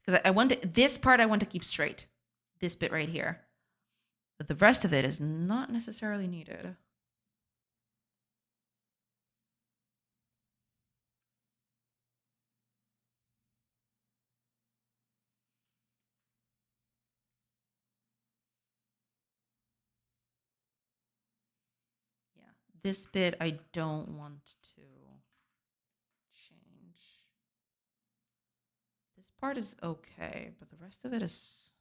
Speaker 1: Because I want to, this part I want to keep straight. This bit right here. But the rest of it is not necessarily needed. Yeah, this bit I don't want to change. This part is okay, but the rest of it is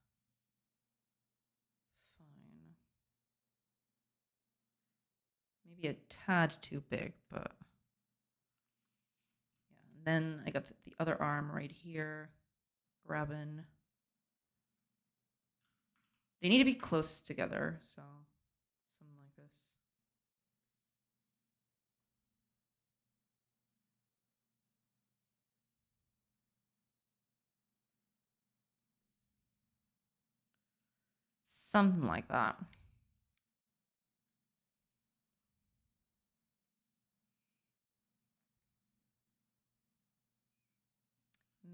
Speaker 1: fine. Maybe a tad too big, but yeah. And then I got the other arm right here, grabbing. They need to be close together, so something like this. Something like that.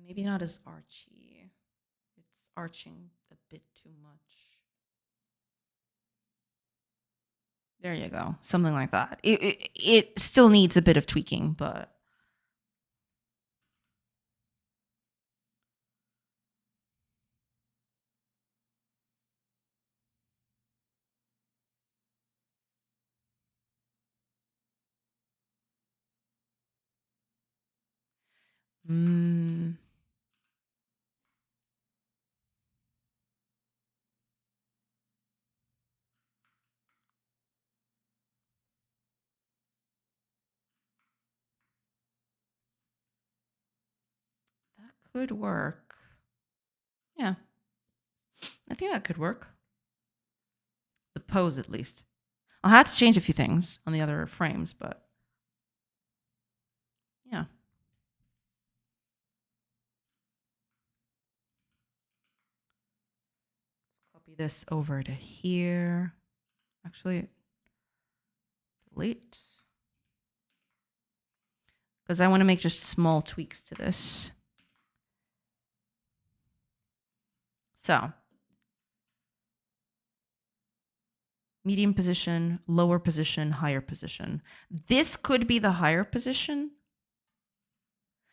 Speaker 1: Maybe not as archy. It's arching a bit too much. There you go. Something like that. It still needs a bit of tweaking, but that could work. Yeah. I think that could work. The pose, at least. I'll have to change a few things on the other frames, but yeah. Let's copy this over to here. Actually, delete. Because I want to make just small tweaks to this. So, medium position, lower position, higher position. This could be the higher position.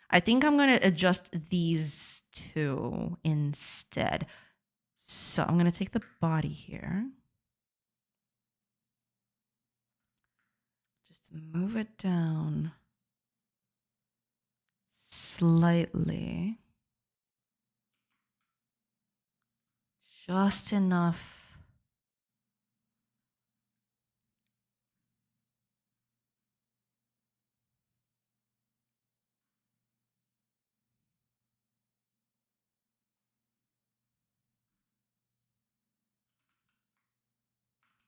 Speaker 1: I think I'm going to adjust these two instead. So I'm going to take the body here. Just move it down slightly. Just enough.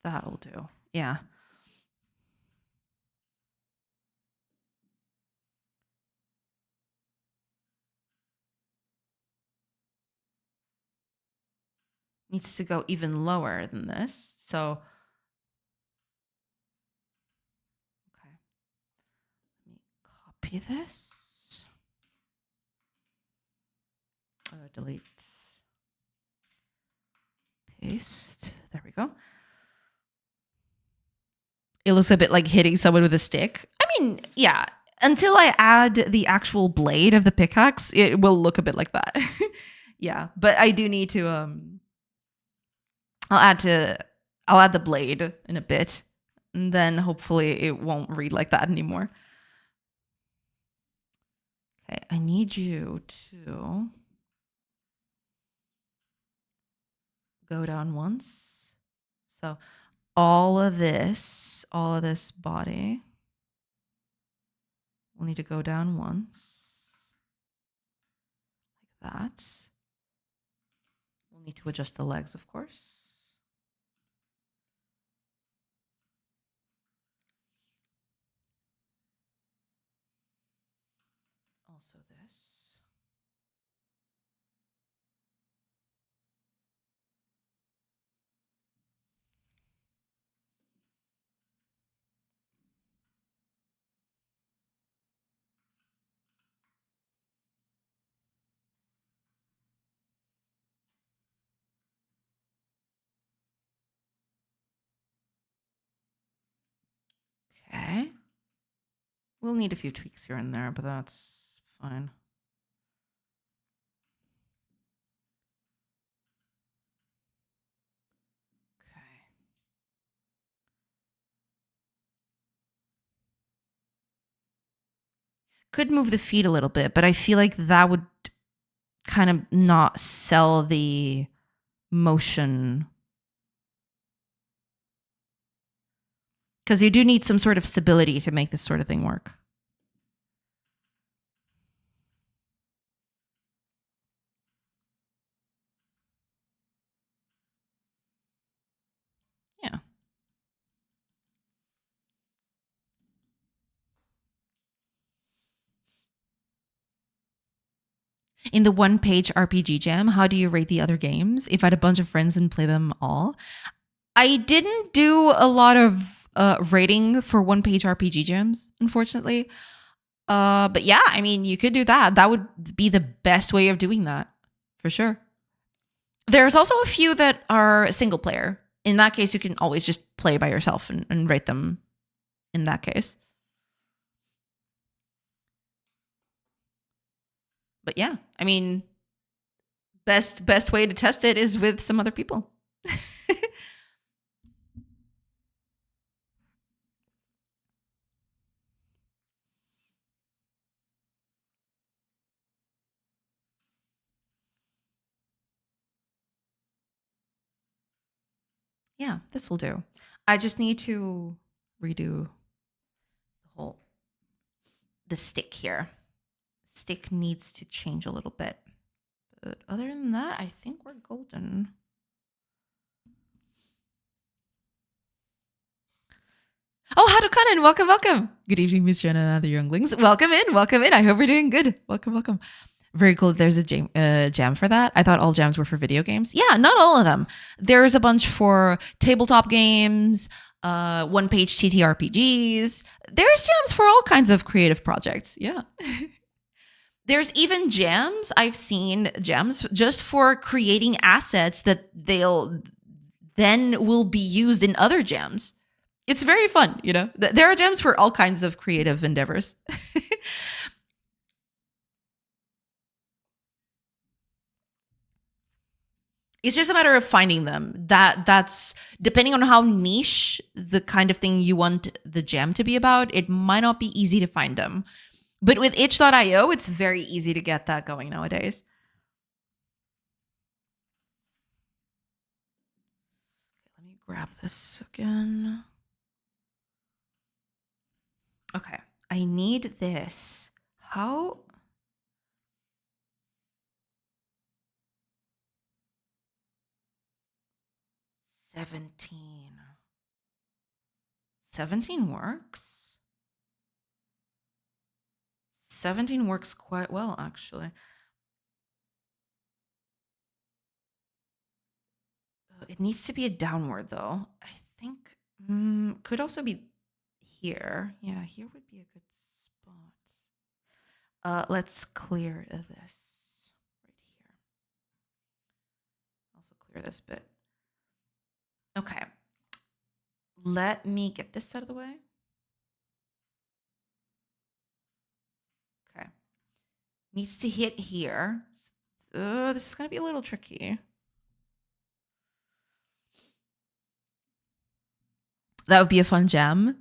Speaker 1: That'll do. Yeah. Needs to go even lower than this. So, okay. Let me copy this. Delete. Paste. There we go. It looks a bit like hitting someone with a stick. I mean, yeah. Until I add the actual blade of the pickaxe, it will look a bit like that. Yeah, but I do need to I'll add the blade in a bit, and then hopefully it won't read like that anymore. Okay, I need you to go down once. So all of this body will need to go down once. Like that. We'll need to adjust the legs, of course. Also this. Okay. We'll need a few tweaks here and there, but that's fine. Okay. Could move the feet a little bit, but I feel like that would kind of not sell the motion. Because you do need some sort of stability to make this sort of thing work. Yeah. In the one-page RPG jam, how do you rate the other games? If I had a bunch of friends and play them all, I didn't do a lot of rating for one-page RPG jams, unfortunately. But yeah, I mean, you could do that. That would be the best way of doing that, for sure. There's also a few that are single player. In that case, you can always just play by yourself and rate them in that case. But yeah, I mean, best way to test it is with some other people. Yeah, this will do. I just need to redo the stick here. Stick needs to change a little bit. But other than that, I think we're golden. Oh, Harukanen, welcome, welcome. Good evening, Miss Jenna and other younglings. Welcome in, welcome in. I hope we're doing good. Welcome, welcome. Very cool. There's a jam for that. I thought all jams were for video games. Yeah, not all of them. There's a bunch for tabletop games, one-page TTRPGs. There's jams for all kinds of creative projects. Yeah. There's even jams. I've seen jams just for creating assets that they'll then will be used in other jams. It's very fun, you know. There are jams for all kinds of creative endeavors. It's just a matter of finding them. That's depending on how niche the kind of thing you want the jam to be about, it might not be easy to find them. But with itch.io, it's very easy to get that going nowadays. Let me grab this again. Okay, I need this. How? $17. 17 works. 17 works quite well, actually. It needs to be a downward, though. I think could also be here. Yeah, here would be a good spot. Let's clear this right here. Also clear this bit. Okay. Let me get this out of the way. Okay. Needs to hit here. This is going to be a little tricky. That would be a fun jam.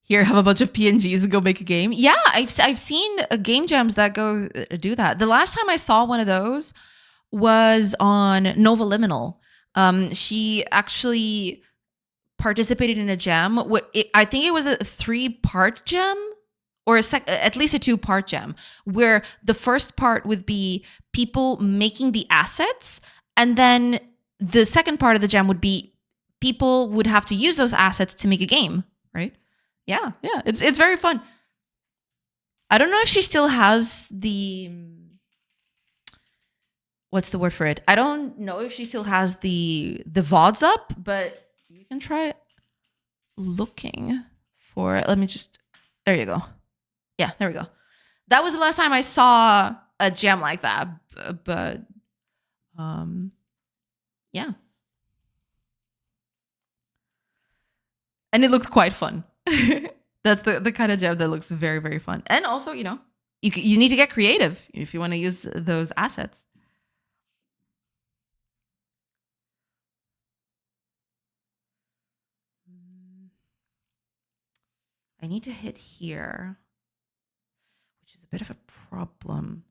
Speaker 1: Here, have a bunch of PNGs and go make a game. Yeah, I've seen game jams that go do that. The last time I saw one of those was on Nova Liminal. She actually participated in a jam. I think it was a 3-part jam, or at least a 2-part jam, where the first part would be people making the assets, and then the second part of the jam would be people would have to use those assets to make a game, right? Yeah, it's very fun. I don't know if she still has the what's the word for it? I don't know if she still has the VODs up, but you can try looking for it. Let me just there you go. Yeah, there we go. That was the last time I saw a jam like that, but yeah. And it looked quite fun. That's the kind of jam that looks very, very fun. And also, you need to get creative if you want to use those assets. I need to hit here, which is a bit of a problem.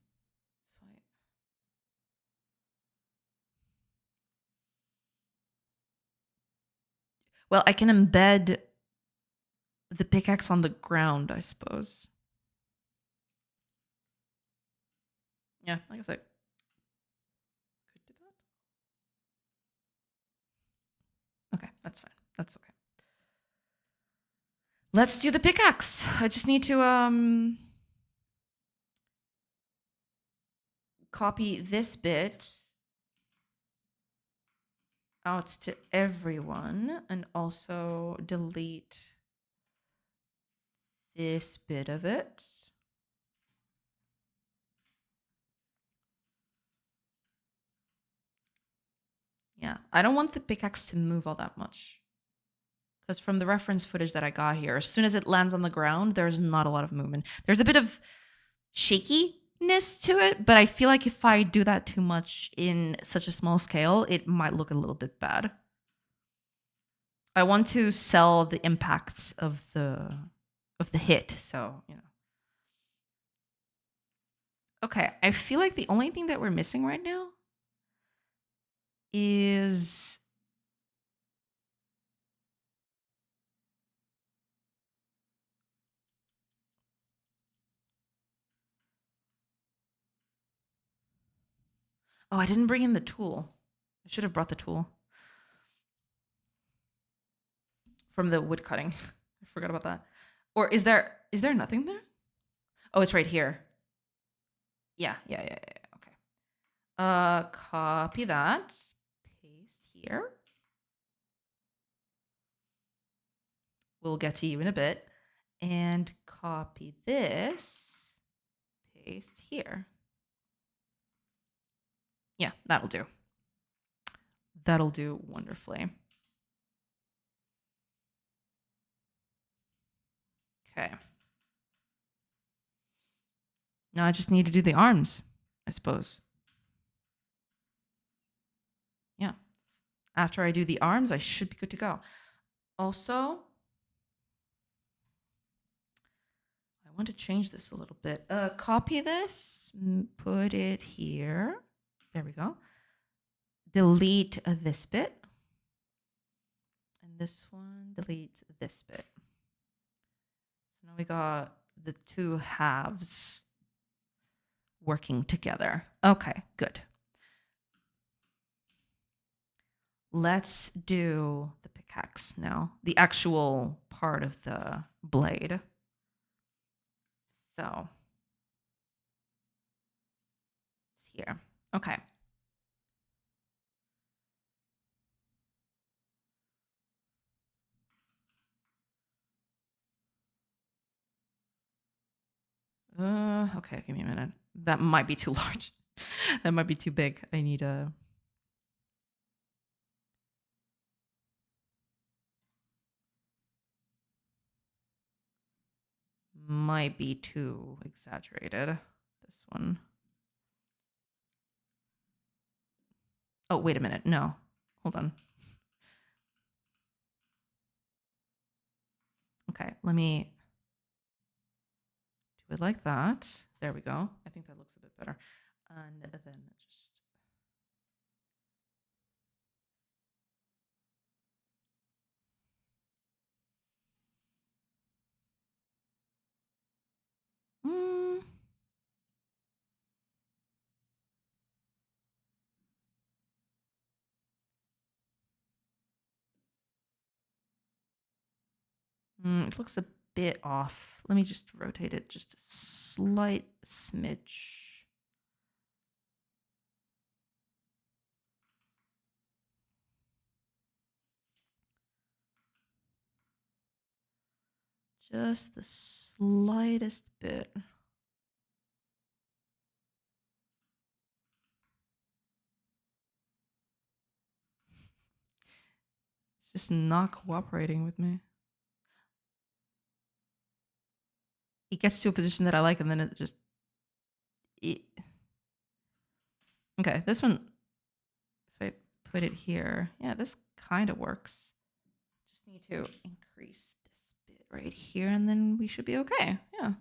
Speaker 1: Well, I can embed the pickaxe on the ground, I suppose. Yeah, like I said. Could do that. Okay, that's fine. That's okay. Let's do the pickaxe. I just need to copy this bit out to everyone and also delete this bit of it. Yeah, I don't want the pickaxe to move all that much. Because from the reference footage that I got here, as soon as it lands on the ground, there's not a lot of movement. There's a bit of shakiness to it, but I feel like if I do that too much in such a small scale, it might look a little bit bad. I want to sell the impacts of the hit, so, Okay, I feel like the only thing that we're missing right now is I didn't bring in the tool. I should have brought the tool from the wood cutting. I forgot about that. Or is there nothing there? Oh, it's right here. Yeah. Okay. Copy that. Paste here. We'll get to you in a bit. And copy this. Paste here. Yeah, that'll do. That'll do wonderfully. Okay. Now I just need to do the arms, I suppose. Yeah. After I do the arms, I should be good to go. Also, I want to change this a little bit. Copy this, put it here. There we go. Delete this bit. And this one, delete this bit. So now we got the two halves working together. Okay, good. Let's do the pickaxe now. The actual part of the blade. So it's here. Okay. Okay, give me a minute. That might be too large. That might be too big. I need a might be too exaggerated. This one. Oh, wait a minute. No. Hold on. Okay, let me do it like that. There we go. I think that looks a bit better. And then just mm, it looks a bit off. Let me just rotate it just a slight smidge. Just the slightest bit. It's just not cooperating with me. It gets to a position that I like, and then it just... Okay, this one, if I put it here, yeah, this kind of works. Just need to increase this bit right here, and then we should be okay. Yeah.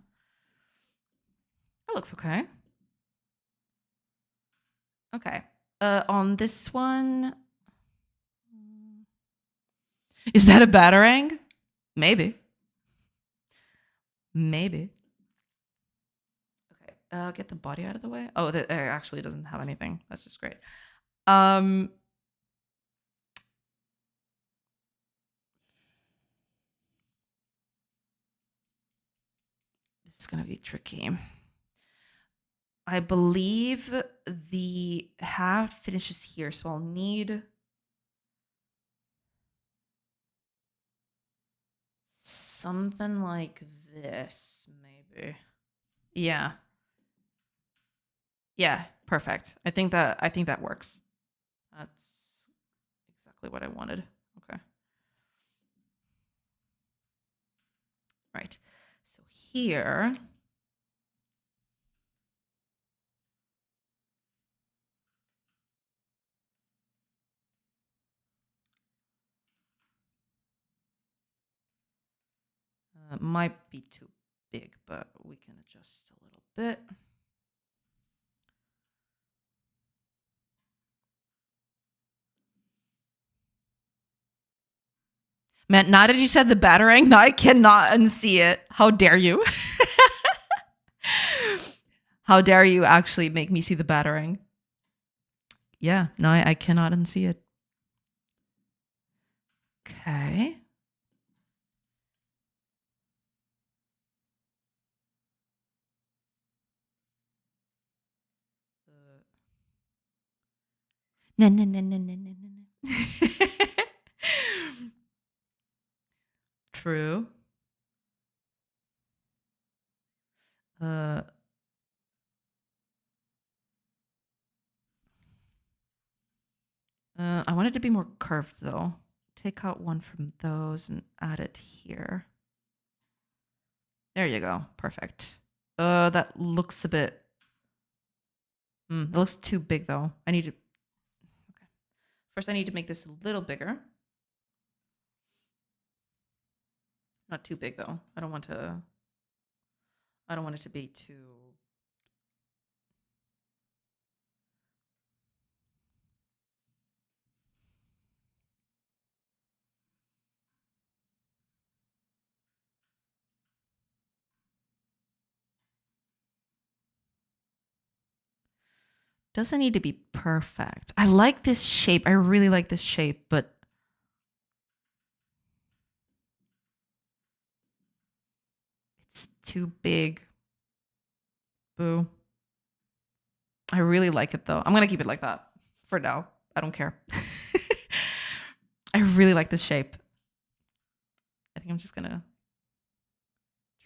Speaker 1: That looks okay. Okay. On this one... Is that a batarang? Maybe. Maybe. Okay. Get the body out of the way. Oh, it actually doesn't have anything. That's just great. It's gonna be tricky. I believe the half finishes here, so I'll need something like this, maybe. Yeah. Yeah, perfect. I think that works. That's exactly what I wanted. Okay. Right. So here, might be too big, but we can adjust a little bit. Man, now that you said the batarang, now I cannot unsee it. How dare you? How dare you actually make me see the batarang? Yeah, no, I cannot unsee it. Okay. No, no, no, no, no, no, no. True. I want it to be more curved though. Take out one from those and add it here. There you go. Perfect. That looks a bit... That looks too big though. I need to... Okay. First I need to make this a little bigger. Not too big though. I don't want it to be too... Doesn't need to be perfect. I like this shape. I really like this shape, but it's too big. Boo. I really like it though. I'm going to keep it like that for now. I don't care. I really like this shape. I think I'm just going to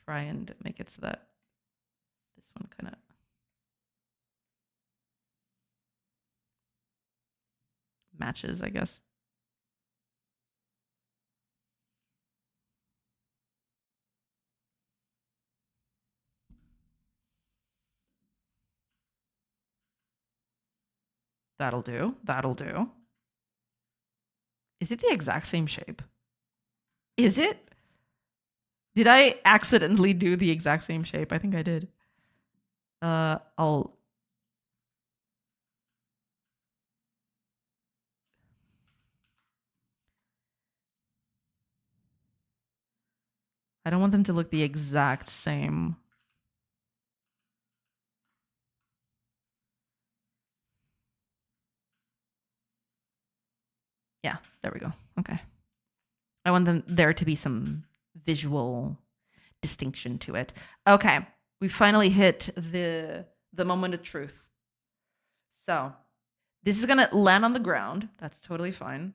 Speaker 1: try and make it so that this one kind of matches, I guess. That'll do. That'll do. Is it the exact same shape? Is it? Did I accidentally do the exact same shape? I think I did. I'll... I don't want them to look the exact same. Yeah, there we go. Okay. I want there to be some visual distinction to it. Okay, we finally hit the moment of truth. So this is gonna land on the ground. That's totally fine.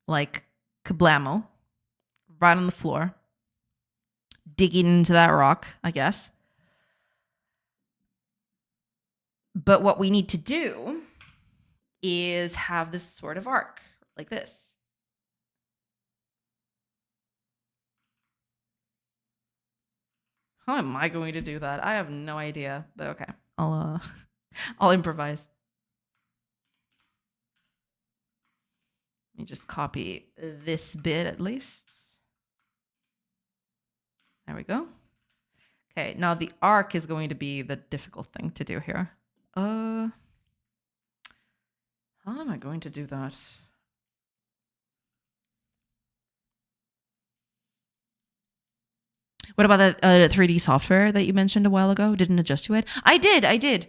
Speaker 1: Like kablamo, right on the floor, digging into that rock, I guess. But what we need to do is have this sort of arc like this. How am I going to do that? I have no idea, but okay. I'll improvise. Let me just copy this bit at least. There we go. Okay, now the arc is going to be the difficult thing to do here. How am I going to do that? What about that 3D software that you mentioned a while ago? Didn't adjust to it? I did.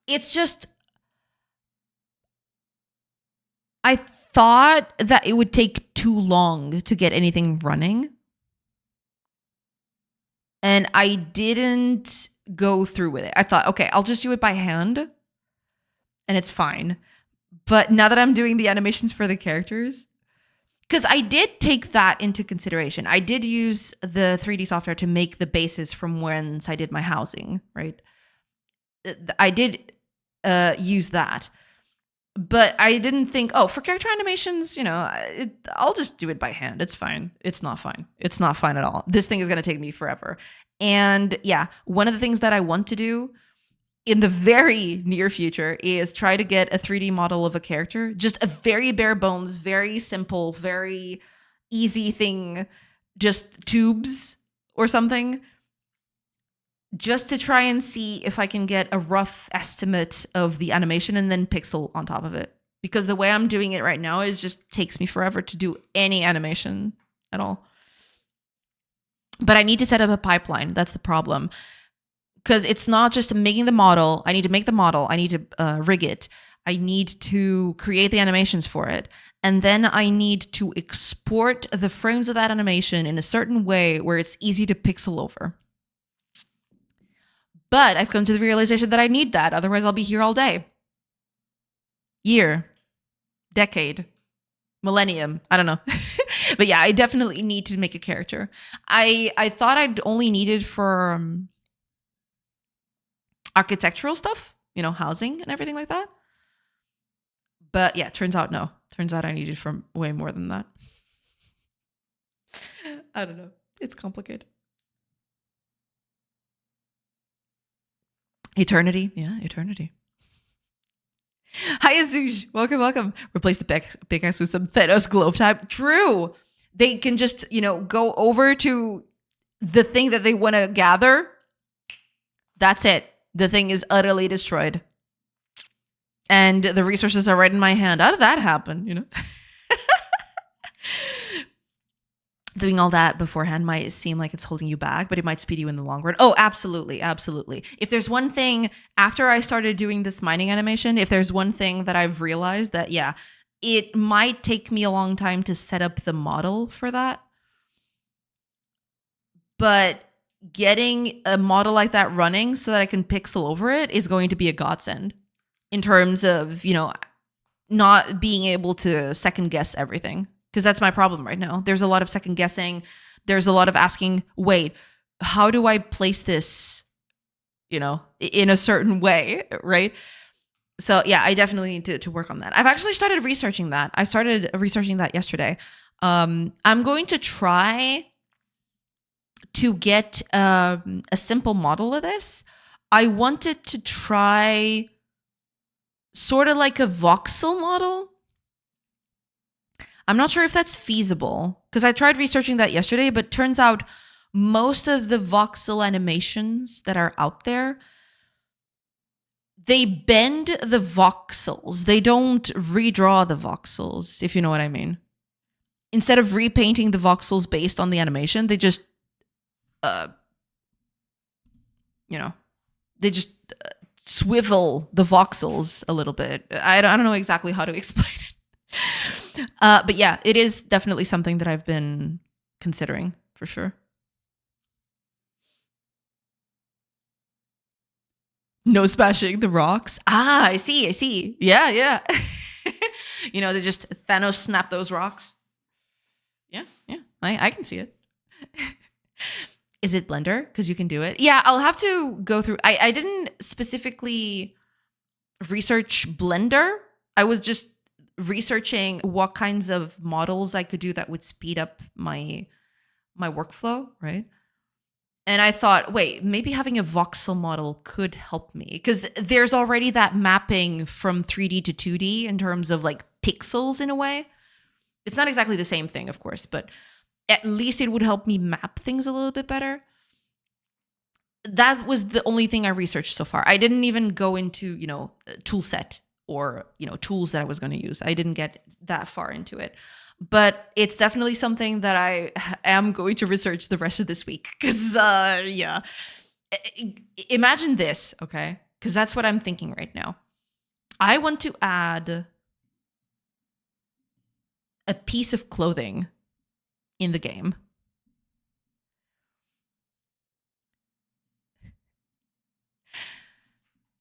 Speaker 1: It's just, I thought that it would take too long to get anything running. And I didn't go through with it. I thought, okay, I'll just do it by hand and it's fine. But now that I'm doing the animations for the characters, because I did take that into consideration. I did use the 3D software to make the bases from whence I did my housing, right? I did use that. But I didn't think, oh, for character animations, I'll just do it by hand. It's fine. It's not fine. It's not fine at all. This thing is going to take me forever. And yeah, one of the things that I want to do in the very near future is try to get a 3D model of a character, just a very bare bones, very simple, very easy thing, just tubes or something, just to try and see if I can get a rough estimate of the animation and then pixel on top of it. Because the way I'm doing it right now is just takes me forever to do any animation at all. But I need to set up a pipeline. That's the problem. Because it's not just making the model. I need to make the model. I need to rig it. I need to create the animations for it. And then I need to export the frames of that animation in a certain way where it's easy to pixel over. But I've come to the realization that I need that. Otherwise, I'll be here all day. Year. Decade. Millennium. I don't know. But yeah, I definitely need to make a character. I thought I'd only need it for architectural stuff, housing and everything like that. But yeah, turns out no. Turns out I need it for way more than that. I don't know. It's complicated. Eternity. Yeah, eternity. Hi, Azuj. Welcome. Replace the pickaxe with some Thanos glove type. True. They can just, go over to the thing that they want to gather. That's it. The thing is utterly destroyed. and the resources are right in my hand. How did that happen? You know, doing all that beforehand might seem like it's holding you back, but it might speed you in the long run. Oh, absolutely. Absolutely. If there's one thing after I started doing this mining animation, if there's one thing that I've realized that, yeah, it might take me a long time to set up the model for that. But getting a model like that running so that I can pixel over it is going to be a godsend in terms of, you know, not being able to second guess everything. Because that's my problem right now. There's a lot of second guessing. There's a lot of asking, wait, how do I place this, you know, in a certain way, right? So yeah, I definitely need to work on that. I've actually started researching that. I started researching that yesterday. I'm going to try to get a simple model of this. I wanted to try sort of like a voxel model. I'm not sure if that's feasible because I tried researching that yesterday, but turns out most of the voxel animations that are out there, they bend the voxels. They don't redraw the voxels, if you know what I mean. Instead of repainting the voxels based on the animation, they just, you know, they just swivel the voxels a little bit. I don't know exactly how to explain it. But yeah, it is definitely something that I've been considering for sure. No smashing the rocks. Ah, I see. Yeah. You know, they just Thanos snap those rocks. Yeah. I can see it. Is it Blender? Because you can do it. Yeah, I'll have to go through. I didn't specifically research Blender. I was just researching what kinds of models I could do that would speed up my workflow, right? And I thought, wait, maybe having a voxel model could help me because there's already that mapping from 3D to 2D in terms of like pixels in a way. It's not exactly the same thing, of course, but at least it would help me map things a little bit better. That was the only thing I researched so far. I didn't even go into, you know, tool set or, you know, tools that I was going to use. I didn't get that far into it. But it's definitely something that I am going to research the rest of this week. Because, yeah. Imagine this, okay? Because that's what I'm thinking right now. I want to add a piece of clothing in the game.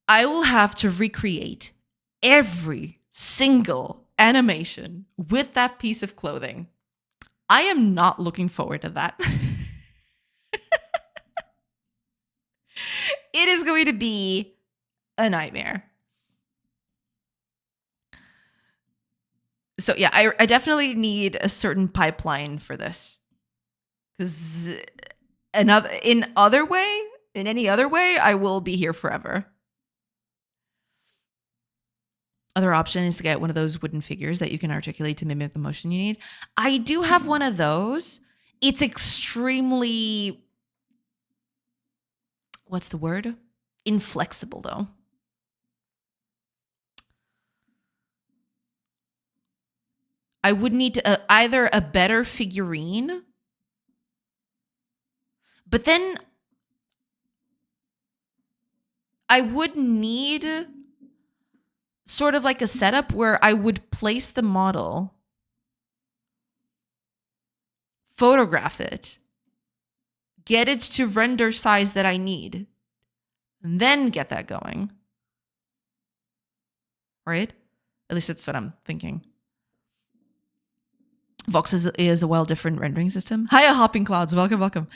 Speaker 1: I will have to recreate every single animation with that piece of clothing. I am not looking forward to that. It is going to be a nightmare. So yeah, I definitely need a certain pipeline for this. Because in any other way, I will be here forever. Other option is to get one of those wooden figures that you can articulate to mimic the motion you need. I do have one of those. It's extremely, what's the word? Inflexible, though. I would need either a better figurine, but then I would need sort of like a setup where I would place the model, photograph it, get it to render size that I need, and then get that going. Right? At least that's what I'm thinking. Vox is a well different rendering system. Hiya, Hopping Clouds. Welcome.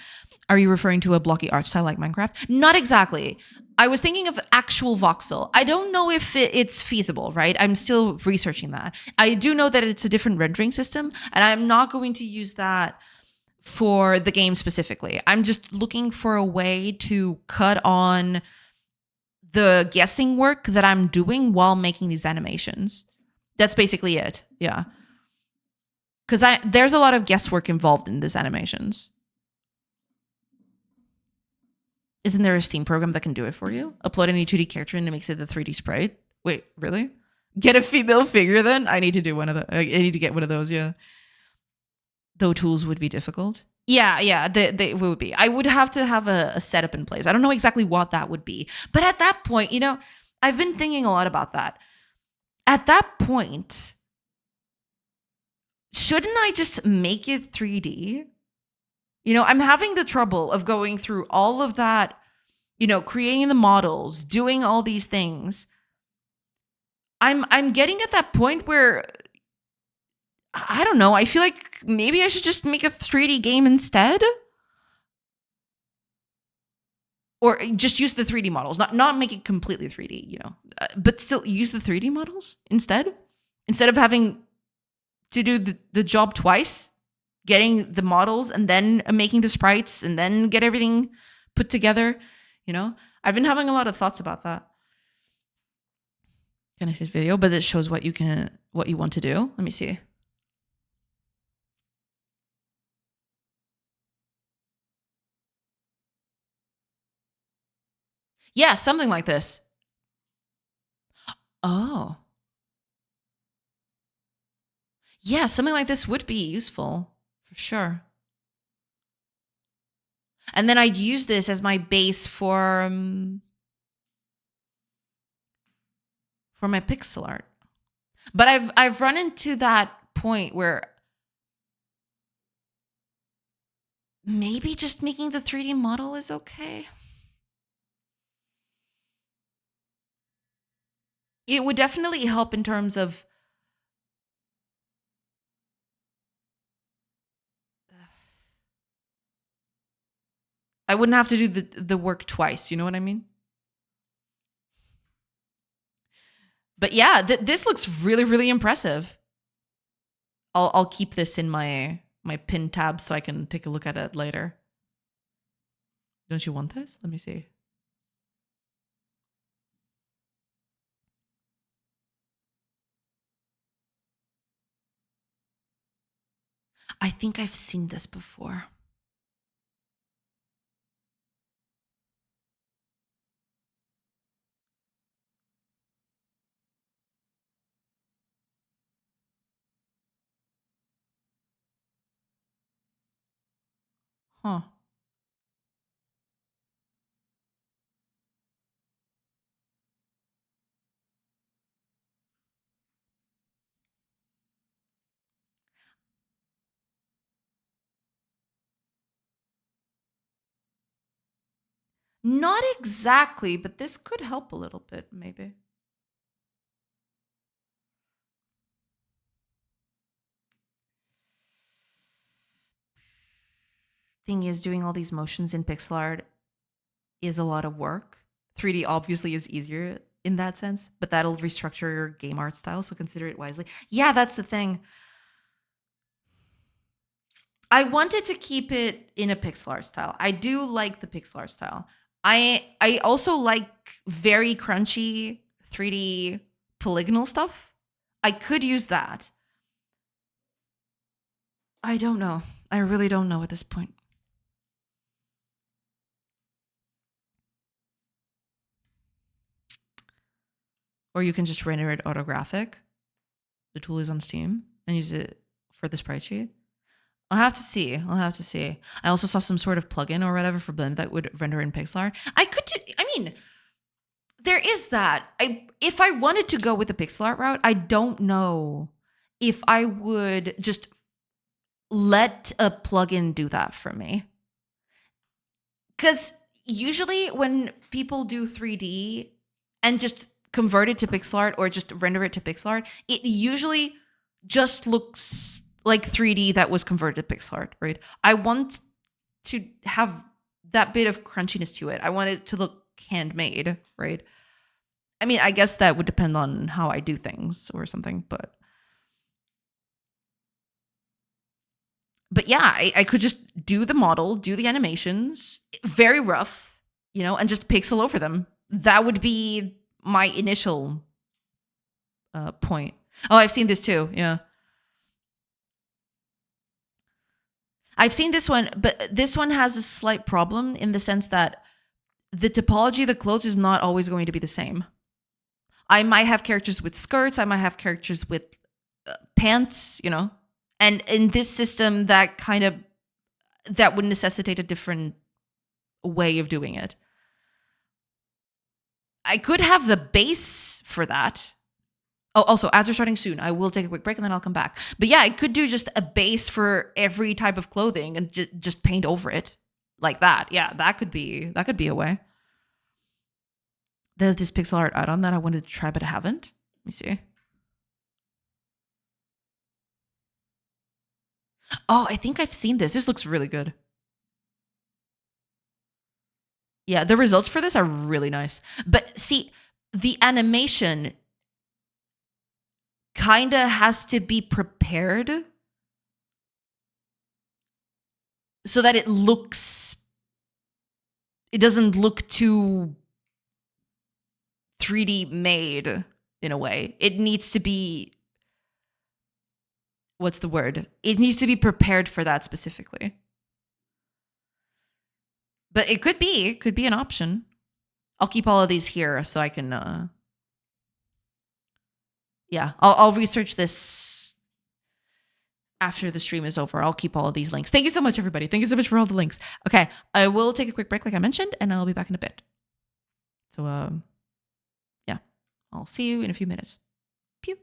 Speaker 1: Are you referring to a blocky art style like Minecraft? Not exactly. I was thinking of actual voxel. I don't know if it's feasible, right? I'm still researching that. I do know that it's a different rendering system, and I'm not going to use that for the game specifically. I'm just looking for a way to cut on the guessing work that I'm doing while making these animations. That's basically it. Yeah. Because there's a lot of guesswork involved in these animations. Isn't there a Steam program that can do it for you? Upload any 2D character and it makes it the 3D sprite? Wait, really? Get a female figure then? I need to do one of the I need to get one of those, yeah. Though tools would be difficult. Yeah, yeah, they would be. I would have to have a setup in place. I don't know exactly what that would be. But at that point, I've been thinking a lot about that. At that point, shouldn't I just make it 3D? I'm having the trouble of going through all of that, creating the models, doing all these things. I'm getting at that point where I don't know. I feel like maybe I should just make a 3D game instead. Or just use the 3D models, not make it completely 3D, but still use the 3D models instead of having to do the job twice, getting the models and then making the sprites and then get everything put together. I've been having a lot of thoughts about that. Finish this video, but it shows what you want to do. Let me see. Yeah, something like this. Oh. Yeah, something like this would be useful for sure. And then I'd use this as my base for my pixel art. But I've run into that point where maybe just making the 3D model is okay. It would definitely help in terms of I wouldn't have to do the work twice. You know what I mean? But yeah, this looks really, really impressive. I'll keep this in my pin tab so I can take a look at it later. Don't you want this? Let me see. I think I've seen this before. Huh. Not exactly, but this could help a little bit, maybe. Thing is, doing all these motions in pixel art is a lot of work. 3D obviously is easier in that sense, but that'll restructure your game art style, so consider it wisely. Yeah, that's the thing. I wanted to keep it in a pixel art style. I do like the pixel art style. I also like very crunchy 3D polygonal stuff. I could use that. I don't know. I really don't know at this point. Or you can just render it autographic. The tool is on Steam and use it for the sprite sheet. I'll have to see. I also saw some sort of plugin or whatever for Blend that would render in pixel art. There is that. If I wanted to go with the pixel art route, I don't know if I would just let a plugin do that for me. Because usually when people do 3D and just convert it to pixel art or just render it to pixel art, it usually just looks like 3D that was converted to pixel art, right? I want to have that bit of crunchiness to it. I want it to look handmade, right? I mean, I guess that would depend on how I do things or something, but yeah, I could just do the model, do the animations, very rough, and just pixel over them. That would be my initial point. Oh, I've seen this too. Yeah. I've seen this one, but this one has a slight problem in the sense that the topology of the clothes is not always going to be the same. I might have characters with skirts. I might have characters with pants, and in this system that would necessitate a different way of doing it. I could have the base for that. Oh, also, ads are starting soon. I will take a quick break and then I'll come back. But yeah, I could do just a base for every type of clothing and just paint over it like that. Yeah, that could be a way. There's this pixel art add-on that I wanted to try, but I haven't. Let me see. Oh, I think I've seen this. This looks really good. Yeah, the results for this are really nice. But see, the animation kind of has to be prepared so that it doesn't look too 3D made in a way. It needs to be, what's the word? It needs to be prepared for that specifically. But it could be an option. I'll keep all of these here so I can yeah, I'll research this after the stream is over. I'll keep all of these links. Thank you so much, everybody. Thank you so much for all the links. Okay, I will take a quick break like I mentioned, and I'll be back in a bit. So yeah, I'll see you in a few minutes. Pew.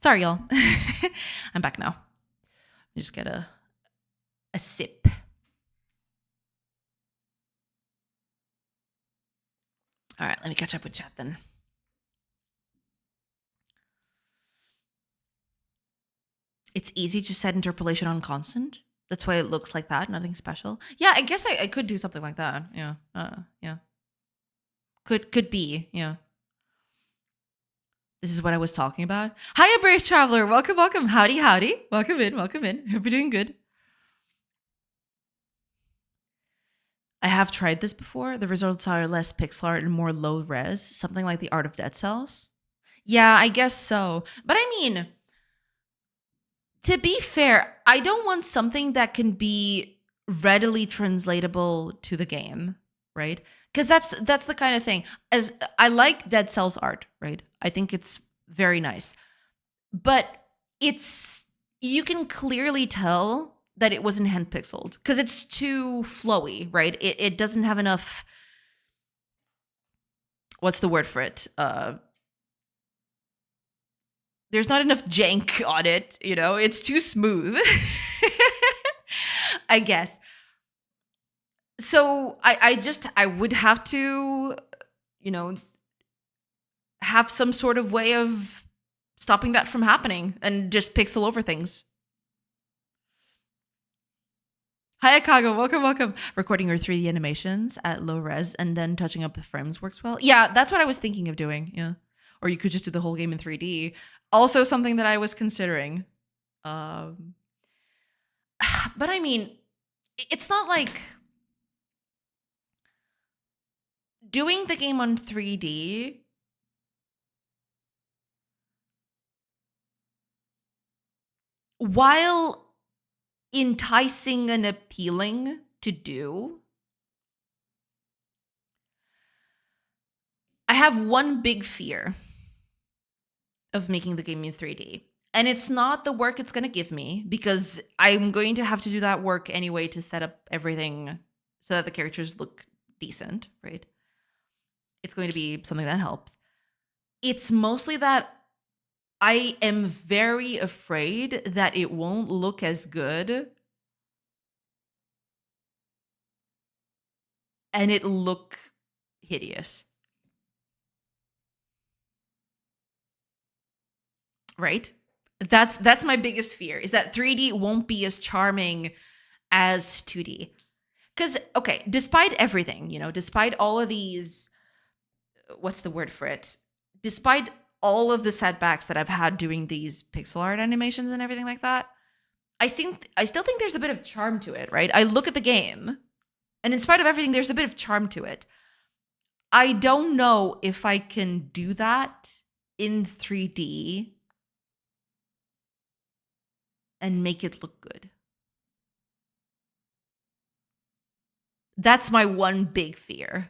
Speaker 1: Sorry, y'all. I'm back now. Just get a sip. All right, let me catch up with chat then. It's easy to set interpolation on constant. That's why it looks like that. Nothing special. Yeah, I guess I could do something like that. Yeah. Yeah. Could be. Yeah. This is what I was talking about. Hiya, Brave Traveler. Welcome, welcome. Howdy, howdy. Welcome in, welcome in. Hope you're doing good. I have tried this before. The results are less pixel art and more low res, something like the Art of Dead Cells. Yeah, I guess so. But I mean, to be fair, I don't want something that can be readily translatable to the game, right? Because that's the kind of thing. As I like Dead Cells art, right? I think it's very nice. But it's you can clearly tell that it wasn't hand pixeled because it's too flowy, right? It doesn't have enough. What's the word for it? There's not enough jank on it, you know? It's too smooth. I guess. So I would have to, you know, have some sort of way of stopping that from happening and just pixel over things. Hi, Akago. Welcome, welcome. Recording your 3D animations at low res and then touching up the frames works well. Yeah, that's what I was thinking of doing. Yeah. Or you could just do the whole game in 3D. Also something that I was considering. But I mean, it's not like doing the game on 3D while enticing and appealing to do. I have one big fear of making the game in 3D. And it's not the work it's going to give me because I'm going to have to do that work anyway to set up everything so that the characters look decent, right? It's going to be something that helps. It's mostly that I am very afraid that it won't look as good and it look hideous. Right? That's my biggest fear is that 3D won't be as charming as 2D. Cuz okay, despite everything, you know, despite all of these what's the word for it? Despite all of the setbacks that I've had doing these pixel art animations and everything like that, I still think there's a bit of charm to it, right? I look at the game and in spite of everything there's a bit of charm to it. I don't know if I can do that in 3D and make it look good. That's my one big fear.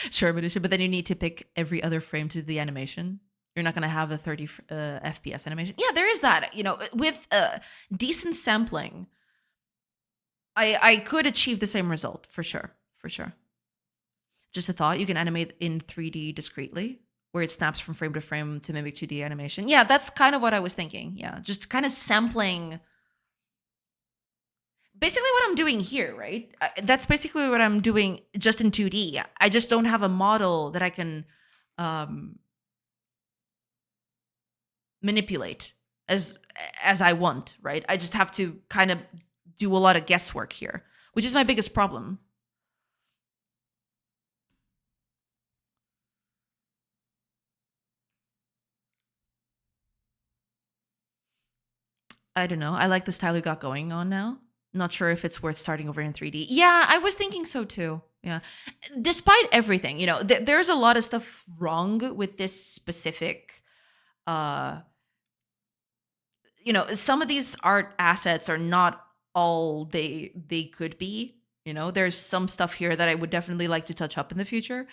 Speaker 1: Sure, but then you need to pick every other frame to the animation. You're not going to have a 30 FPS animation. Yeah, there is that. You know, with decent sampling, I could achieve the same result for sure. For sure. Just a thought, you can animate in 3D discretely, where it snaps from frame to frame to mimic 2D animation. Yeah, that's kind of what I was thinking. Yeah, just kind of sampling. Basically what I'm doing here, right? That's basically what I'm doing just in 2D. I just don't have a model that I can manipulate as I want, right? I just have to kind of do a lot of guesswork here, which is my biggest problem. I don't know. I like the style you got going on now. Not sure if it's worth starting over in 3D. Yeah, I was thinking so too. Yeah. Despite everything, you know, there's a lot of stuff wrong with this specific you know, some of these art assets are not all they could be. You know, there's some stuff here that I would definitely like to touch up in the future.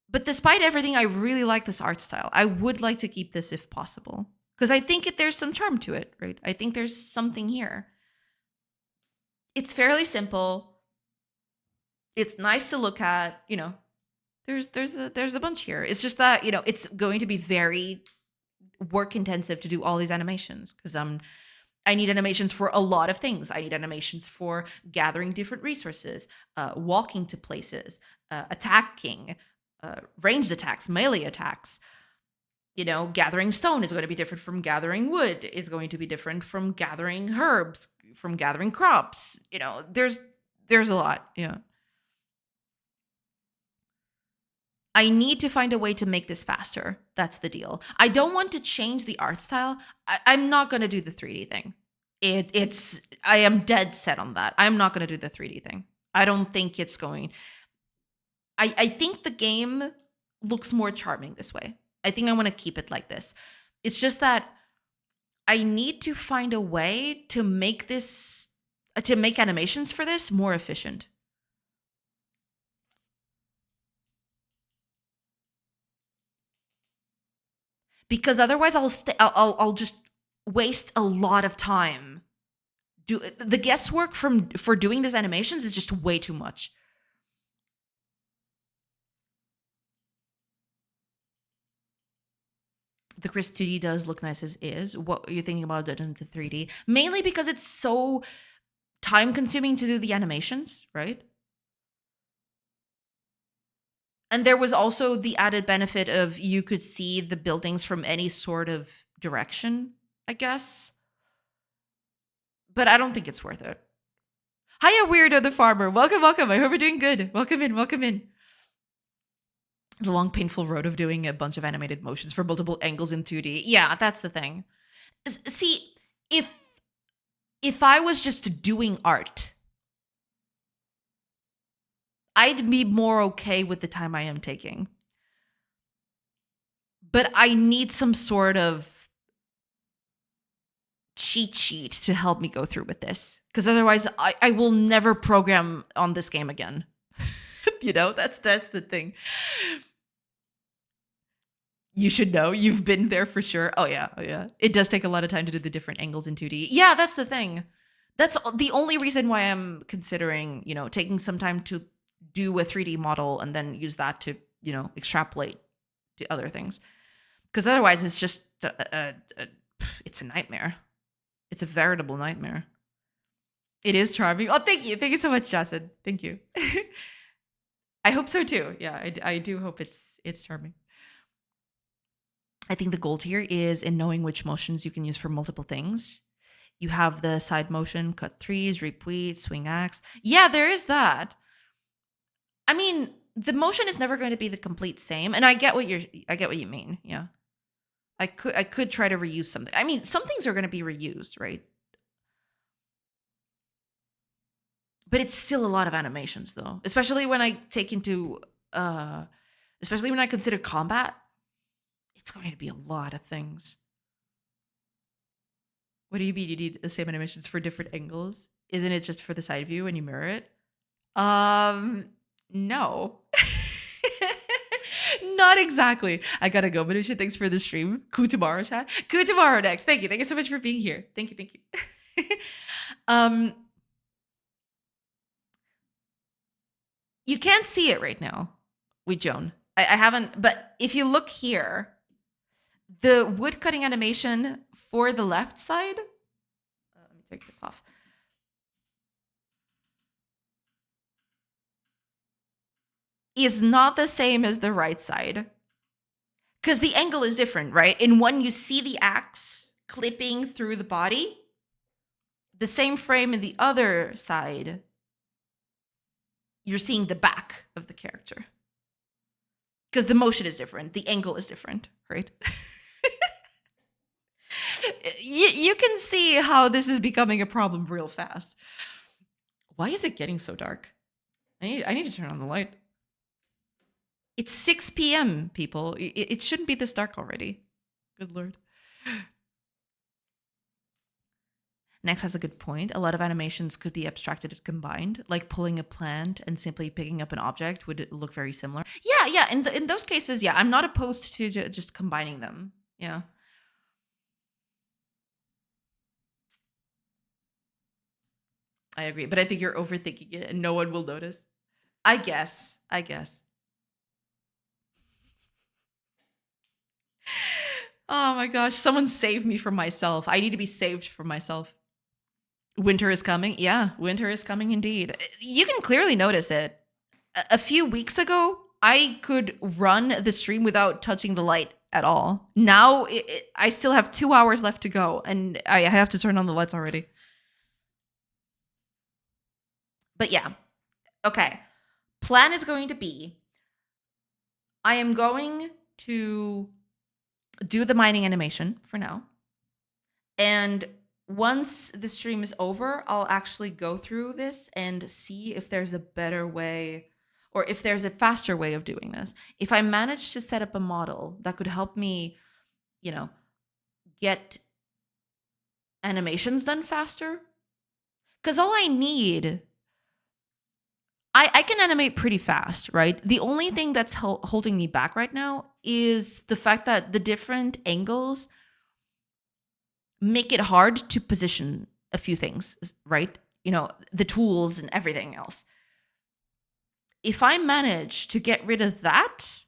Speaker 1: But despite everything, I really like this art style. I would like to keep this if possible Because I think there's some charm to it, right? I think there's something here. It's fairly simple. It's nice to look at, there's a bunch here. It's just that, it's going to be very work intensive to do all these animations because I need animations for a lot of things. I need animations for gathering different resources, walking to places, attacking, ranged attacks, melee attacks. Gathering stone is going to be different from gathering wood, is going to be different from gathering herbs, from gathering crops. There's a lot. Yeah. I need to find a way to make this faster. That's the deal. I don't want to change the art style. I'm not going to do the 3D thing. I am dead set on that. I'm not going to do the 3D thing. I don't think it's going. I think the game looks more charming this way. I think I want to keep it like this. It's just that I need to find a way to make animations for this more efficient. Because otherwise I'll just waste a lot of time. The guesswork for doing these animations is just way too much. The Chris 2D does look nice as is. What are you thinking about doing to 3D? Mainly because it's so time consuming to do the animations, right? And there was also the added benefit of you could see the buildings from any sort of direction, I guess. But I don't think it's worth it. Hiya, Weirdo the Farmer. Welcome, welcome. I hope you're doing good. Welcome in, welcome in. The long, painful road of doing a bunch of animated motions for multiple angles in 2D. Yeah, that's the thing. See, if I was just doing art, I'd be more okay with the time I am taking. But I need some sort of cheat sheet to help me go through with this. Because otherwise, I will never program on this game again. That's the thing. You should know. You've been there for sure. Oh, yeah. It does take a lot of time to do the different angles in 2D. Yeah, that's the thing. That's the only reason why I'm considering, taking some time to do a 3D model and then use that to, extrapolate to other things. Because otherwise, it's just, it's a nightmare. It's a veritable nightmare. It is charming. Oh, thank you. Thank you so much, Jason. Thank you. I hope so too. Yeah, I do hope it's charming. I think the gold here is in knowing which motions you can use for multiple things. You have the side motion, cut threes, repeat, swing axe. Yeah, there is that. I mean, the motion is never going to be the complete same, and I get what you mean. Yeah. I could try to reuse something. I mean, some things are going to be reused, right? But it's still a lot of animations though, especially when I especially when I consider combat. It's going to be a lot of things. What do you mean you need the same animations for different angles? Isn't it just for the side view when you mirror it? No. Not exactly. I gotta go, Manisha. Thanks for the stream. Ku tomorrow, chat. Ku tomorrow next. Thank you. Thank you so much for being here. Thank you. You can't see it right now with Joan. I haven't, but if you look here, the wood cutting animation for the left side, let me take this off. Is not the same as the right side. Because the angle is different, right? In one, you see the axe clipping through the body. The same frame in the other side, you're seeing the back of the character. Because the motion is different. The angle is different, right? You can see how this is becoming a problem real fast. Why is it getting so dark? I need to turn on the light. It's 6 p.m., people. It shouldn't be this dark already. Good Lord. Next has a good point. A lot of animations could be abstracted and combined, like pulling a plant and simply picking up an object would look very similar. Yeah. In those cases, yeah, I'm not opposed to just combining them. Yeah. I agree, but I think you're overthinking it and no one will notice. I guess. I guess. Oh my gosh, someone save me from myself. I need to be saved from myself. Winter is coming. Yeah, winter is coming indeed. You can clearly notice it. A few weeks ago, I could run the stream without touching the light at all. Now, I still have 2 hours left to go, and I have to turn on the lights already. But yeah, okay. Plan is going to be I am going to do the mining animation for now. And once the stream is over, I'll actually go through this and see if there's a better way or if there's a faster way of doing this. If I manage to set up a model that could help me, you know, get animations done faster. Because all I need, I can animate pretty fast, right? The only thing that's holding me back right now is the fact that the different angles make it hard to position a few things, right? The tools and everything else. If I manage to get rid of that,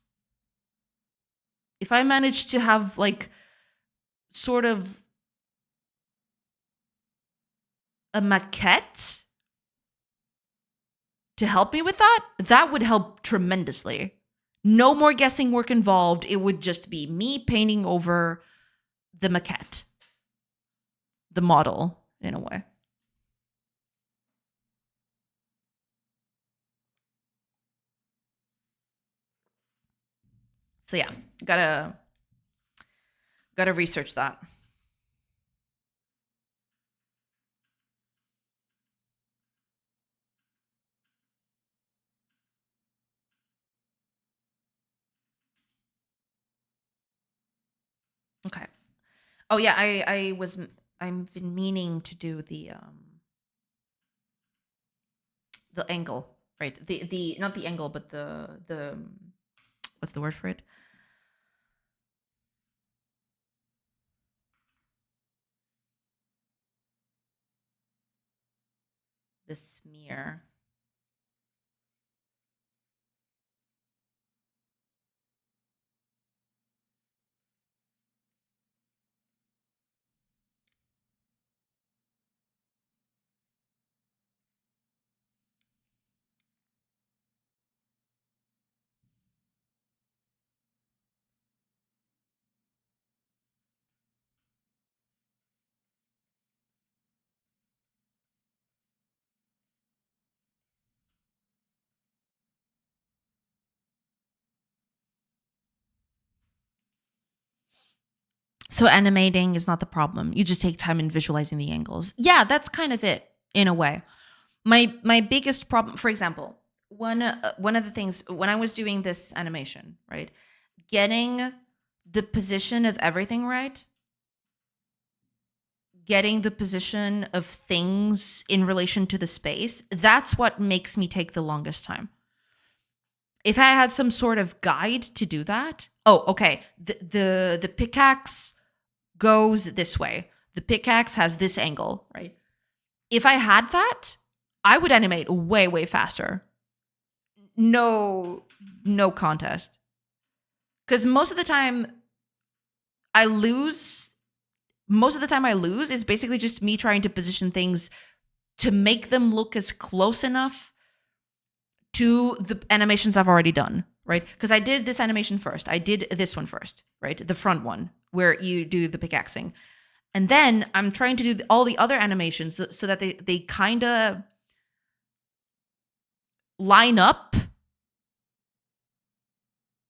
Speaker 1: if I manage to have like sort of a maquette to help me with that, that would help tremendously. No more guessing work involved. It would just be me painting over the maquette, the model, in a way. So yeah, gotta research that. Okay. Oh yeah, I've been meaning to do the angle, right? The not the angle, but the what's the word for it? The smear. So animating is not the problem. You just take time in visualizing the angles. Yeah, that's kind of it in a way. My biggest problem, for example, one of the things when I was doing this animation, right? Getting the position of everything right, getting the position of things in relation to the space, that's what makes me take the longest time. If I had some sort of guide to do that, oh, okay, the pickaxe goes this way. The pickaxe has this angle, right? If I had that, I would animate way, way faster. No contest. Because most of the time I lose is basically just me trying to position things to make them look as close enough to the animations I've already done, right? Because I did this animation first. I did this one first, right? The front one where you do the pickaxing. And then I'm trying to do all the other animations so that they kind of line up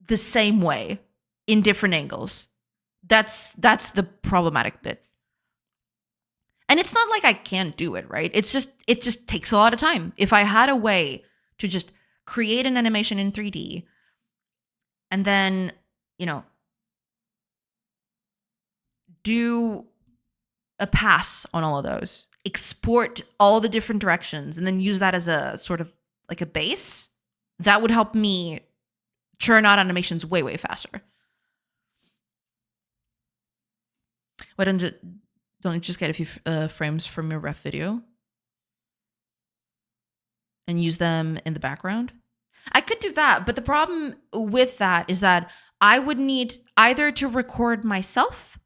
Speaker 1: the same way in different angles. That's the problematic bit. And it's not like I can't do it, right? It just takes a lot of time. If I had a way to just create an animation in 3D and then, do a pass on all of those, export all the different directions, and then use that as a sort of like a base, that would help me churn out animations way, way faster. Why don't you just get a few frames from your ref video? and use them in the background. I could do that, but the problem with that is that I would need either to record myself,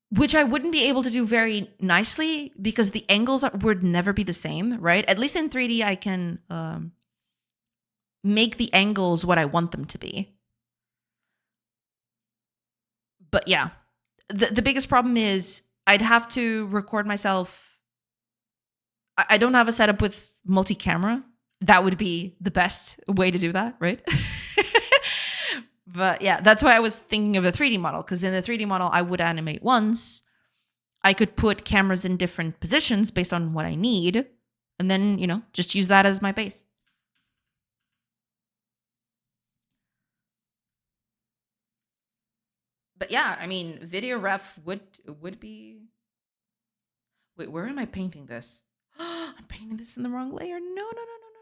Speaker 1: which I wouldn't be able to do very nicely because the angles would never be the same, right? At least in 3D, I can make the angles what I want them to be. But yeah, the biggest problem is I'd have to record myself. I don't have a setup with multi-camera. That would be the best way to do that, right? But yeah, that's why I was thinking of a 3D model, because in the 3D model, I would animate once. I could put cameras in different positions based on what I need, and then, just use that as my base. But yeah, I mean, video ref would be. Wait, where am I painting this? I'm painting this in the wrong layer. No, no, no, no, no,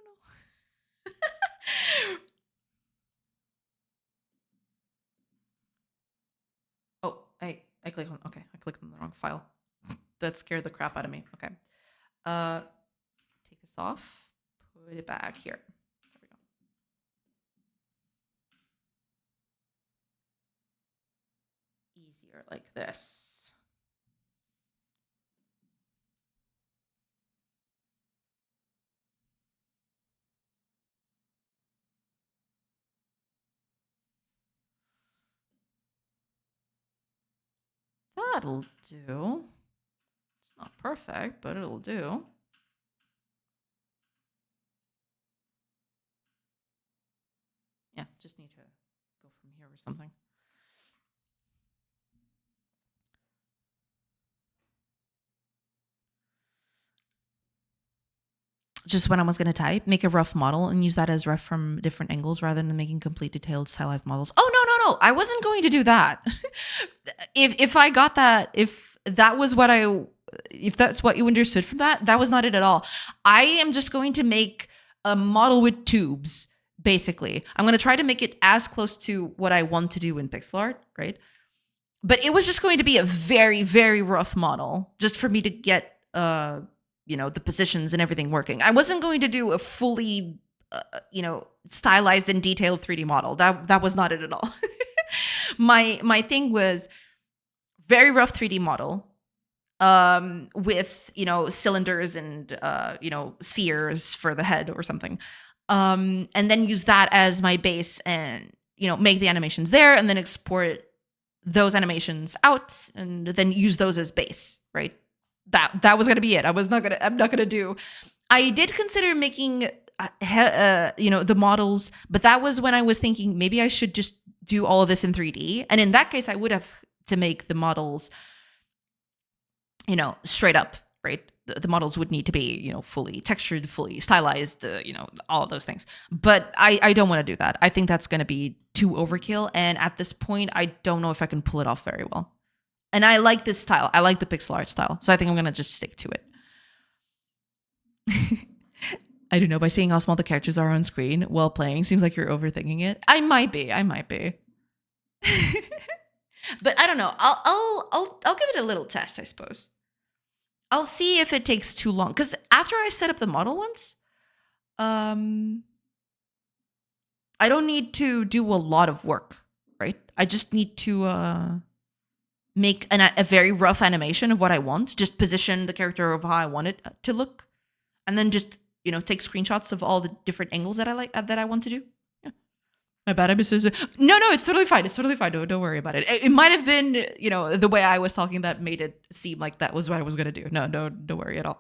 Speaker 1: no. Oh, I clicked on. Okay, I clicked on the wrong file. That scared the crap out of me. Okay. Take this off. Put it back here. There we go. Easier like this. That'll do. It's not perfect, but it'll do. Yeah, just need to go from here or something. Just when I was going to type, make a rough model and use that as ref from different angles rather than making complete detailed stylized models. Oh, no. I wasn't going to do that. If I got that, if that's what you understood from that, that was not it at all. I am just going to make a model with tubes, basically. I'm going to try to make it as close to what I want to do in pixel art, right? But it was just going to be a very, very rough model just for me to get the positions and everything working. I wasn't going to do a fully stylized and detailed 3D model. That was not it at all. My thing was very rough 3D model with cylinders and spheres for the head or something, and then use that as my base and make the animations there and then export those animations out and then use those as base, right? That was going to be it. I'm not going to do. I did consider making the models, but that was when I was thinking maybe I should just do all of this in 3D. And in that case, I would have to make the models straight up, right? The models would need to be, fully textured, fully stylized, all of those things. But I don't want to do that. I think that's going to be too overkill. And at this point, I don't know if I can pull it off very well. And I like this style. I like the pixel art style. So I think I'm going to just stick to it. I don't know. By seeing how small the characters are on screen while playing, seems like you're overthinking it. I might be. But I don't know. I'll give it a little test, I suppose. I'll see if it takes too long. Because after I set up the model once, I don't need to do a lot of work, right? I just need to make a very rough animation of what I want. Just position the character of how I want it to look, and then just take screenshots of all the different angles that I want to do. Yeah. My bad. No, it's totally fine. It's totally fine. Don't worry about it. It might have been the way I was talking that made it seem like that was what I was gonna do. No, don't worry at all.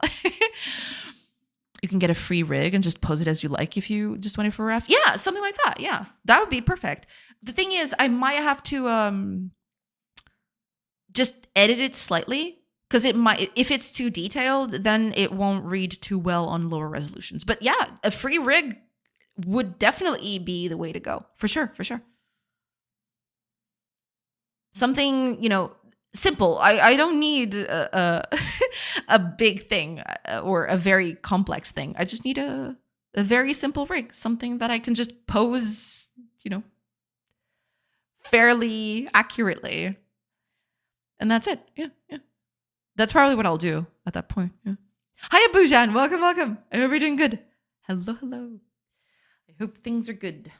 Speaker 1: You can get a free rig and just pose it as you like if you just want it for a ref. Yeah, something like that. Yeah, that would be perfect. The thing is, I might have to just edit it slightly, because it might, if it's too detailed, then it won't read too well on lower resolutions. But yeah, a free rig would definitely be the way to go. For sure. Something, simple. I don't need a big thing or a very complex thing. I just need a very simple rig, something that I can just pose, fairly accurately. And that's it. Yeah. That's probably what I'll do at that point. Yeah. Hi, Abujan. Welcome, welcome. I hope you're doing good. Hello, hello. I hope things are good.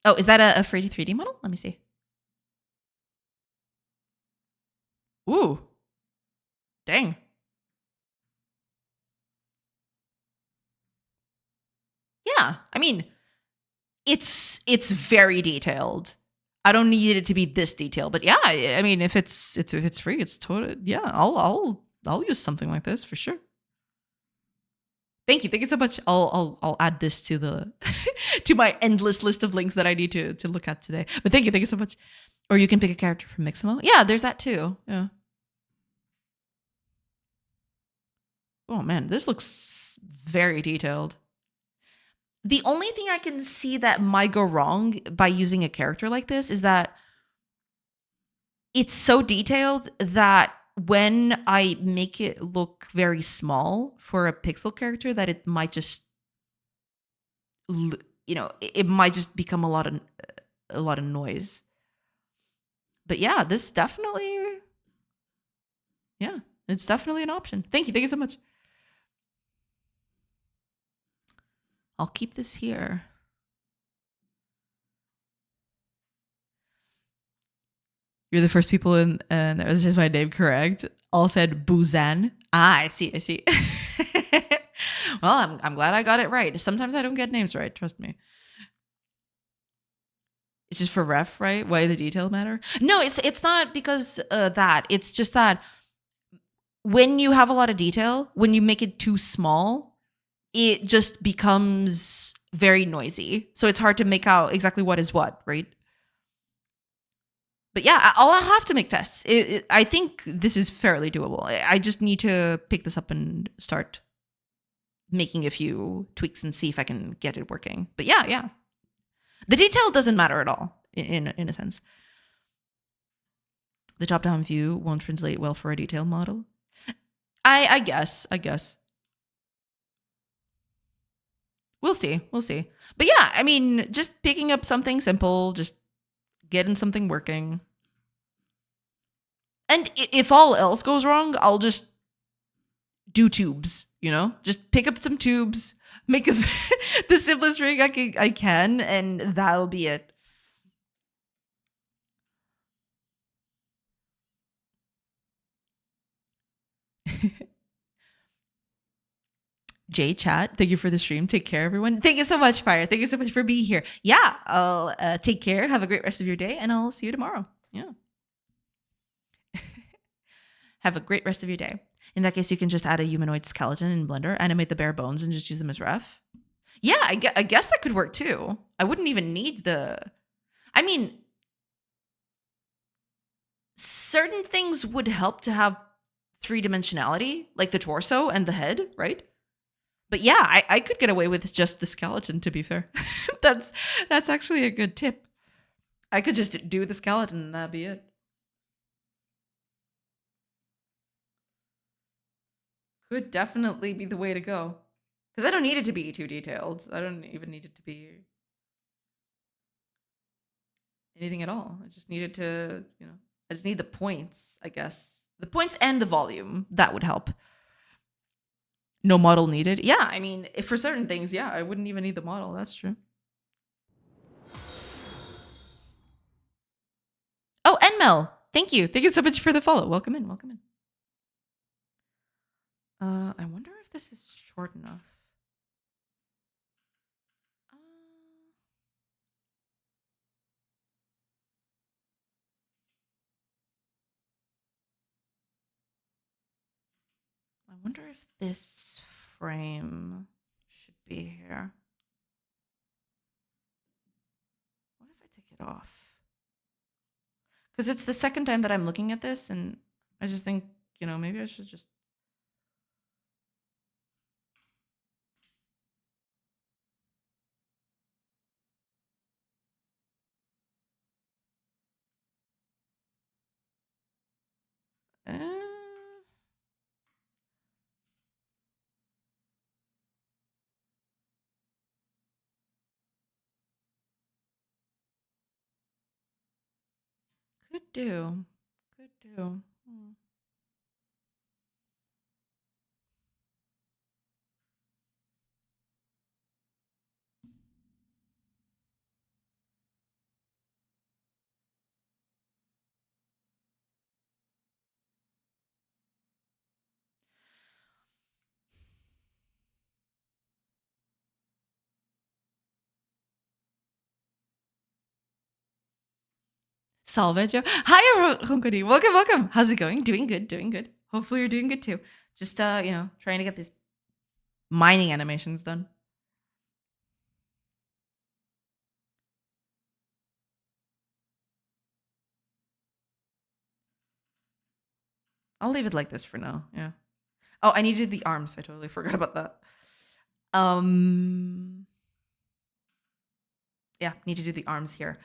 Speaker 1: Oh, is that a free 3D model? Let me see. Ooh, dang. Yeah, I mean, it's very detailed. I don't need it to be this detailed, but yeah, I mean, if it's free, it's totally yeah. I'll use something like this for sure. Thank you so much. I'll add this to the to my endless list of links that I need to look at today. But thank you so much. Or you can pick a character from Mixamo. Yeah, there's that too. Yeah. Oh man, this looks very detailed. The only thing I can see that might go wrong by using a character like this is that it's so detailed that when I make it look very small for a pixel character, that it might just, it might just become a lot of noise. But yeah, this definitely, yeah, it's definitely an option. Thank you so much. I'll keep this here. You're the first people in, and this is my name correct. All said Buzan. Ah, I see. Well, I'm glad I got it right. Sometimes I don't get names right. Trust me. It's just for ref, right? Why the detail matter? No, it's not because that. It's just that when you have a lot of detail, when you make it too small, it just becomes very noisy. So it's hard to make out exactly what is what, right? But yeah, I'll have to make tests. I think this is fairly doable. I just need to pick this up and start making a few tweaks and see if I can get it working. But yeah. The detail doesn't matter at all in a sense. The top-down view won't translate well for a detailed model. I guess. We'll see. But yeah, I mean, just picking up something simple, just getting something working. And if all else goes wrong, I'll just do tubes, Just pick up some tubes, make the simplest rig I can, and that'll be it. J chat, thank you for the stream. Take care, everyone. Thank you so much, Fire. Thank you so much for being here. Yeah, I'll take care. Have a great rest of your day, and I'll see you tomorrow. Yeah. Have a great rest of your day. In that case, you can just add a humanoid skeleton in Blender, animate the bare bones, and just use them as ref. Yeah, I guess that could work too. I wouldn't even need the. I mean, certain things would help to have three dimensionality, like the torso and the head, right? But yeah, I could get away with just the skeleton. To be fair, that's actually a good tip. I could just do the skeleton and that'd be it. Could definitely be the way to go. Because I don't need it to be too detailed. I don't even need it to be anything at all. I just need it to, I just need the points, I guess. The points and the volume. That would help. No model needed. Yeah, I mean, if for certain things, yeah, I wouldn't even need the model. That's true. Oh, Enmel. Thank you. Thank you so much for the follow. Welcome in. I wonder if this is short enough. Uh, I wonder if this frame should be here. What if I take it off? Because it's the second time that I'm looking at this, and I just think, maybe I should just. Uh, Could do. Could do. Hmm. Salvage. Hi, Ronkoni. Welcome, welcome. How's it going? Doing good, doing good. Hopefully you're doing good too. Just trying to get these mining animations done. I'll leave it like this for now. Yeah. Oh, I needed the arms. I totally forgot about that. Um yeah, need to do the arms here.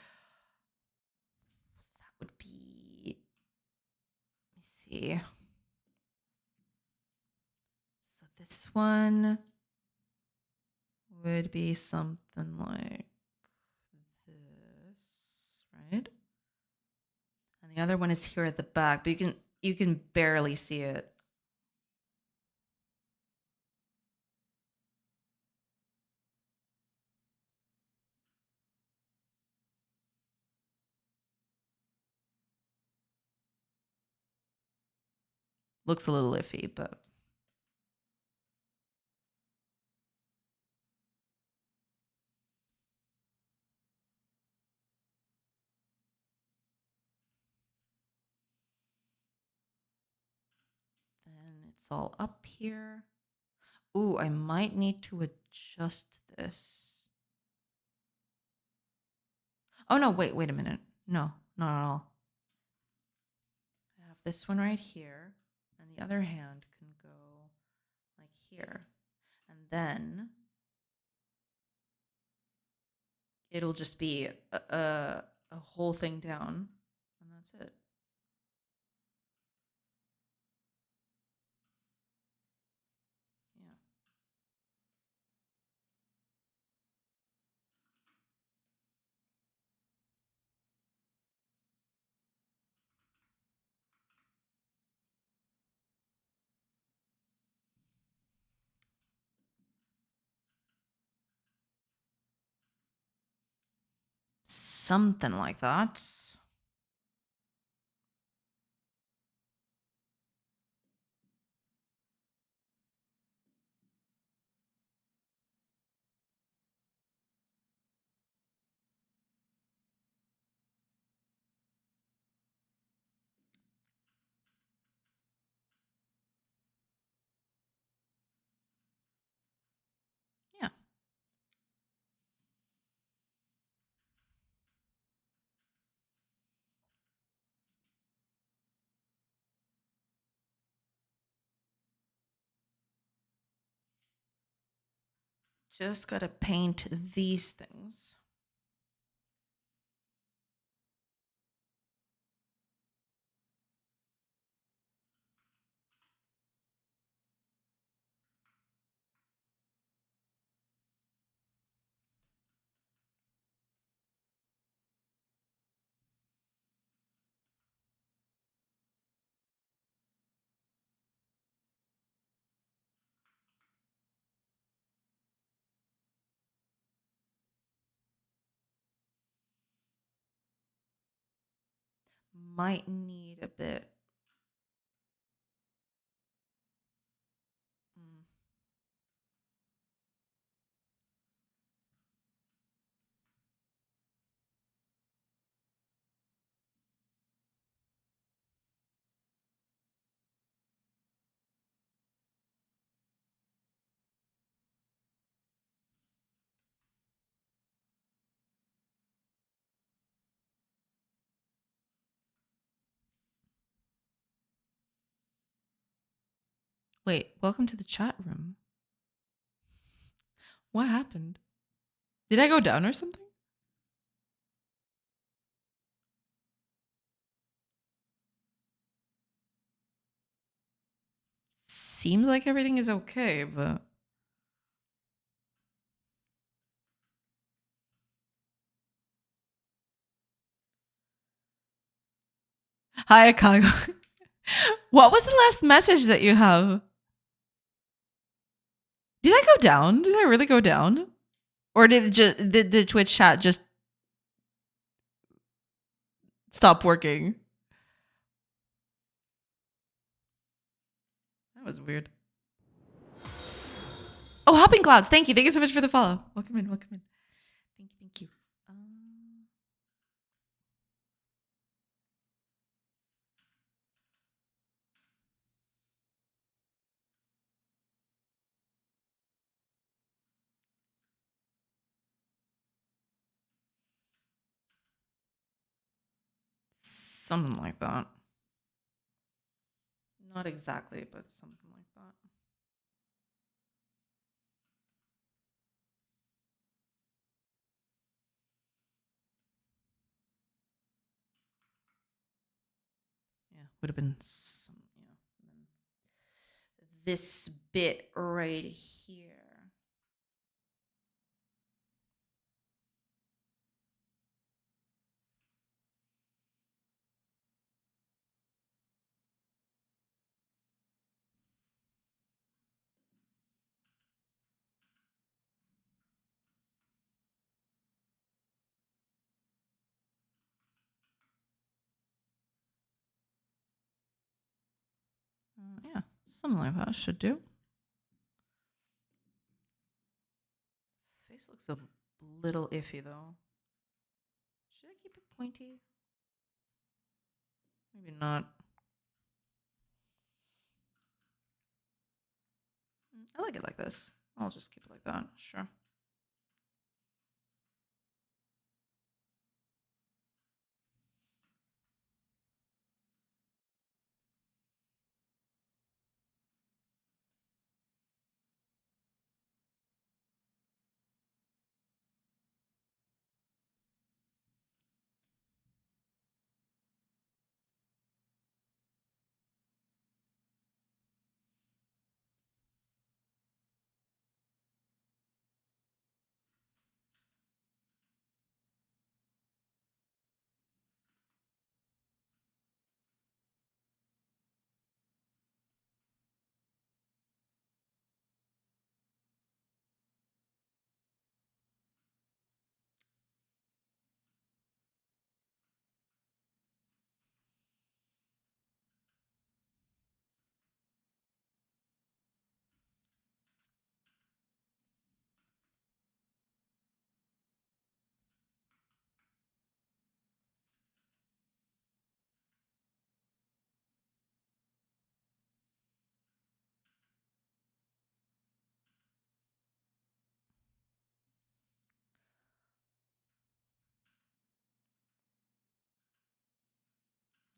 Speaker 1: That would be, let me see. So this one would be something like this, right? And the other one is here at the back, but you can barely see it. Looks a little iffy, but then it's all up here. Ooh, I might need to adjust this. Oh no, wait a minute. No, not at all. I have this one right here, and the other hand can go like here. And then it'll just be a whole thing down, and that's it. Yeah. Something like that. Yeah. Just gotta paint these things. Might need a bit. Mm. Wait, welcome to the chat room. What happened? Did I go down or something? Seems like everything is okay, but Hi, Akago. What was the last message that you have? Did I go down? Did I really go down? Or did the Twitch chat just stop working? That was weird. Oh, Hopping Clouds. Thank you. Thank you so much for the follow. Welcome in. Welcome in. Thank you. Thank you. Something like that. Not exactly, but something like that. Yeah, would have been some, this bit right here. Yeah, something like that should do. Face looks a little iffy though. Should I keep it pointy? Maybe not. I like it like this. I'll just keep it like that. Sure.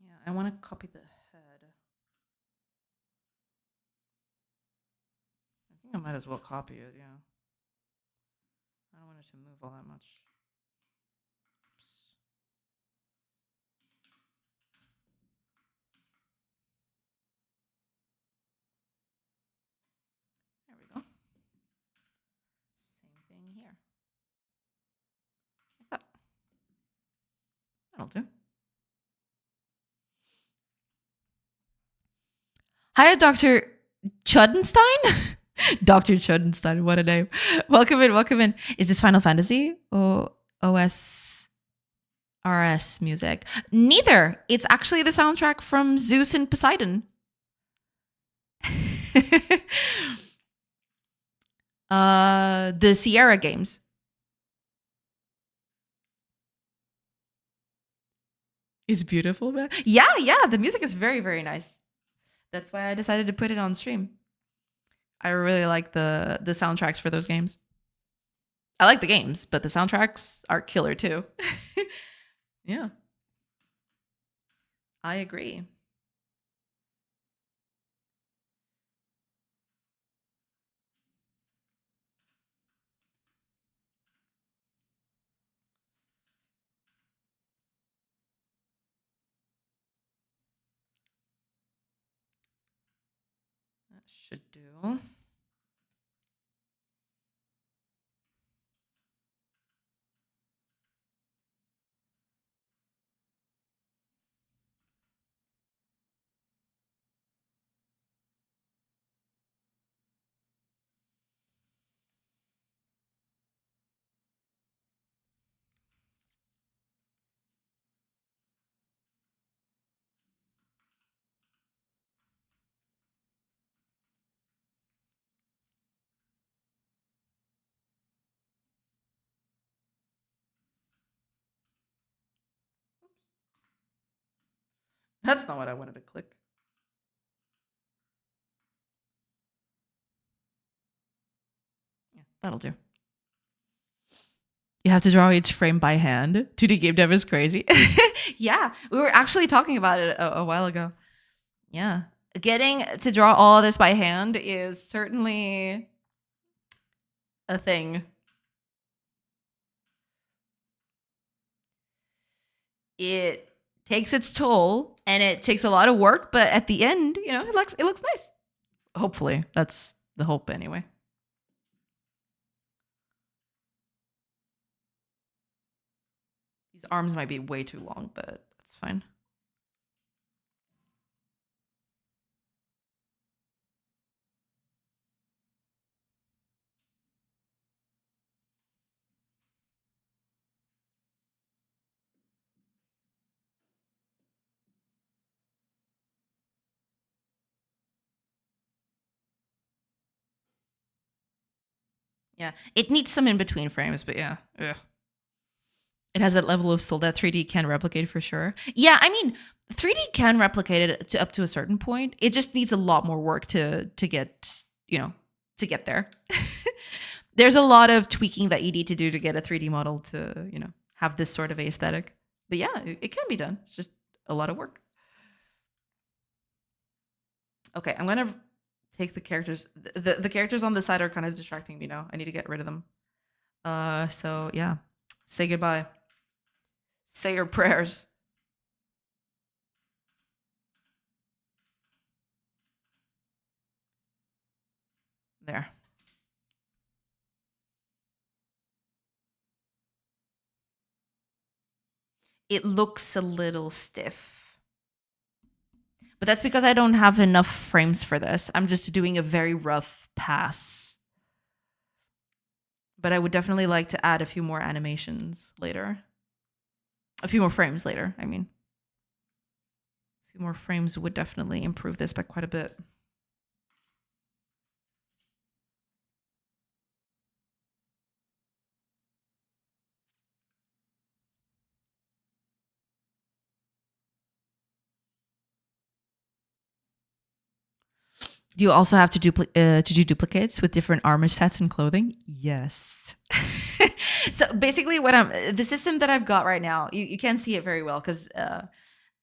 Speaker 1: Yeah, I want to copy the head. I think I might as well copy it, yeah. I don't want it to move all that much. Oops. There we go. Same thing here. Like that. That'll do. Hi, Dr. Chudenstein? Dr. Chudenstein, what a name. Welcome in, welcome in. Is this Final Fantasy or OSRS music? Neither. It's actually the soundtrack from Zeus and Poseidon. The Sierra games. It's beautiful, man. Yeah, yeah. The music is very, very nice. That's why I decided to put it on stream. I really like the soundtracks for those games. I like the games, but the soundtracks are killer too. Yeah, I agree. That should do. That's not what I wanted to click. Yeah, that'll do. You have to draw each frame by hand. 2D game dev is crazy. Yeah, we were actually talking about it a while ago. Yeah. Getting to draw all this by hand is certainly a thing. It takes its toll and it takes a lot of work, but at the end, it looks nice. Hopefully. That's the hope anyway. These arms might be way too long, but that's fine. Yeah. It needs some in between frames, but yeah. Ugh. It has that level of soul that 3D can replicate for sure. Yeah, I mean, 3D can replicate it up to a certain point. It just needs a lot more work to get, to get there. There's a lot of tweaking that you need to do to get a 3D model to, have this sort of aesthetic. But yeah, it can be done. It's just a lot of work. Okay, I'm going to take the characters. The characters on the side are kind of distracting me now. I need to get rid of them. So yeah, say goodbye. Say your prayers. There. It looks a little stiff. But that's because I don't have enough frames for this. I'm just doing a very rough pass. But I would definitely like to add a few more animations later. A few more frames later, I mean. A few more frames would definitely improve this by quite a bit. Do you also have to do duplicates with different armor sets and clothing? Yes. So basically, the system that I've got right now, you can't see it very well because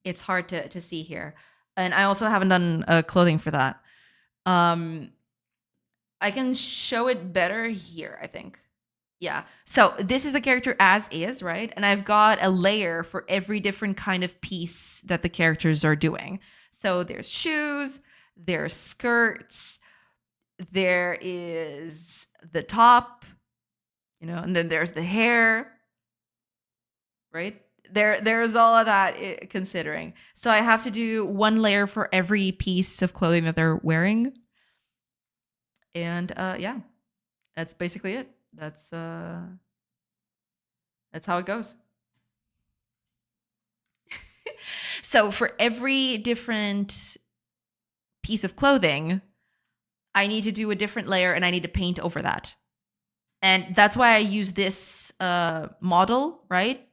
Speaker 1: it's hard to see here, and I also haven't done clothing for that. I can show it better here, I think. Yeah. So this is the character as is, right? And I've got a layer for every different kind of piece that the characters are doing. So there's shoes, there's skirts, there is the top, and then there's the hair, right? There's all of that considering. So I have to do one layer for every piece of clothing that they're wearing. And yeah, that's basically it. That's how it goes. So for every different piece of clothing, I need to do a different layer and I need to paint over that. And that's why I use this model, right?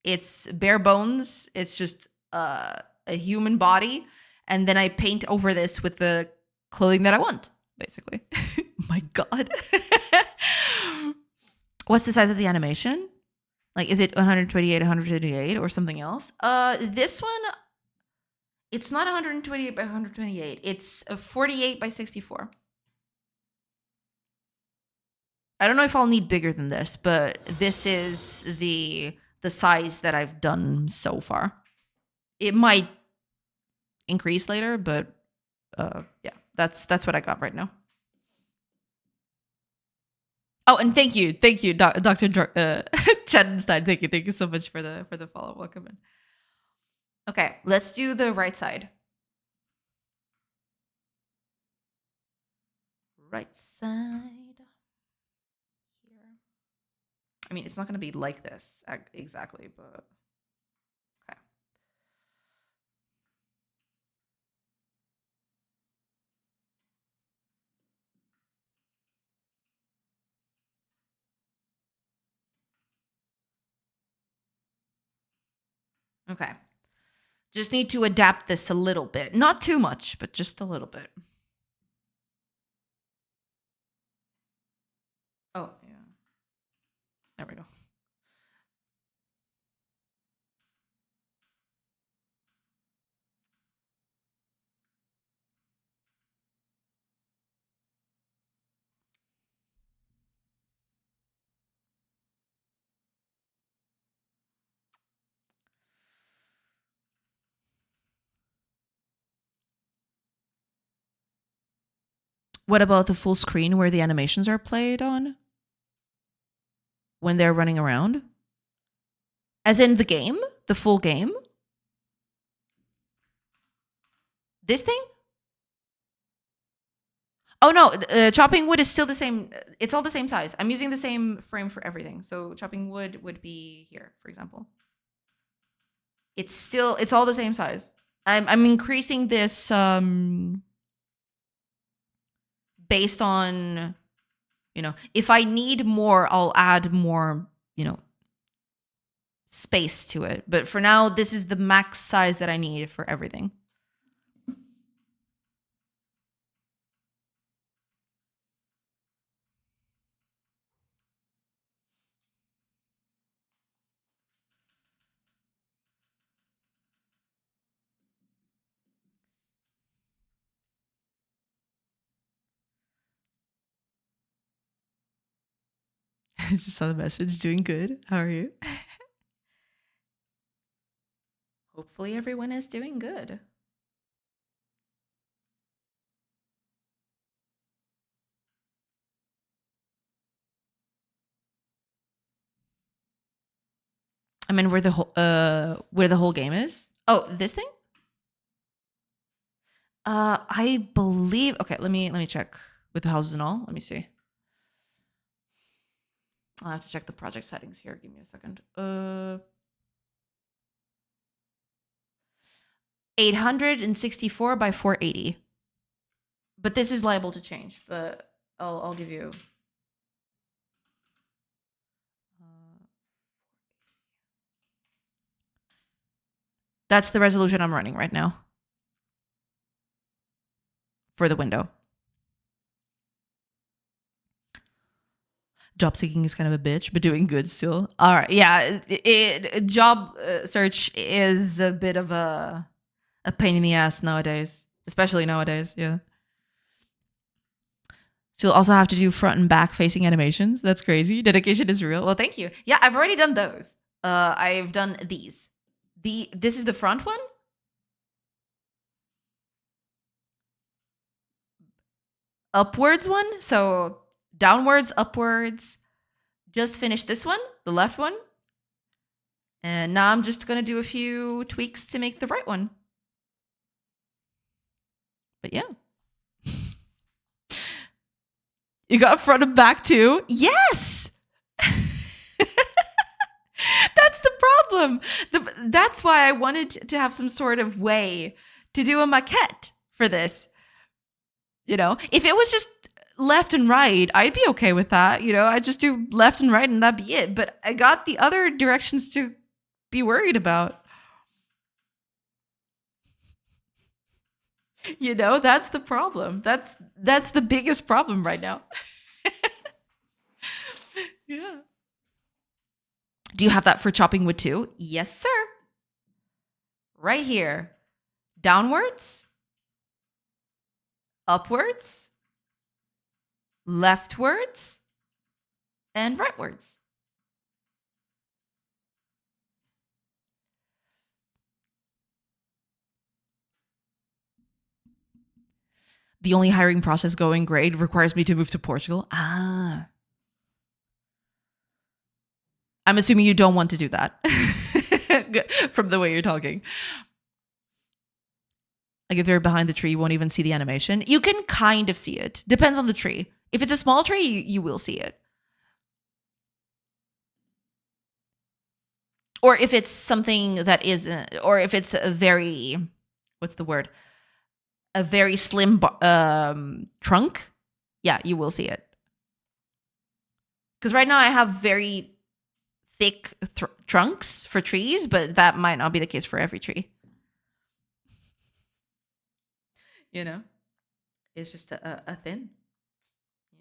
Speaker 1: It's bare bones. It's just a human body. And then I paint over this with the clothing that I want, basically. My God. What's the size of the animation? Like, is it 128, 128 or something else? This one, it's not 128 by 128. It's 48 by 64. I don't know if I'll need bigger than this, but this is the size that I've done so far. It might increase later, but yeah, that's what I got right now. Oh, and thank you, Dr. Chattenstein. Thank you so much for the follow. Welcome in. Okay, let's do the right side. Right side. I mean, it's not going to be like this exactly, but okay. Okay. Just need to adapt this a little bit. Not too much, but just a little bit. Oh, yeah. There we go. What about the full screen where the animations are played on when they're running around? As in the game? The full game? This thing? Oh no, chopping wood is still the same. It's all the same size. I'm using the same frame for everything. So chopping wood would be here, for example. It's all the same size. I'm increasing this based on, if I need more, I'll add more, space to it. But for now, this is the max size that I need for everything. I just saw the message. Doing good. How are you? Hopefully everyone is doing good. I mean, where the whole game is. Oh, this thing. I believe. Okay, let me check with the houses and all. Let me see. I'll have to check the project settings here. Give me a second. 864 by 480. But this is liable to change. But I'll give you. That's the resolution I'm running right now for the window. Job seeking is kind of a bitch, but doing good still. All right, yeah. Job search is a bit of a pain in the ass nowadays, especially nowadays. Yeah. So you'll also have to do front and back facing animations. That's crazy. Dedication is real. Well, thank you. Yeah, I've already done those. I've done these. This is the front one. Upwards one. So downwards, upwards. Just finished this one, the left one. And now I'm just going to do a few tweaks to make the right one. But yeah. You got front and back too? Yes! That's the problem. That's why I wanted to have some sort of way to do a maquette for this. If it was just left and right, I'd be okay with that. I'd just do left and right and that'd be it. But I got the other directions to be worried about. That's the problem. That's the biggest problem right now. Yeah. Do you have that for chopping wood too? Yes, sir. Right here. Downwards, upwards, leftwards, and rightwards. The only hiring process going great requires me to move to Portugal. I'm assuming you don't want to do that from the way you're talking. Like if they're behind the tree, you won't even see the animation. You can kind of see it. Depends on the tree. If it's a small tree, you will see it. Or if it's something that isn't, or if it's a very, what's the word? A very slim trunk. Yeah, you will see it. Because right now I have very thick trunks for trees, but that might not be the case for every tree. you know, it's just a thing. Yeah.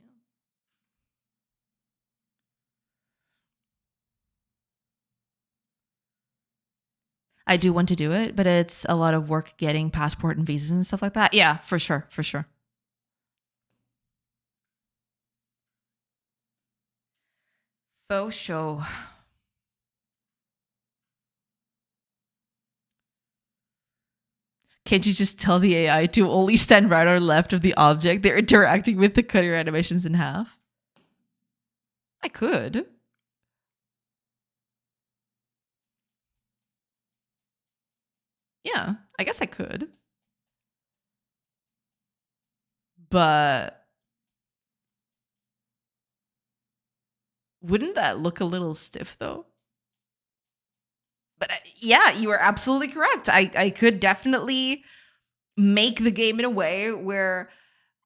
Speaker 1: I do want to do it, but it's a lot of work getting passport and visas and stuff like that. Yeah, for sure, for sure. Faux show. Can't you just tell the AI to only stand right or left of the object they're interacting with to cut your animations in half? I could. Yeah, I guess I could. But wouldn't that look a little stiff though? But yeah, you are absolutely correct. I could definitely make the game in a way where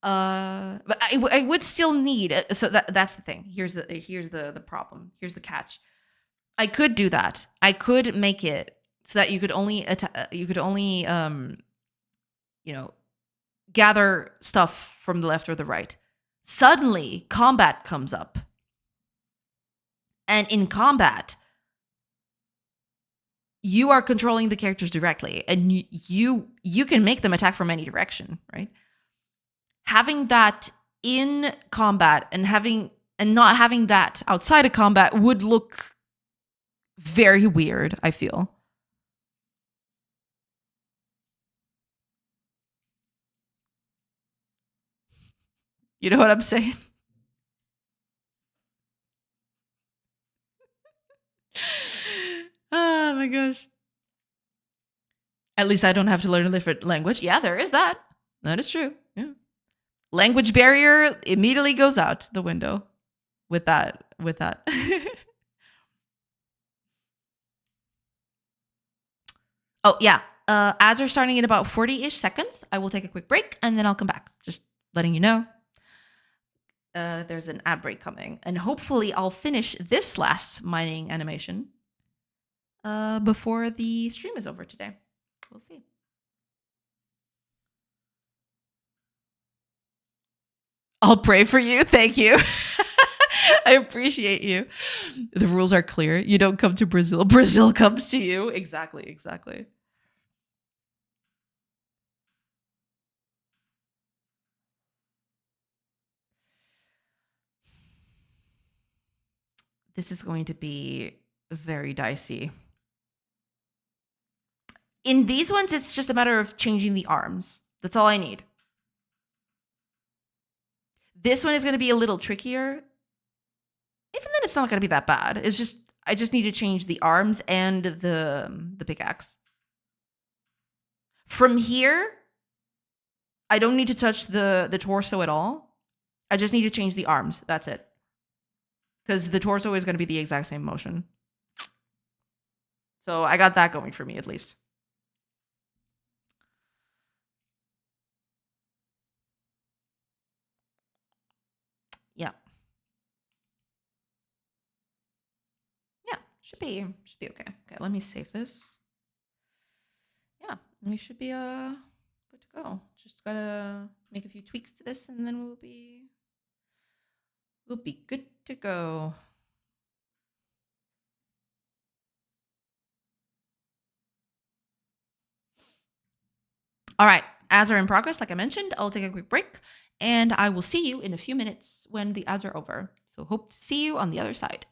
Speaker 1: but I would still need so that's the thing. Here's the problem. Here's the catch. I could do that. I could make it so that you could only you know, gather stuff from the left or the right. Suddenly, combat comes up. And in combat, you are controlling the characters directly and you can make them attack from any direction, right? Having that in combat and not having that outside of combat would look very weird, I feel. You know what I'm saying? Oh my gosh. At least I don't have to learn a different language. Yeah, there is that. That is true. Yeah. Language barrier immediately goes out the window with that. With that. Oh yeah. Ads are starting in about 40-ish seconds. I will take a quick break and then I'll come back. Just letting you know. There's an ad break coming, and hopefully I'll finish this last mining animation before the stream is over today. We'll see. I'll pray for you. Thank you. I appreciate you. The rules are clear. You don't come to Brazil. Brazil comes to you. Exactly. Exactly. This is going to be very dicey. In these ones, it's just a matter of changing the arms. That's all I need. This one is going to be a little trickier. Even then, it's not going to be that bad. It's just I just need to change the arms and the pickaxe. From here, I don't need to touch the torso at all. I just need to change the arms. That's it. Because the torso is going to be the exact same motion. So I got that going for me at least. Yeah. Yeah. Should be okay. Okay, let me save this. Yeah, we should be good to go. Just gotta make a few tweaks to this and then we'll be good to go. All right, ads are in progress. Like I mentioned, I'll take a quick break and I will see you in a few minutes when the ads are over. So hope to see you on the other side.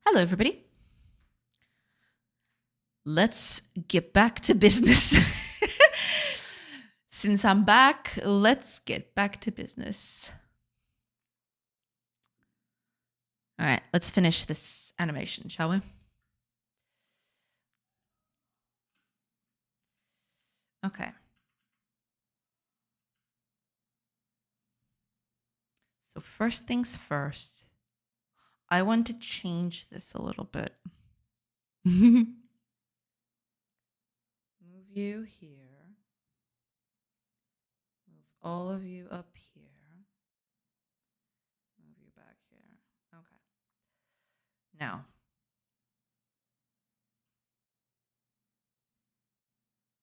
Speaker 1: Hello, everybody. Let's get back to business. Since I'm back, let's get back to business. All right, let's finish this animation, shall we? Okay. So first things first, I want to change this a little bit. Move you here. Move all of you up here. Move you back here. Okay. Now.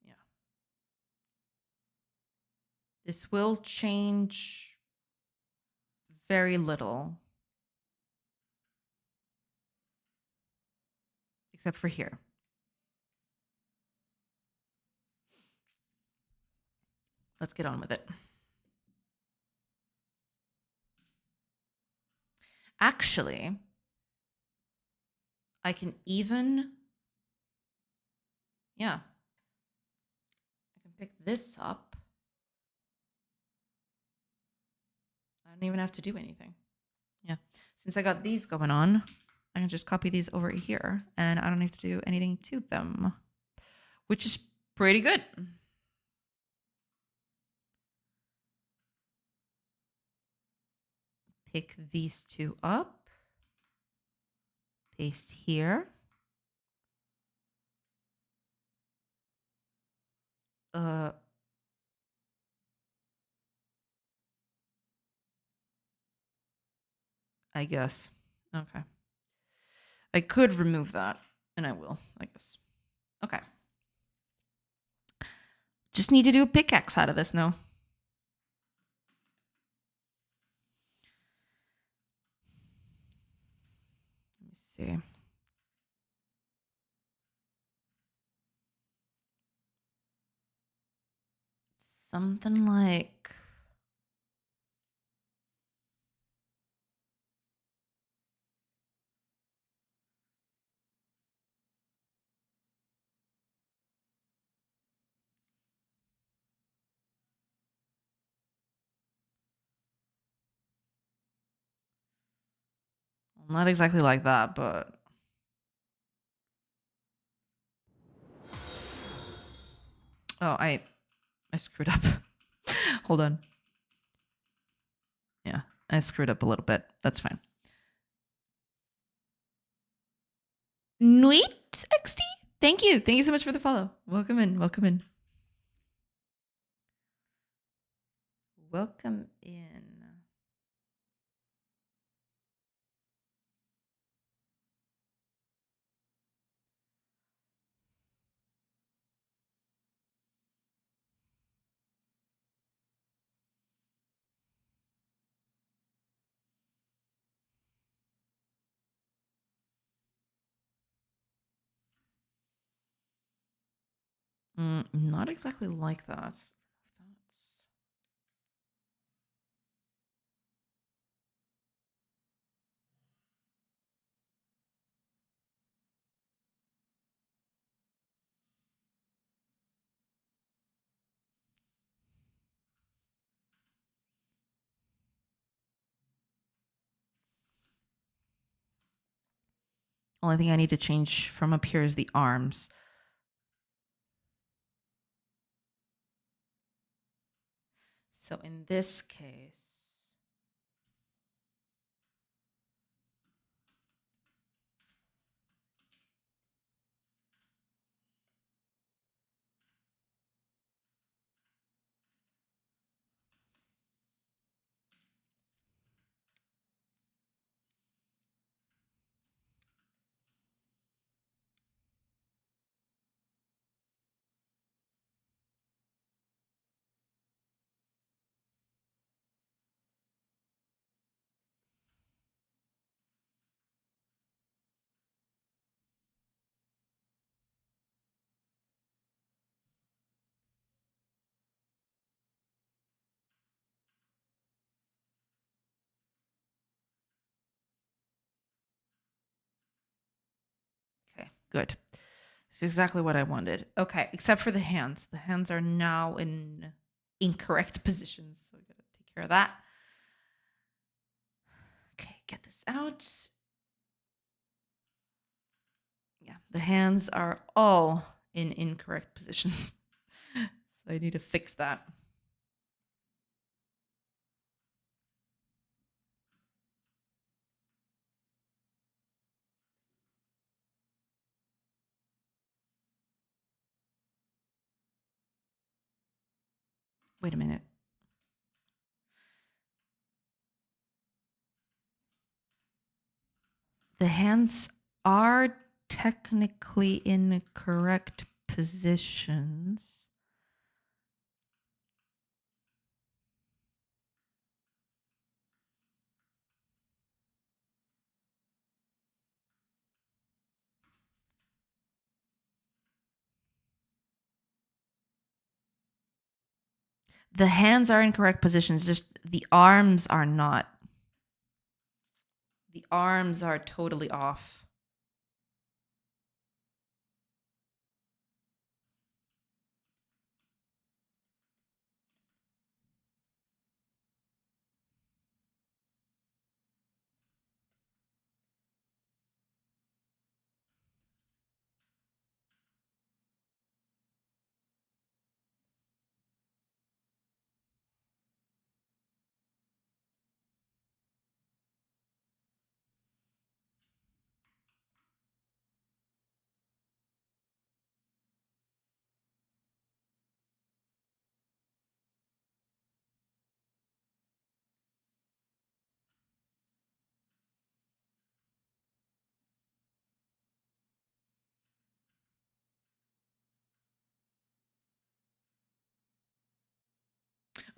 Speaker 1: Yeah. This will change very little. Except for here. Let's get on with it. Actually, I can even, I can pick this up. I don't even have to do anything. Yeah. Since I got these going on, I can just copy these over here and I don't have to do anything to them, which is pretty good. Pick these two up, paste here. I guess. Okay. I could remove that, and I will, I guess. Okay. Just need to do a pickaxe out of this now. Let me see. Something like... Not exactly like that, but... Oh, I screwed up. Hold on. Yeah, I screwed up a little bit. That's fine. Nuit XD? Thank you. Thank you so much for the follow. Welcome in. Welcome in. Welcome in. Not exactly like that. Only thing I need to change from up here is the arms. So in this case, Good. It's exactly what I wanted. Okay, except for the hands. The hands are now in incorrect positions. So I gotta take care of that. Okay, get this out. Yeah, the hands are all in incorrect positions. So I need to fix that. Wait a minute. The hands are technically in correct positions. The hands are in correct positions, just the arms are not. The arms are totally off.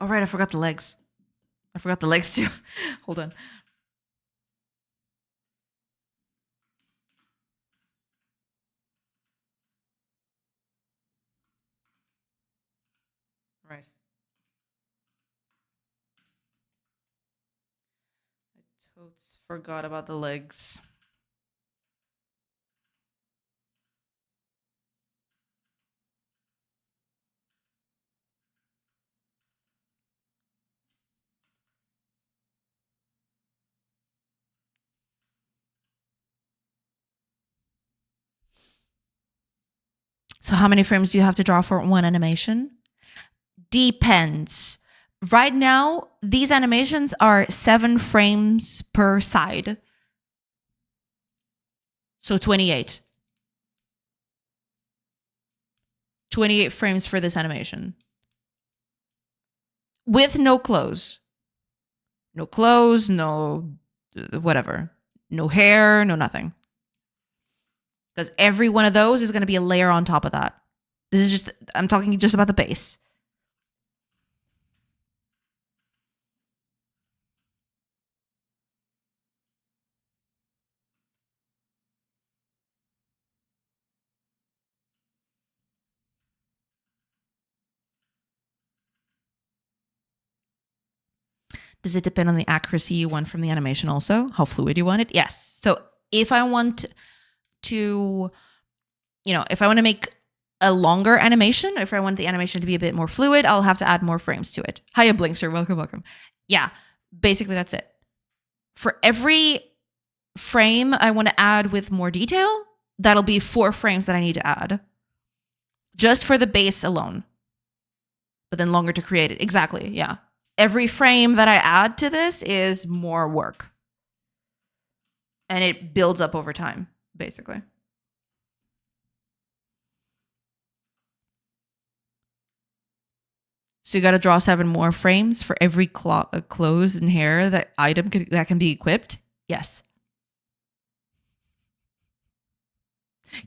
Speaker 1: All right, I forgot the legs. I forgot the legs too. Hold on. Right. I totes forgot about the legs. So how many frames do you have to draw for one animation? Depends. Right now, these animations are 7 frames per side. So 28. 28 frames for this animation. With no clothes. No clothes, no whatever. No hair, no nothing. Because every one of those is going to be a layer on top of that. This is just, I'm talking just about the base. Does it depend on the accuracy you want from the animation also? How fluid you want it? Yes. So if I want to, if I want to make a longer animation, if I want the animation to be a bit more fluid, I'll have to add more frames to it. Hiya, Blinkster. Welcome, welcome. Yeah, basically that's it. For every frame I want to add with more detail, that'll be 4 frames that I need to add. Just for the base alone. But then longer to create it. Exactly, yeah. Every frame that I add to this is more work. And it builds up over time, basically. So you got to draw 7 more frames for every clothes and hair that that can be equipped. Yes.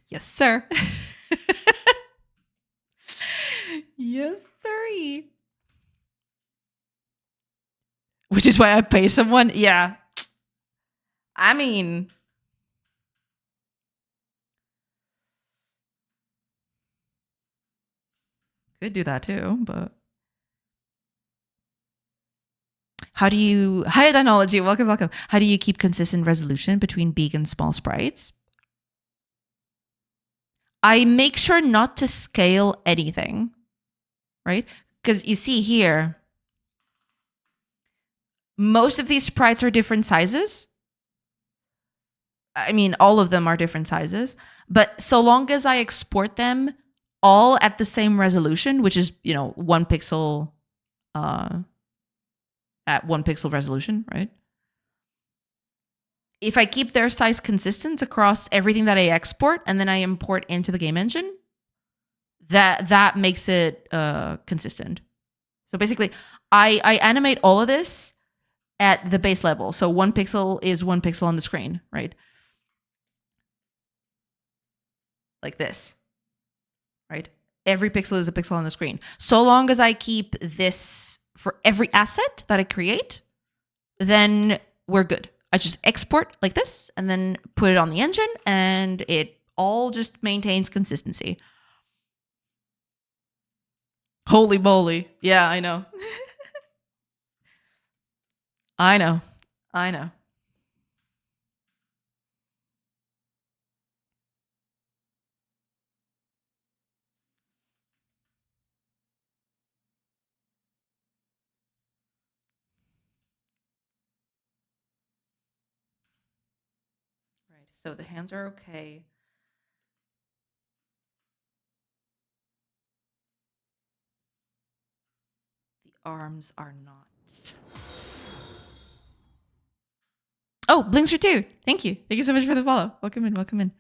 Speaker 1: Yes, sir. Yes, sir. Which is why I pay someone. Yeah. I mean, could do that too, but how do you, hi, Dynology, welcome, welcome. How do you keep consistent resolution between big and small sprites? I make sure not to scale anything, right? Because you see here, most of these sprites are different sizes. I mean, all of them are different sizes, but so long as I export them all at the same resolution, which is, 1 pixel uh, at 1 pixel resolution, right? If I keep their size consistent across everything that I export and then I import into the game engine, that makes it consistent. So basically, I animate all of this at the base level. So 1 pixel is 1 pixel on the screen, right? Like this, right? Every pixel is a pixel on the screen. So long as I keep this for every asset that I create, then we're good. I just export like this and then put it on the engine and it all just maintains consistency. Holy moly. Yeah, I know. I know. I know. Right. So the hands are okay. The arms are not. Oh, Blinkster too. Thank you. Thank you so much for the follow. Welcome in. Welcome in.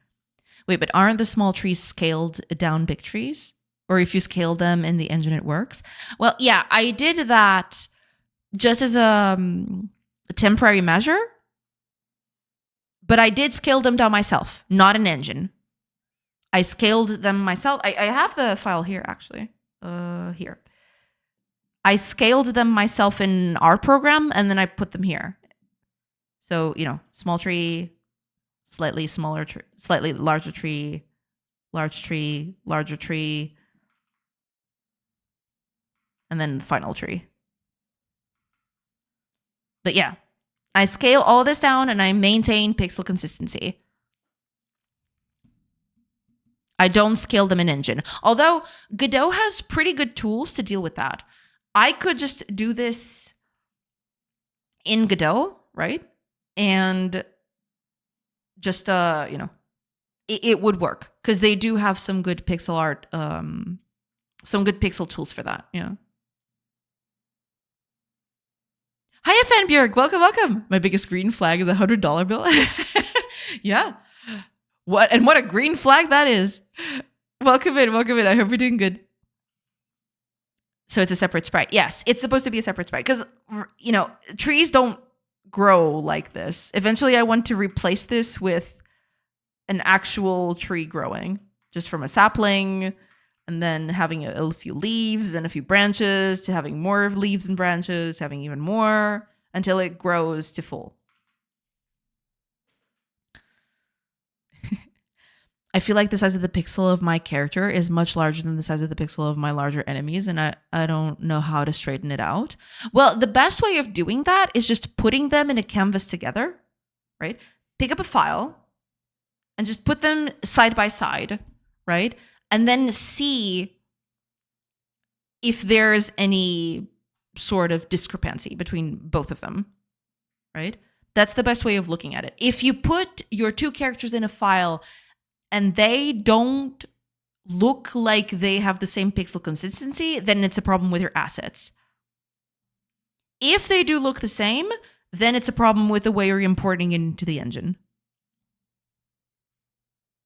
Speaker 1: Wait, but aren't the small trees scaled down big trees? Or if you scale them in the engine, it works? Well, yeah, I did that just as a temporary measure, but I did scale them down myself, not an engine. I scaled them myself. I have the file here, actually. Here. I scaled them myself in our program, and then I put them here. So, small tree, slightly smaller tree, slightly larger tree, large tree, larger tree, and then final tree. But yeah, I scale all this down and I maintain pixel consistency. I don't scale them in engine. Although Godot has pretty good tools to deal with that. I could just do this in Godot, right? And just it would work because they do have some good pixel art, some good pixel tools for that. Yeah. Hiya, Fanbjörg. Welcome, welcome. My biggest green flag is $100 bill. Yeah. What a green flag that is. Welcome in, welcome in. I hope you're doing good. So it's a separate sprite. Yes, it's supposed to be a separate sprite because, trees don't grow like this. Eventually, I want to replace this with an actual tree growing just from a sapling and then having a few leaves and a few branches to having more leaves and branches, having even more until it grows to full. I feel like the size of the pixel of my character is much larger than the size of the pixel of my larger enemies, and I don't know how to straighten it out. Well, the best way of doing that is just putting them in a canvas together, right? Pick up a file and just put them side by side, right? And then see if there's any sort of discrepancy between both of them, right? That's the best way of looking at it. If you put your two characters in a file and they don't look like they have the same pixel consistency, then it's a problem with your assets. If they do look the same, then it's a problem with the way you're importing into the engine.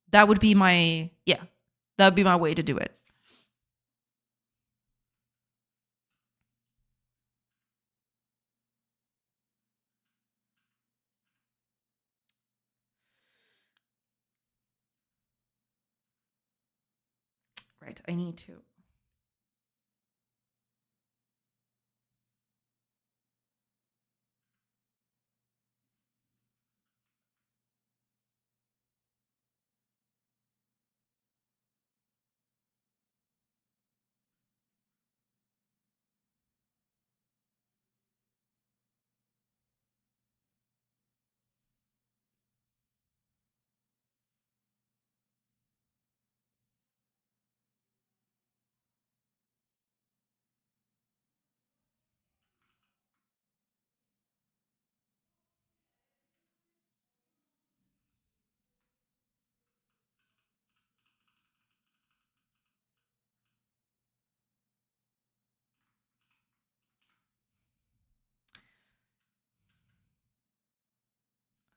Speaker 1: That would be my way to do it. Right, I need to.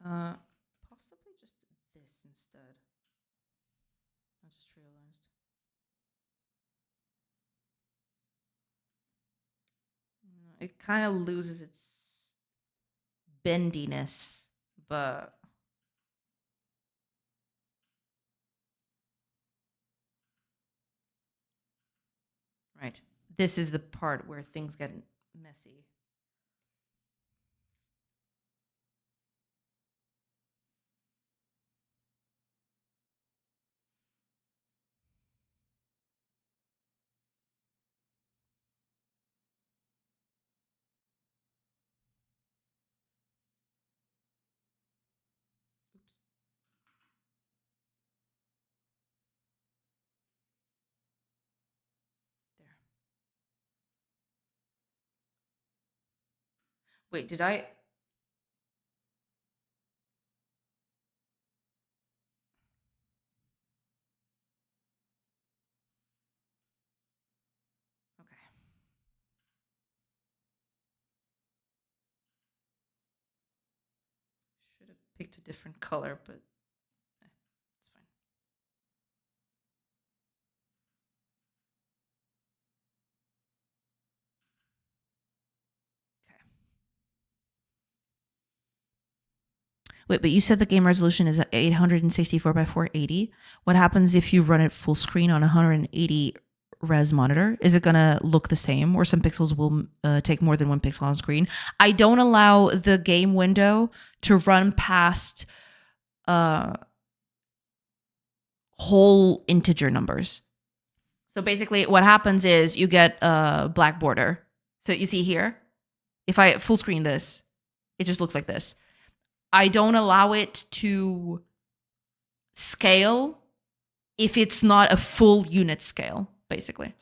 Speaker 1: Possibly just this instead. I just realized. It kind of loses its bendiness, but right. This is the part where things get messy. Oops. There. Wait, did I? Okay. Should have picked a different color, but it's fine. Okay. Wait, but you said the game resolution is 864 by 480. What happens if you run it full screen on 180 res monitor? Is it going to look the same, or some pixels will take more than one pixel on screen? I don't allow the game window to run past whole integer numbers. So basically what happens is you get a black border. So you see here, if I full screen this, it just looks like this. I don't allow it to scale if it's not a full unit scale, basically.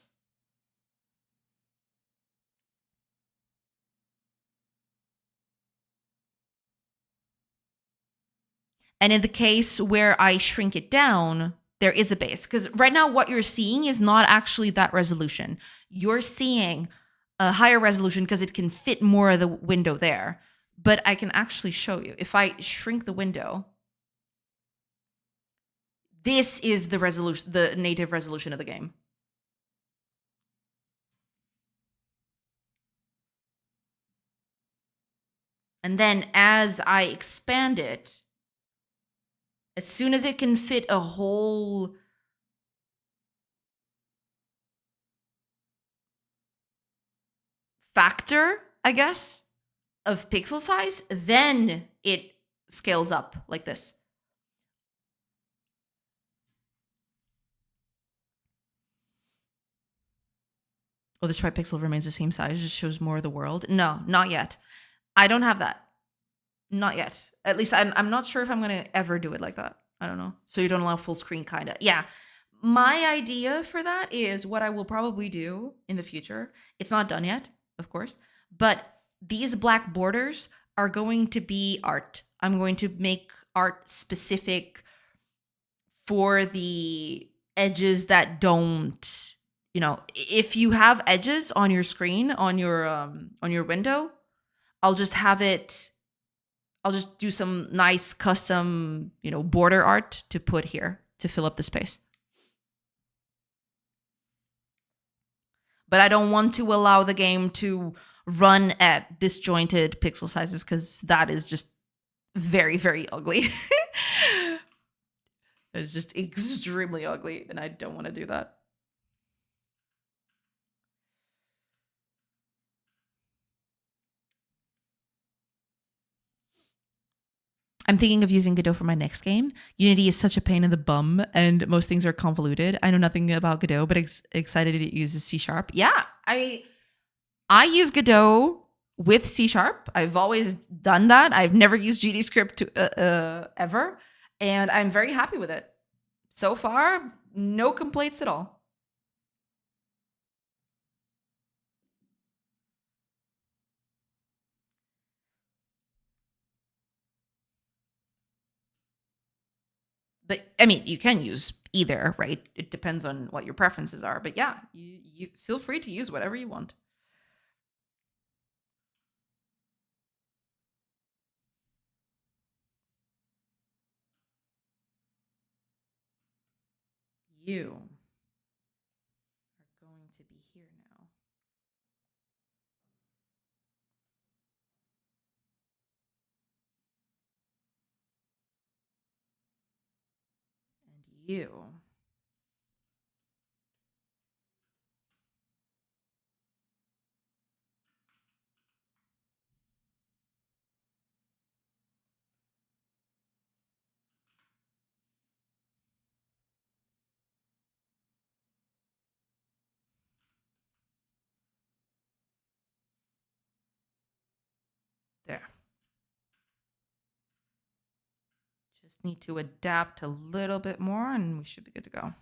Speaker 1: And in the case where I shrink it down, there is a base. Because right now, what you're seeing is not actually that resolution. You're seeing a higher resolution because it can fit more of the window there. But I can actually show you. If I shrink the window, this is the resolution, the native resolution of the game. And then as I expand it, as soon as it can fit a whole factor, I guess, of pixel size, then it scales up like this. Oh, the sprite pixel remains the same size, just shows more of the world. No, not yet. I don't have that. Not yet. At least I'm not sure if I'm going to ever do it like that. I don't know. So you don't allow full screen, kind of. Yeah. My idea for that is what I will probably do in the future. It's not done yet, of course, but these black borders are going to be art. I'm going to make art specific for the edges that don't, if you have edges on your screen, on your window, I'll just have it, I'll just do some nice custom, border art to put here to fill up the space. But I don't want to allow the game to run at disjointed pixel sizes because that is just very, very ugly. It's just extremely ugly, and I don't want to do that. I'm thinking of using Godot for my next game. Unity is such a pain in the bum, and most things are convoluted. I know nothing about Godot, but excited it uses C#. Yeah, I use Godot with C#. I've always done that. I've never used GDScript ever, and I'm very happy with it. So far, no complaints at all. But I mean, you can use either, right? It depends on what your preferences are. But yeah, you feel free to use whatever you want. You are going to be here now. And you. There. Just need to adapt a little bit more and we should be good to go.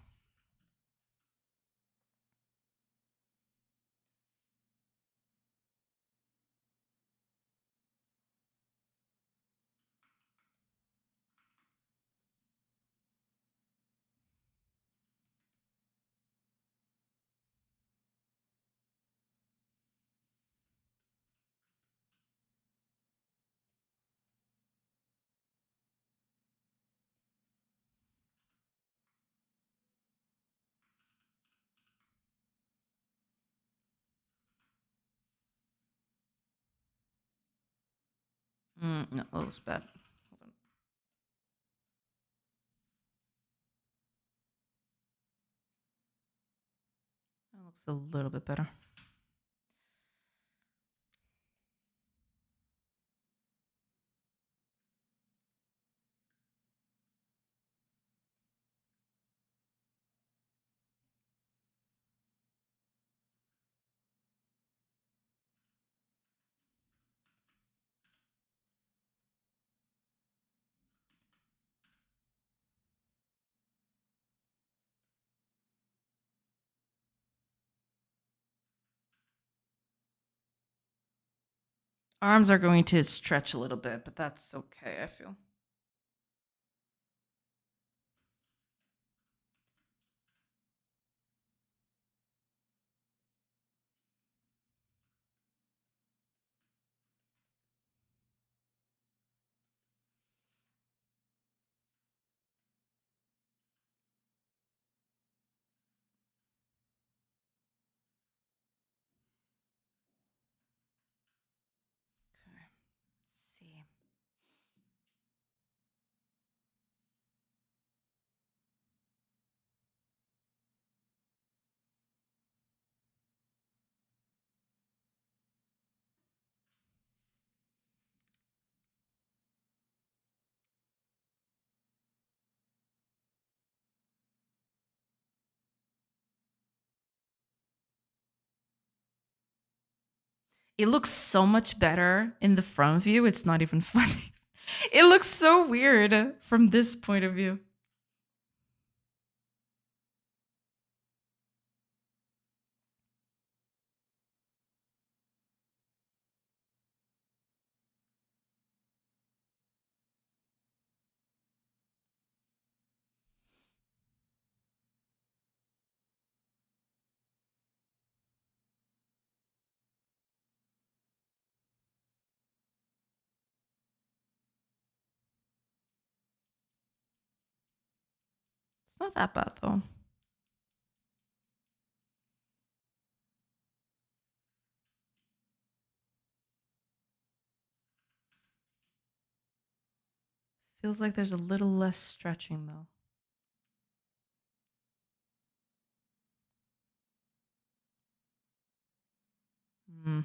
Speaker 1: No, that was bad. Hold on. That looks a little bit better. Arms are going to stretch a little bit, but that's okay, I feel. Okay. Let's see. It looks so much better in the front view. It's not even funny. It looks so weird from this point of view. It's not that bad though. Feels like there's a little less stretching though. Mm.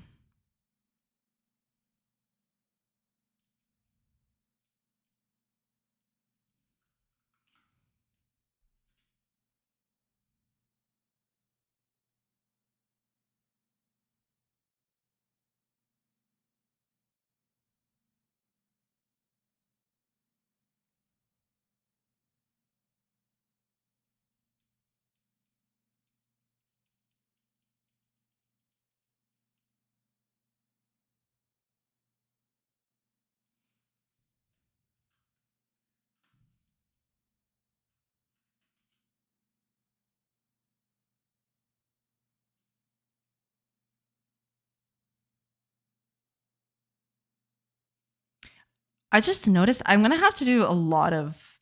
Speaker 1: I just noticed I'm gonna have to do a lot of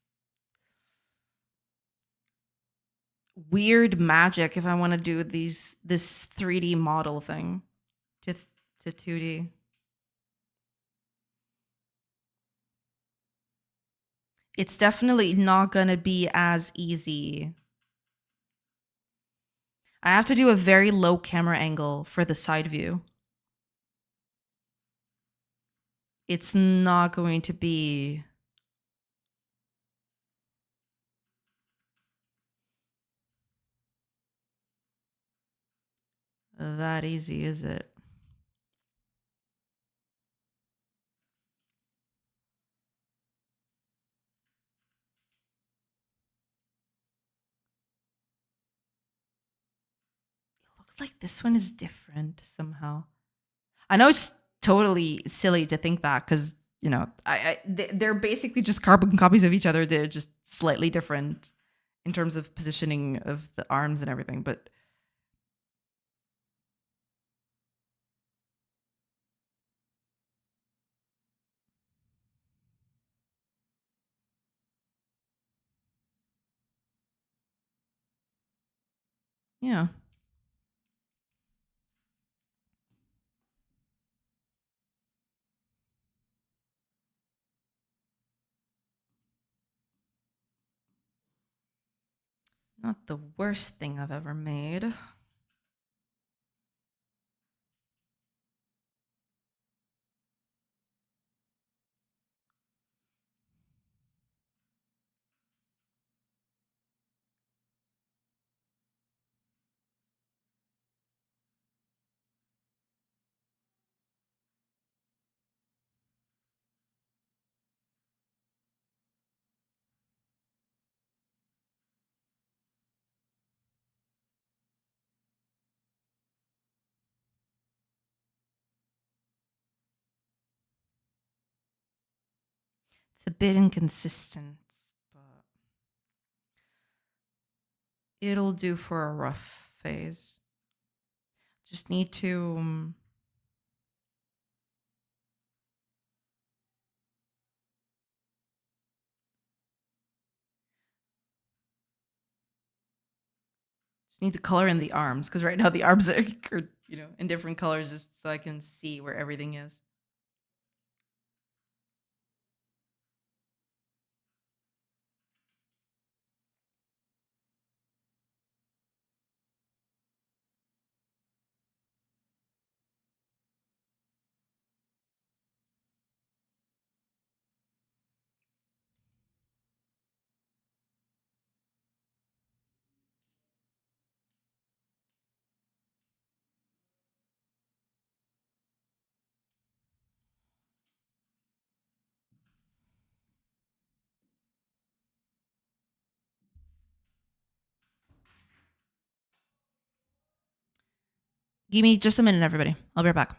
Speaker 1: weird magic if I want to do this 3D model thing to to 2D. It's definitely not going to be as easy. I have to do a very low camera angle for the side view. It's not going to be that easy, is it? It looks like this one is different somehow. I know it's totally silly to think that because they're basically just carbon copies of each other. They're just slightly different in terms of positioning of the arms and everything. But yeah, not the worst thing I've ever made. It's a bit inconsistent, but it'll do for a rough phase. Just need to just need to color in the arms because right now the arms are in different colors just so I can see where everything is. Give me just a minute, everybody. I'll be right back.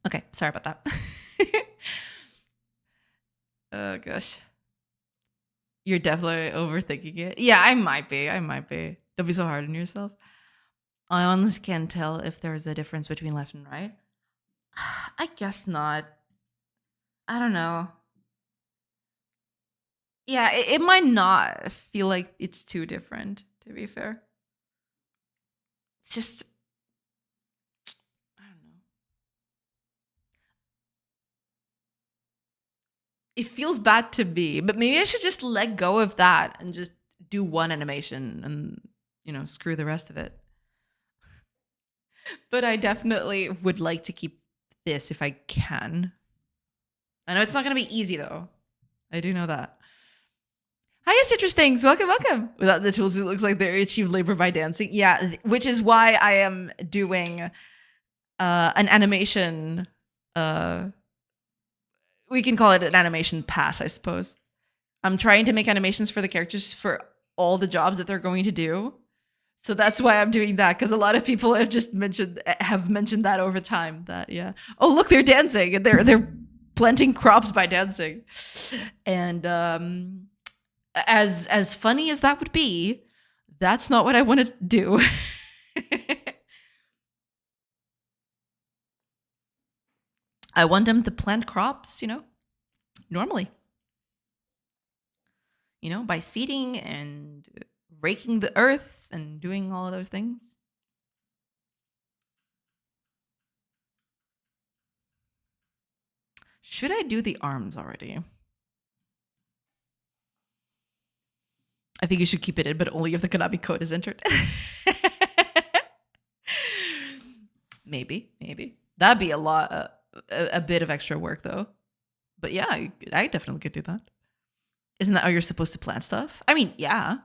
Speaker 1: Okay, sorry about that. Oh gosh. You're definitely overthinking it. Yeah, I might be. I might be. Don't be so hard on yourself. I honestly can't tell if there's a difference between left and right. I guess not. I don't know. Yeah, it might not feel like it's too different, to be fair. It's just, I don't know. It feels bad to me, but maybe I should just let go of that and just do one animation and, screw the rest of it. But I definitely would like to keep this if I can. I know it's not going to be easy though. I do know that. Hiya, Citrus Things. Welcome, welcome. Without the tools, it looks like they achieve labor by dancing. Yeah, which is why I am doing an animation. Uh, we can call it an animation pass, I suppose. I'm trying to make animations for the characters for all the jobs that they're going to do. So that's why I'm doing that, because a lot of people have mentioned that over time. That yeah. Oh look, they're dancing and they're planting crops by dancing, and as funny as that would be, that's not what I want to do. I want them to plant crops, normally, by seeding and raking the earth and doing all of those things. Should I do the arms already? I think you should keep it in, but only if the Konami code is entered. Maybe. That'd be a lot, a bit of extra work though. But yeah, I definitely could do that. Isn't that how you're supposed to plant stuff? I mean, yeah.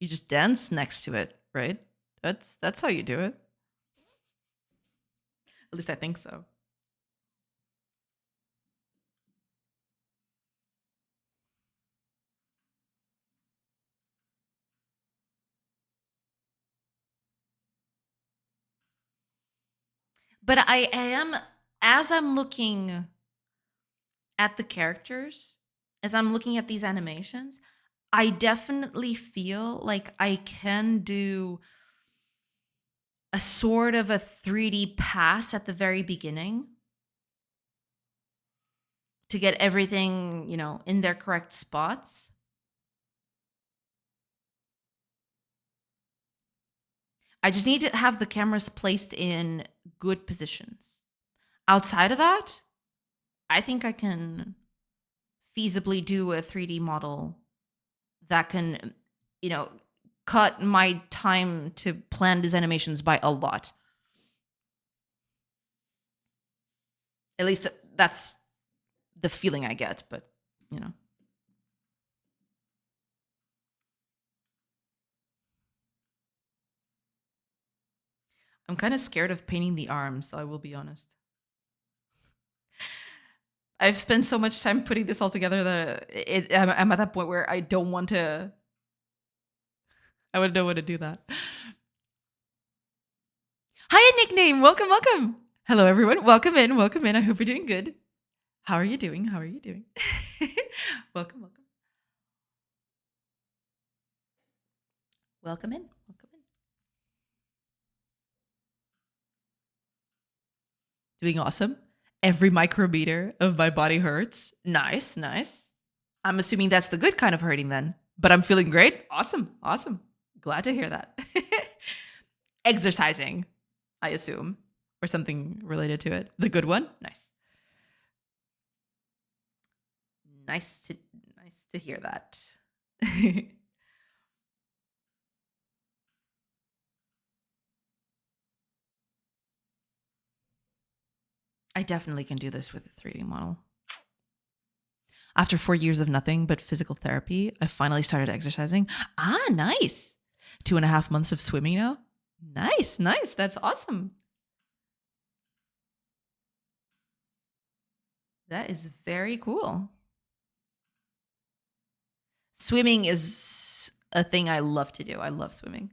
Speaker 1: You just dance next to it, right? That's how you do it. At least I think so. But I am, as I'm looking at the characters, as I'm looking at these animations, I definitely feel like I can do a sort of a 3D pass at the very beginning to get everything, in their correct spots. I just need to have the cameras placed in good positions. Outside of that, I think I can feasibly do a 3D model that can, you know, cut my time to plan these animations by a lot. At least that's the feeling I get, but, you know. I'm kind of scared of painting the arms, I will be honest. I've spent so much time putting this all together that I'm at that point where I don't want to. I wouldn't know how to do that. Hiya, nickname. Welcome, welcome. Hello, everyone. Welcome in. Welcome in. I hope you're doing good. How are you doing? How are you doing? Welcome, welcome. Welcome in. Welcome in. Doing awesome. Every micrometer of my body hurts. Nice, nice. I'm assuming that's the good kind of hurting then. But I'm feeling great. Awesome, awesome. Glad to hear that. Exercising, I assume, or something related to it. The good one? Nice. Nice to hear that. I definitely can do this with a 3D model. After 4 years of nothing but physical therapy, I finally started exercising. Ah, nice. 2.5 months of swimming now. Nice, nice. That's awesome. That is very cool. Swimming is a thing I love to do. I love swimming.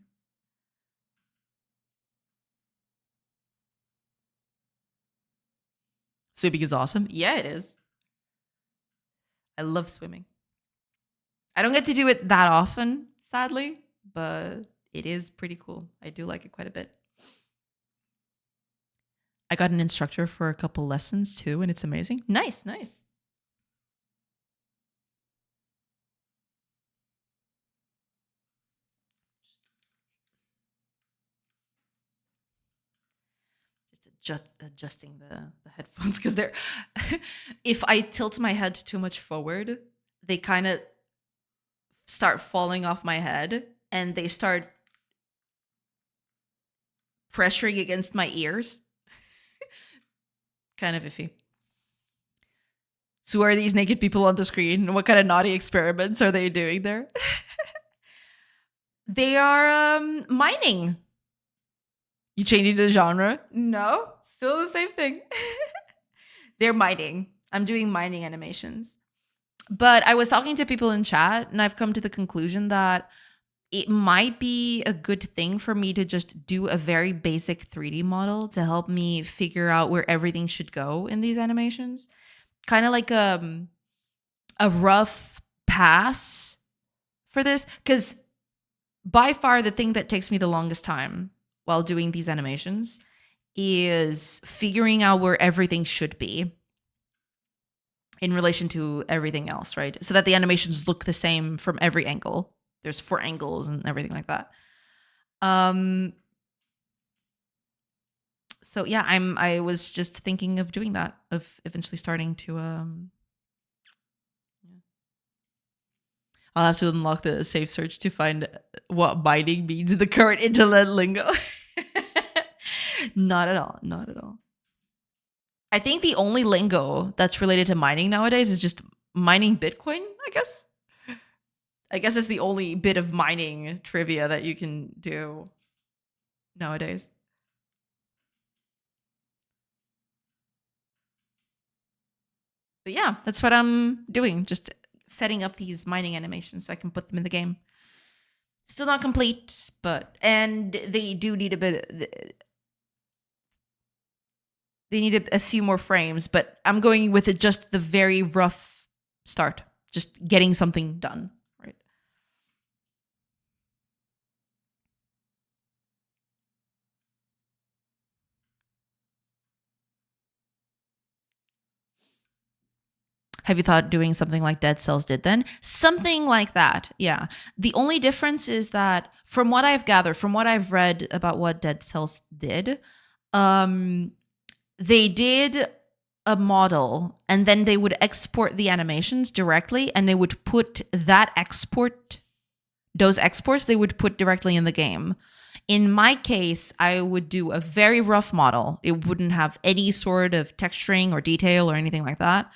Speaker 1: Swimming is awesome. Yeah, it is. I love swimming. I don't get to do it that often, sadly, but it is pretty cool. I do like it quite a bit. I got an instructor for a couple lessons too, and it's amazing. Nice, nice. Just adjusting the headphones because they're if I tilt my head too much forward, they kind of start falling off my head and they start pressuring against my ears. Kind of iffy. So, who are these naked people on the screen? What kind of naughty experiments are they doing there? They are mining. You changing the genre? No, still the same thing. They're mining. I'm doing mining animations. But I was talking to people in chat, and I've come to the conclusion that it might be a good thing for me to just do a very basic 3D model to help me figure out where everything should go in these animations. Kind of like a rough pass for this. Because by far the thing that takes me the longest time while doing these animations is figuring out where everything should be in relation to everything else, right? So that the animations look the same from every angle. There's 4 angles and everything like that. So yeah, I was just thinking of doing that, of eventually starting to yeah. I'll have to unlock the safe search to find what mining means in the current internet lingo. Not at all. Not at all. I think the only lingo that's related to mining nowadays is just mining Bitcoin, I guess. I guess it's the only bit of mining trivia that you can do nowadays. But yeah, that's what I'm doing. Just setting up these mining animations so I can put them in the game. Still not complete, and they do need a bit. They need a few more frames, but I'm going with it just the very rough start, just getting something done, right? Have you thought doing something like Dead Cells did then? Something like that, yeah. The only difference is that from what I've gathered, from what I've read about what Dead Cells did, they did a model and then they would export the animations directly and they would put those exports they would put directly in the game. In my case, I would do a very rough model. It wouldn't have any sort of texturing or detail or anything like that.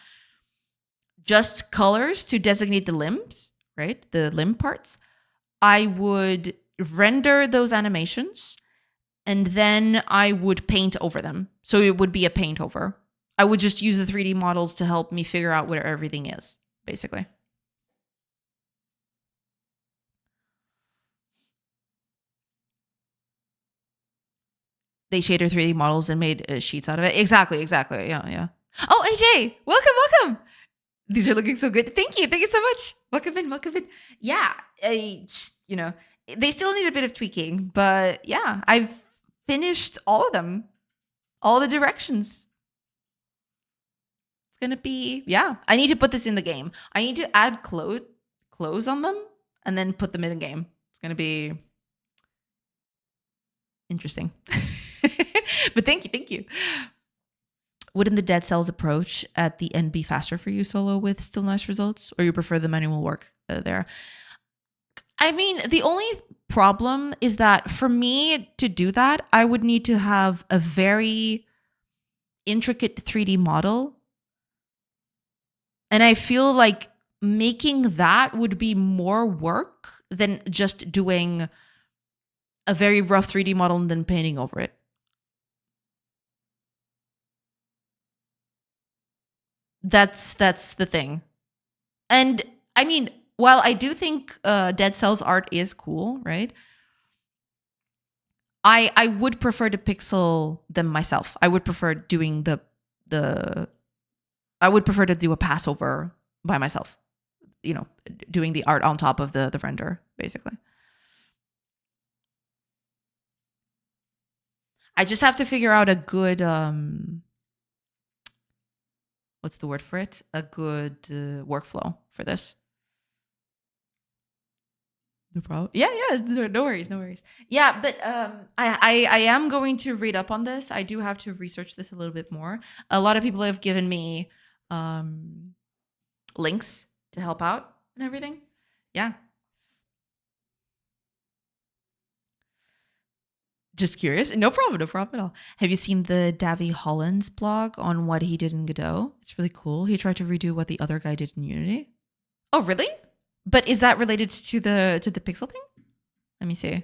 Speaker 1: Just colors to designate the limbs, right? The limb parts. I would render those animations and then I would paint over them. So it would be a paint over. I would just use the 3D models to help me figure out where everything is, basically. They shader 3D models and made sheets out of it. Exactly. Yeah, yeah. Oh, AJ, welcome. These are looking so good. Thank you so much. Welcome in. Yeah, you know, they still need a bit of tweaking, but yeah, I've finished all of them, all the directions. It's gonna be, yeah. I need to put this in the game. I need to add clothes on them and then put them in the game. It's gonna be interesting. But thank you. Wouldn't the Dead Cells approach at the end be faster for you solo with still nice results, or you prefer the manual work there? I mean, the only problem is that for me to do that, I would need to have a very intricate 3D model. And I feel like making that would be more work than just doing a very rough 3D model and then painting over it. That's the thing. And I mean, while I do think Dead Cells art is cool, right? I would prefer to pixel them myself. I would prefer doing the the I would prefer to do a Passover by myself, you know, doing the art on top of the render, basically. I just have to figure out a good what's the word for it? A good workflow for this. No problem. Yeah, yeah. No worries, no worries. Yeah, but I am going to read up on this. I do have to research this a little bit more. A lot of people have given me um links to help out and everything. Yeah. Just curious. No problem, no problem at all. Have you seen the Davy Holland's blog on what he did in Godot? It's really cool. He tried to redo what the other guy did in Unity. Oh, really? But is that related to the pixel thing? Let me see.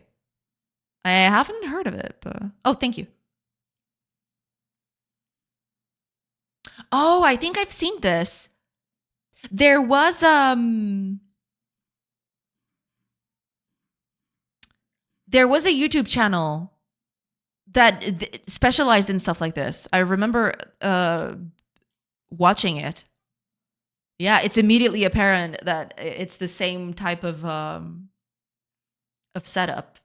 Speaker 1: I haven't heard of it, but oh, thank you. Oh, I think I've seen this. There was a YouTube channel that specialized in stuff like this. I remember watching it. Yeah, it's immediately apparent that it's the same type of setup.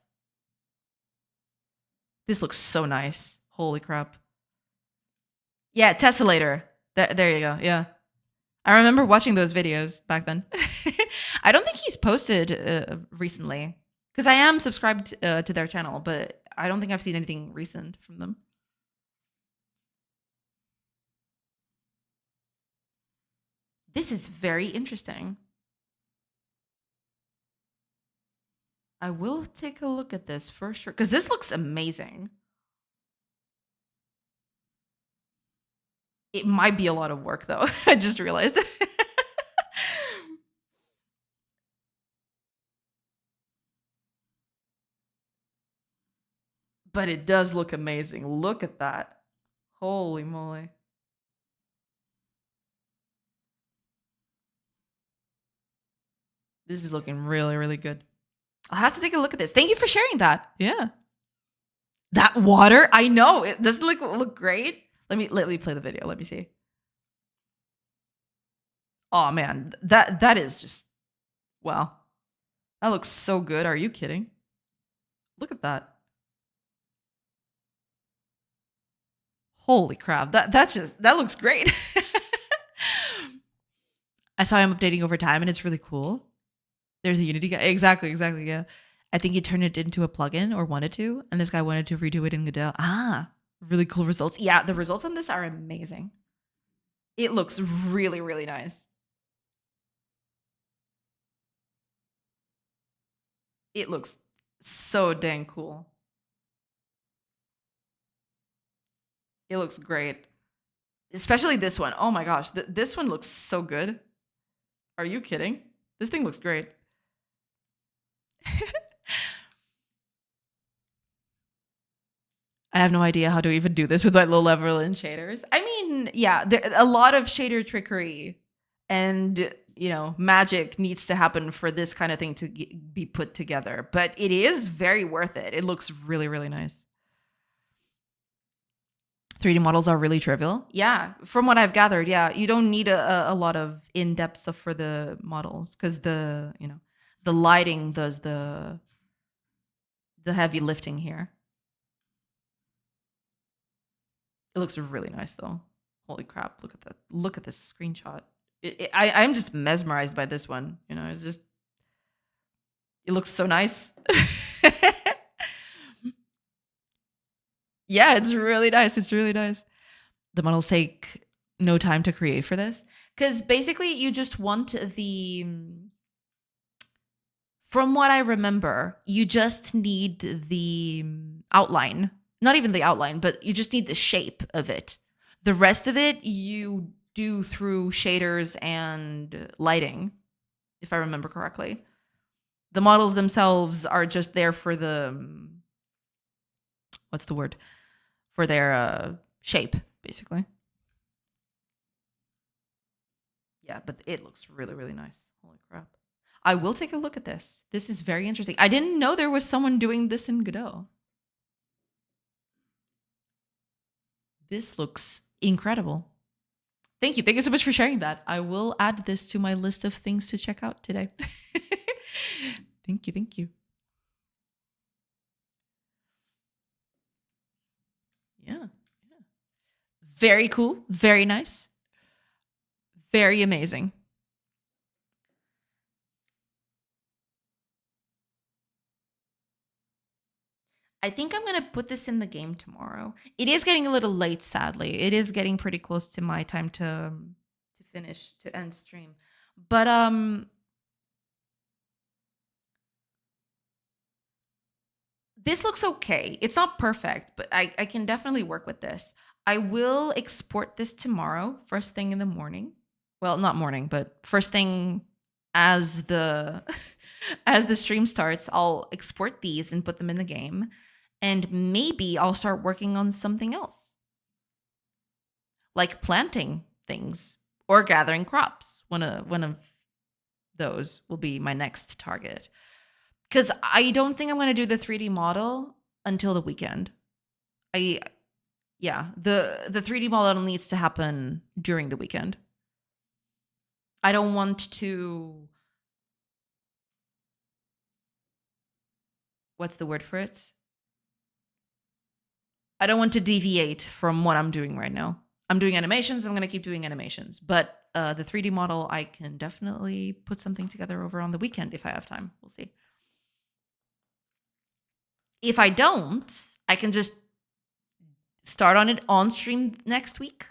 Speaker 1: This looks so nice. Holy crap. Yeah, Tessellator. There you go. Yeah. I remember watching those videos back then. I don't think he's posted recently because I am subscribed to their channel, but I don't think I've seen anything recent from them. This is very interesting. I will take a look at this for sure because this looks amazing. It might be a lot of work though. I just realized. But it does look amazing. Look at that. Holy moly. This is looking really, really good. I'll have to take a look at this. Thank you for sharing that. Yeah. That water, I know. It doesn't look great. Let me play the video. Let me see. Oh man, that is just wow. That looks so good. Are you kidding? Look at that. Holy crap. That looks great. I saw him updating over time and it's really cool. There's a Unity guy. Exactly, yeah. I think he turned it into a plugin or wanted to, and this guy wanted to redo it in Godot. Ah, really cool results. Yeah, the results on this are amazing. It looks really, really nice. It looks so dang cool. It looks great. Especially this one. Oh my gosh, this one looks so good. Are you kidding? This thing looks great. I have no idea how to even do this with my low level in shaders. I mean, yeah, a lot of shader trickery and, you know, magic needs to happen for this kind of thing to be put together. But it is very worth it. It looks really, really nice. 3D models are really trivial. Yeah, from what I've gathered, yeah, you don't need a lot of in-depth stuff for the models because the lighting does the heavy lifting here. It looks really nice though. Holy crap! Look at that! Look at this screenshot. I'm just mesmerized by this one. You know, it's just it looks so nice. Yeah, it's really nice. It's really nice. The models take no time to create for this because basically you just want the. From what I remember, you just need the outline. Not even the outline, but you just need the shape of it. The rest of it you do through shaders and lighting, if I remember correctly. The models themselves are just there for the what's the word? For their shape, basically. Yeah, but it looks really, really nice. Holy crap. I will take a look at this. This is very interesting. I didn't know there was someone doing this in Godot. This looks incredible. Thank you. Thank you so much for sharing that. I will add this to my list of things to check out today. Thank you. Thank you. Yeah. Very cool. Very nice. Very amazing. I think I'm going to put this in the game tomorrow. It is getting a little late, sadly. It is getting pretty close to my time to finish, to end stream. But this looks okay. It's not perfect, but I can definitely work with this. I will export this tomorrow, first thing in the morning. Well, not morning, but first thing as the as the stream starts, I'll export these and put them in the game. And maybe I'll start working on something else. Like planting things or gathering crops. One of those will be my next target. Because I don't think I'm going to do the 3D model until the weekend. The 3D model needs to happen during the weekend. I don't want to. What's the word for it? I don't want to deviate from what I'm doing right now. I'm doing animations. I'm going to keep doing animations. But the 3D model, I can definitely put something together over on the weekend if I have time. We'll see. If I don't, I can just start on it on stream next week.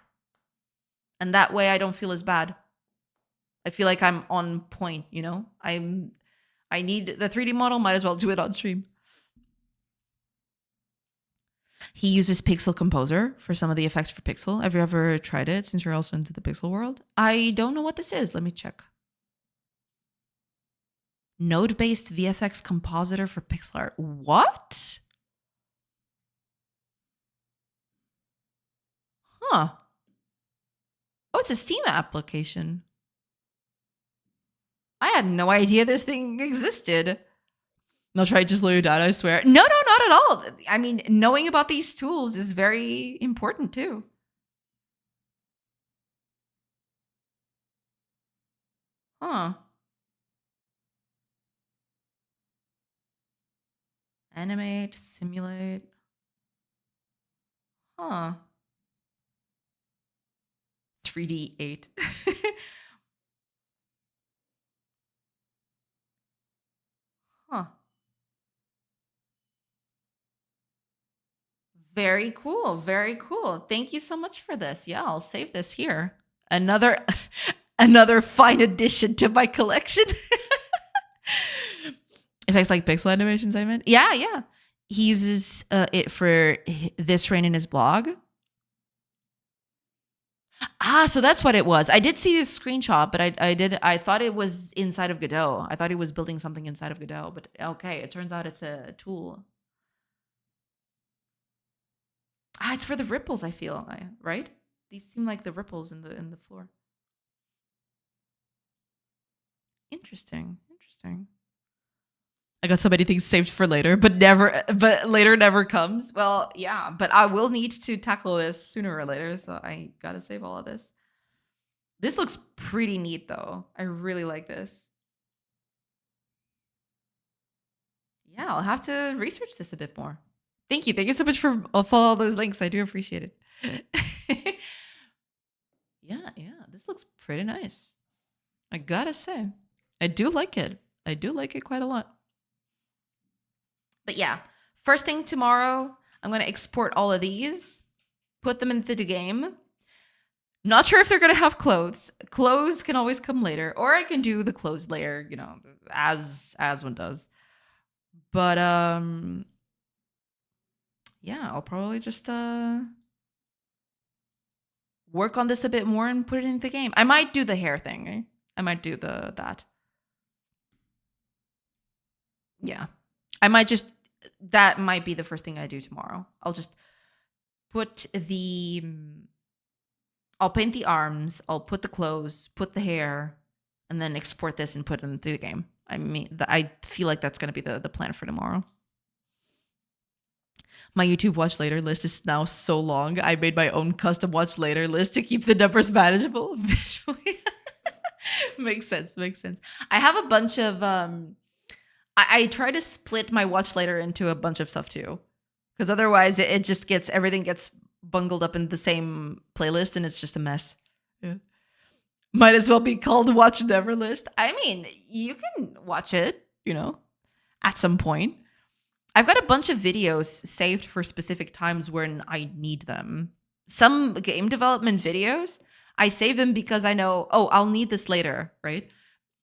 Speaker 1: And that way I don't feel as bad. I feel like I'm on point, you know? I need the 3D model, might as well do it on stream. He uses Pixel Composer for some of the effects for Pixel. Have you ever tried it since you're also into the Pixel world? I don't know what this is. Let me check. Node-based VFX compositor for pixel art. What? Huh. Oh, it's a Steam application. I had no idea this thing existed. No, try just load it down, I swear. No, not at all. I mean, knowing about these tools is very important too. Huh. Animate, simulate. Huh. 3D8. Huh. Very cool. Very cool. Thank you so much for this. Yeah, I'll save this here. Another another fine addition to my collection. Effects like pixel animations, I meant. Yeah. He uses it for this rain in his blog. So that's what it was. I did see this screenshot, but I thought it was inside of Godot. I thought he was building something inside of Godot, but okay, it turns out it's a tool. It's for the ripples, I feel, right? These seem like the ripples in the floor. Interesting. I got so many things saved for later, but later never comes. Well, yeah, but I will need to tackle this sooner or later, so I gotta save all of this. This looks pretty neat though. I really like this. Yeah, I'll have to research this a bit more. Thank you. Thank you so much for all those links. I do appreciate it. Yeah. This looks pretty nice. I gotta say. I do like it. I do like it quite a lot. But yeah, first thing tomorrow, I'm going to export all of these, put them into the game. Not sure if they're going to have clothes. Clothes can always come later, or I can do the clothes layer, you know, as one does. But yeah, I'll probably just work on this a bit more and put it in the game. I might do the hair thing. Eh? I might do that. Yeah. I might just, that might be the first thing I do tomorrow. I'll just put I'll paint the arms, I'll put the clothes, put the hair, and then export this and put it into the game. I mean, I feel like that's going to be the plan for tomorrow. My YouTube watch later list is now so long. I made my own custom watch later list to keep the numbers manageable visually. Makes sense. Makes sense. I have a bunch of I try to split my watch later into a bunch of stuff too. Because otherwise it just gets everything gets bungled up in the same playlist and it's just a mess. Yeah. Might as well be called Watch Never List. I mean, you can watch it, at some point. I've got a bunch of videos saved for specific times when I need them. Some game development videos, I save them because I know, I'll need this later, right?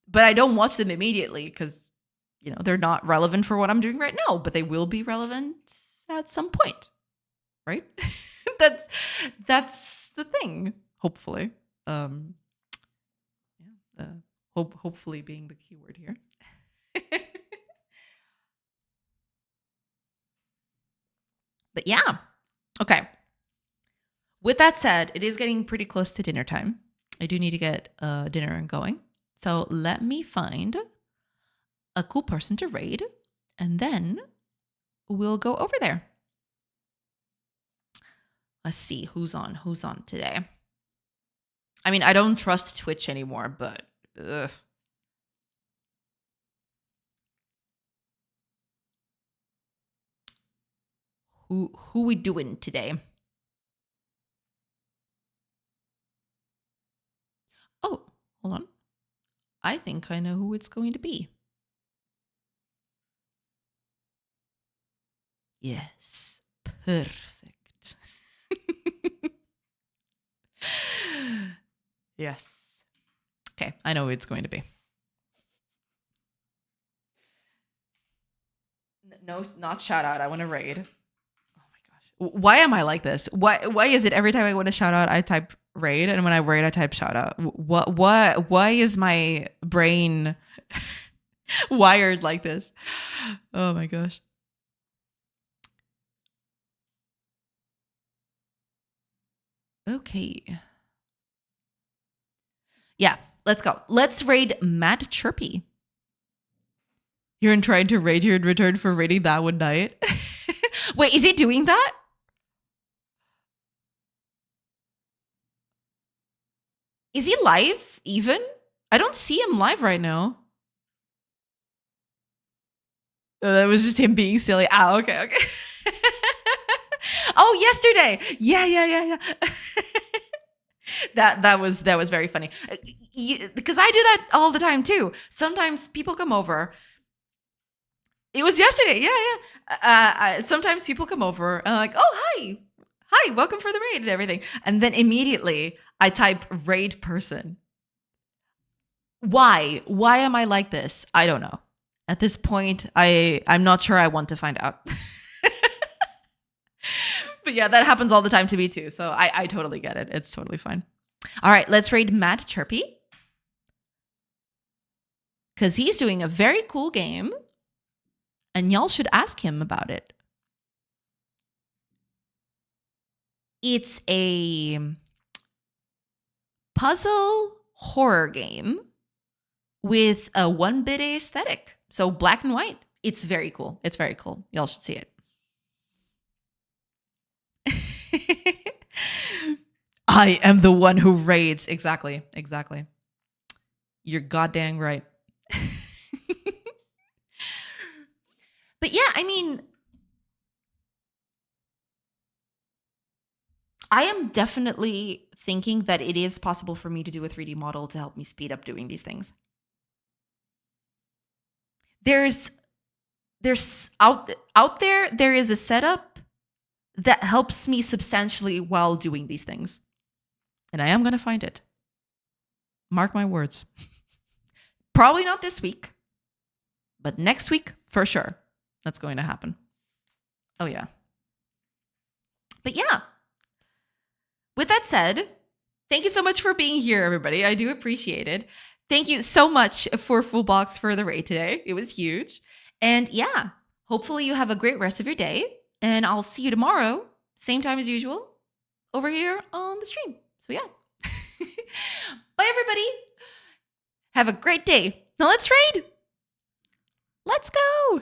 Speaker 1: But I don't watch them immediately because, they're not relevant for what I'm doing right now, but they will be relevant at some point, right? that's the thing, hopefully. Hopefully being the keyword here. But yeah. Okay. With that said, it is getting pretty close to dinner time. I do need to get dinner going. So let me find a cool person to raid, and then we'll go over there. Let's see who's on today. I mean, I don't trust Twitch anymore, but ugh. Who we doing today? Oh, hold on. I think I know who it's going to be. Yes, perfect. Yes. Okay, I know who it's going to be. No, not shout out. I want to raid. Oh my gosh. Why am I like this? Why is it every time I want to shout out, I type raid, and when I raid, I type shout out? Why is my brain wired like this? Oh my gosh. Okay. Yeah, let's go. Let's raid Mad Chirpy. You're trying to raid you in return for raiding that one night. Wait, is he doing that? Is he live even? I don't see him live right now. That was just him being silly. Okay. Oh, yesterday. Yeah. that was very funny. Because I do that all the time too. Sometimes people come over. It was yesterday. Yeah. Sometimes people come over and I'm like, oh, hi, welcome for the raid and everything. And then immediately I type raid person. Why? Why am I like this? I don't know. At this point, I'm not sure I want to find out. But yeah, that happens all the time to me too. So I totally get it. It's totally fine. All right, let's raid Mad Chirpy. Because he's doing a very cool game. And y'all should ask him about it. It's a puzzle horror game with a 1-bit aesthetic. So black and white. It's very cool. It's very cool. Y'all should see it. I am the one who raids. Exactly. You're goddamn right. But yeah, I mean, I am definitely thinking that it is possible for me to do a 3D model to help me speed up doing these things. There's out there is a setup that helps me substantially while doing these things. And I am going to find it. Mark my words. Probably not this week, but next week for sure. That's going to happen. Oh yeah. But yeah. With that said, thank you so much for being here, everybody. I do appreciate it. Thank you so much for Full Box for the raid today. It was huge. And yeah, hopefully you have a great rest of your day. And I'll see you tomorrow, same time as usual, over here on the stream. So yeah. Bye, everybody. Have a great day. Now let's raid. Let's go.